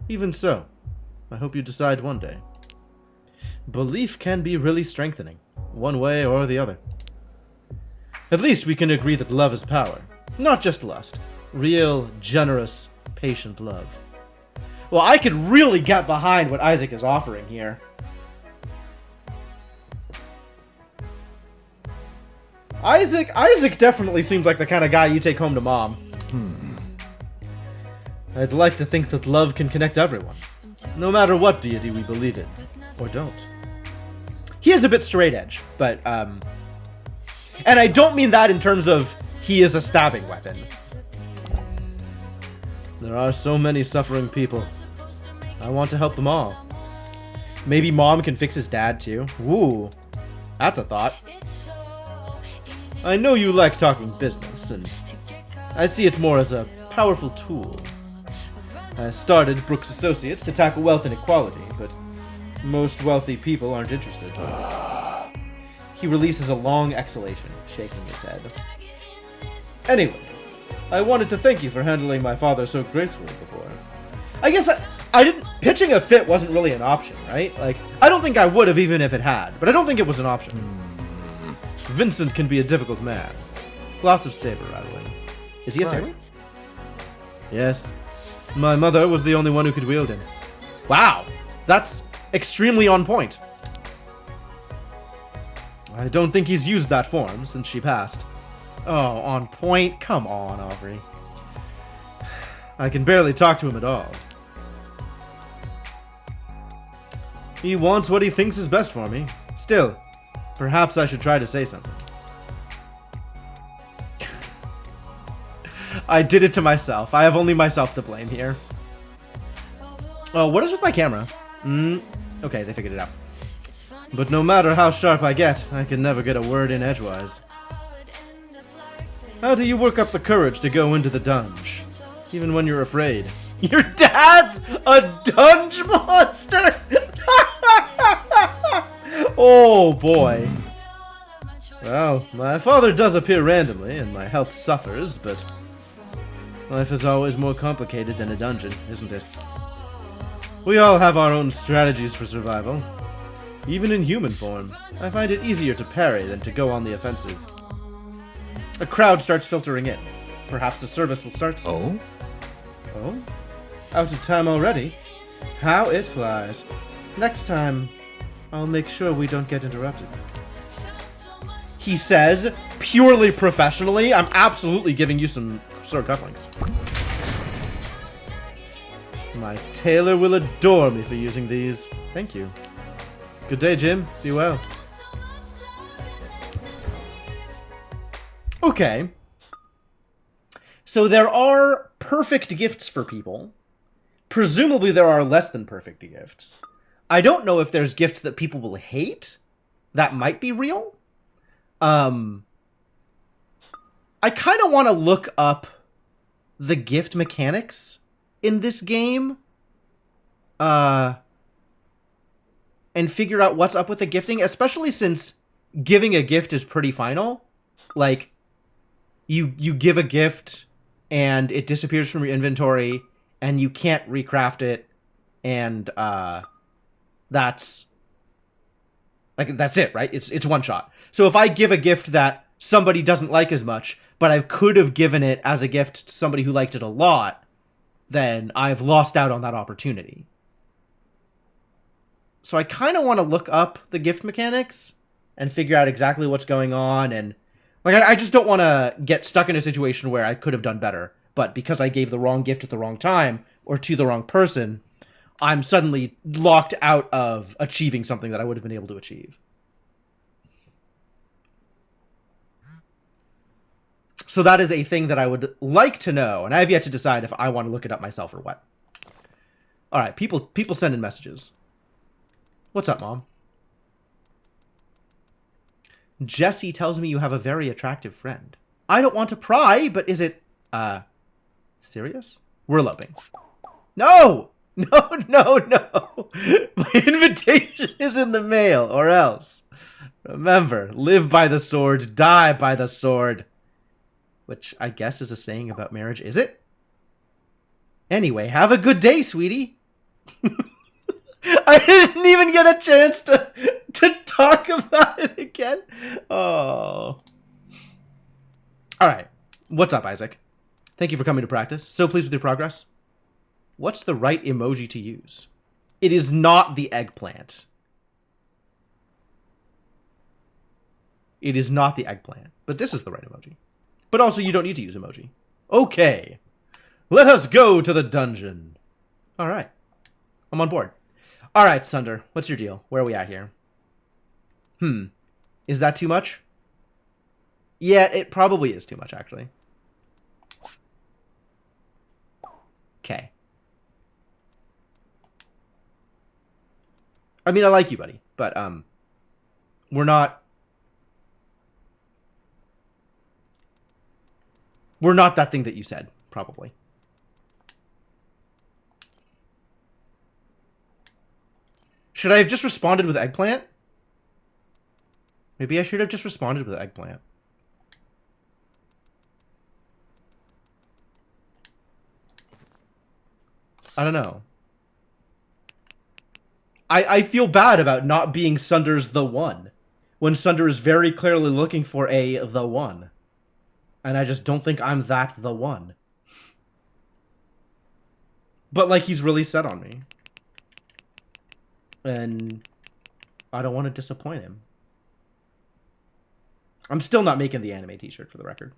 Even so, I hope you decide one day. Belief can be really strengthening, one way or the other. At least we can agree that love is power, not just lust. Real, generous, patient love. Well, I could really get behind what Isaac is offering here. Isaac definitely seems like the kind of guy you take home to mom. I'd like to think that love can connect everyone, no matter what deity we believe in, or don't. He is a bit straight edge, but, and I don't mean that in terms of he is a stabbing weapon. There are so many suffering people. I want to help them all. Maybe mom can fix his dad too. Ooh, that's a thought. I know you like talking business, and I see it more as a powerful tool. I started Brooks Associates to tackle wealth inequality, but most wealthy people aren't interested. He releases a long exhalation, shaking his head. Anyway, I wanted to thank you for handling my father so gracefully before. I guess I didn't... Pitching a fit wasn't really an option, right? Like, I don't think I would have even if it had, but I don't think it was an option. Vincent can be a difficult man. Lots of saber rattling. Is he a Right. sailor? Yes. My mother was the only one who could wield him. Wow, that's extremely on point. I don't think he's used that form since she passed. Oh, on point? Come on, Aubrey. I can barely talk to him at all. He wants what he thinks is best for me. Still, perhaps I should try to say something. I did it to myself. I have only myself to blame here. Oh, what is with my camera? Okay, they figured it out. But no matter how sharp I get, I can never get a word in edgewise. How do you work up the courage to go into the dunge? Even when you're afraid. Your dad's a dunge monster? Oh boy. Well, my father does appear randomly, and my health suffers, but life is always more complicated than a dungeon, isn't it? We all have our own strategies for survival. Even in human form, I find it easier to parry than to go on the offensive. A crowd starts filtering in. Perhaps the service will start soon. Oh? Oh? Out of time already? How it flies. Next time, I'll make sure we don't get interrupted. He says, purely professionally, I'm absolutely giving you some sword cufflinks. My tailor will adore me for using these. Thank you. Good day, Jim. Be well. Okay. So there are perfect gifts for people. Presumably there are less than perfect gifts. I don't know if there's gifts that people will hate. That might be real. I kind of want to look up the gift mechanics in this game. And figure out what's up with the gifting, especially since giving a gift is pretty final. Like, you give a gift and it disappears from your inventory and you can't recraft it, and that's it, right? It's one shot. So if I give a gift that somebody doesn't like as much, but I could have given it as a gift to somebody who liked it a lot, then I've lost out on that opportunity. So I kind of want to look up the gift mechanics and figure out exactly what's going on. And like, I just don't want to get stuck in a situation where I could have done better, but because I gave the wrong gift at the wrong time or to the wrong person, I'm suddenly locked out of achieving something that I would have been able to achieve. So that is a thing that I would like to know, and I have yet to decide if I want to look it up myself or what. All right, people send in messages. What's up, Mom? Jesse tells me you have a very attractive friend. I don't want to pry, but is it, serious? We're eloping. No! No! My invitation is in the mail, or else. Remember, live by the sword, die by the sword. Which I guess is a saying about marriage, is it? Anyway, have a good day, sweetie. I didn't even get a chance to talk about it again. Oh. Alright. What's up, Isaac? Thank you for coming to practice. So pleased with your progress. What's the right emoji to use? It is not the eggplant. It is not the eggplant. But this is the right emoji. But also, you don't need to use emoji. Okay. Let us go to the dungeon. Alright. I'm on board. Alright, Sunder. What's your deal? Where are we at here? Is that too much? Yeah, it probably is too much, actually. Okay. I mean, I like you, buddy, but, we're not that thing that you said, probably. Should I have just responded with eggplant? Maybe I should have just responded with eggplant. I don't know. I feel bad about not being Sunder's the one, when Sunder is very clearly looking for the one. And I just don't think I'm that the one. But, like, he's really set on me. And I don't want to disappoint him. I'm still not making the anime t-shirt, for the record.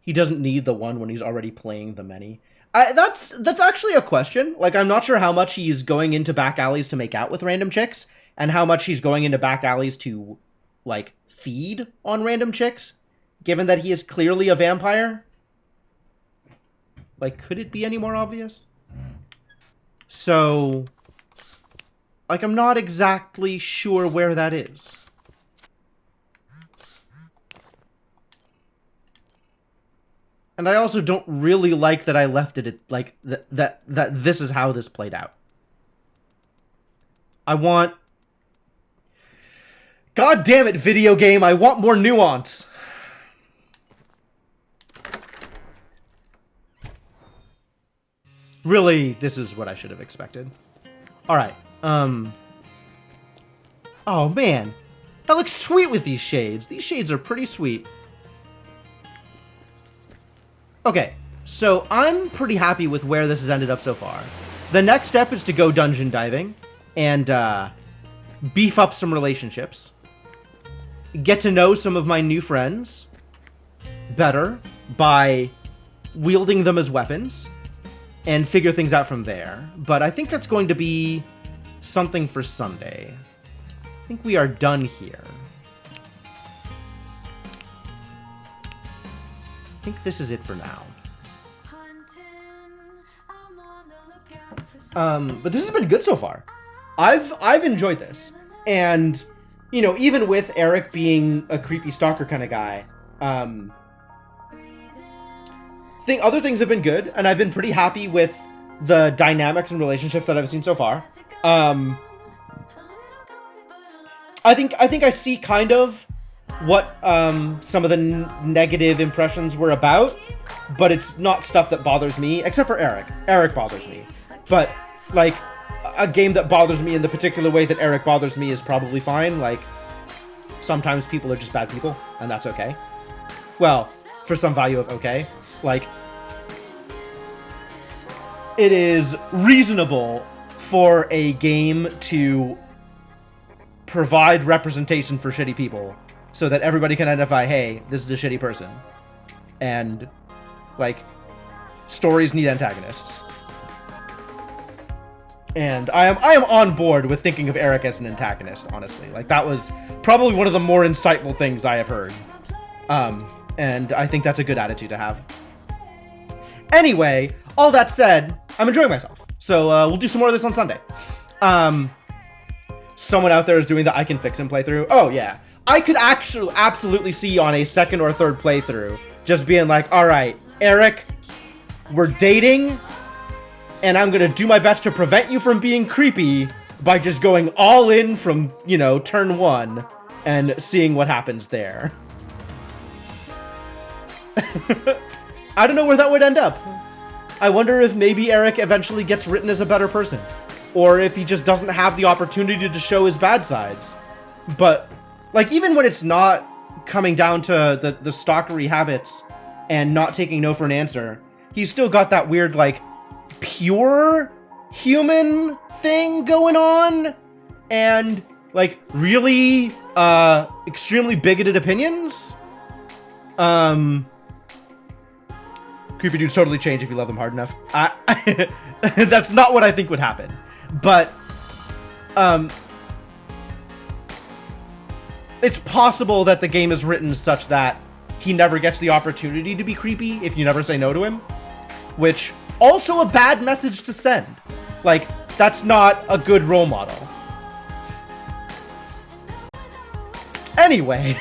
He doesn't need the one when he's already playing the many. That's actually a question. Like, I'm not sure how much he's going into back alleys to make out with random chicks, and how much he's going into back alleys to, like, feed on random chicks, given that he is clearly a vampire. Like, could it be any more obvious? So, like, I'm not exactly sure where that is. And I also don't really like that I left it at, like, that this is how this played out. I want... God damn it, video game, I want more nuance! Really, this is what I should have expected. Alright, oh man. That looks sweet with these shades. These shades are pretty sweet. Okay, so I'm pretty happy with where this has ended up so far. The next step is to go dungeon diving and beef up some relationships. Get to know some of my new friends better by wielding them as weapons and figure things out from there. But I think that's going to be something for Sunday. I think we are done here. I think this is it for now. But this has been good so far. I've enjoyed this. And, you know, even with Eric being a creepy stalker kind of guy, other things have been good, and I've been pretty happy with the dynamics and relationships that I've seen so far. I think I see kind of what some of the negative impressions were about, but it's not stuff that bothers me, except for Eric. Eric bothers me. But, like, a game that bothers me in the particular way that Eric bothers me is probably fine. Like, sometimes people are just bad people, and that's okay. Well, for some value of okay. Like, it is reasonable for a game to provide representation for shitty people so that everybody can identify, hey, this is a shitty person. And, like, stories need antagonists. And I am on board with thinking of Eric as an antagonist, honestly. Like, that was probably one of the more insightful things I have heard. And I think that's a good attitude to have. Anyway, all that said, I'm enjoying myself. So we'll do some more of this on Sunday. Someone out there is doing the I Can Fix Him playthrough. Oh, yeah. I could actually absolutely see on a second or third playthrough just being like, all right, Eric, we're dating, and I'm going to do my best to prevent you from being creepy by just going all in from, you know, turn one and seeing what happens there. I don't know where that would end up. I wonder if maybe Eric eventually gets written as a better person, or if he just doesn't have the opportunity to show his bad sides. But, like, even when it's not coming down to the stalkery habits and not taking no for an answer, he's still got that weird, like, pure human thing going on, and, like, really extremely bigoted opinions. Creepy dudes totally change if you love them hard enough. That's not what I think would happen. But, it's possible that the game is written such that he never gets the opportunity to be creepy if you never say no to him. Which, also a bad message to send. Like, that's not a good role model. Anyway.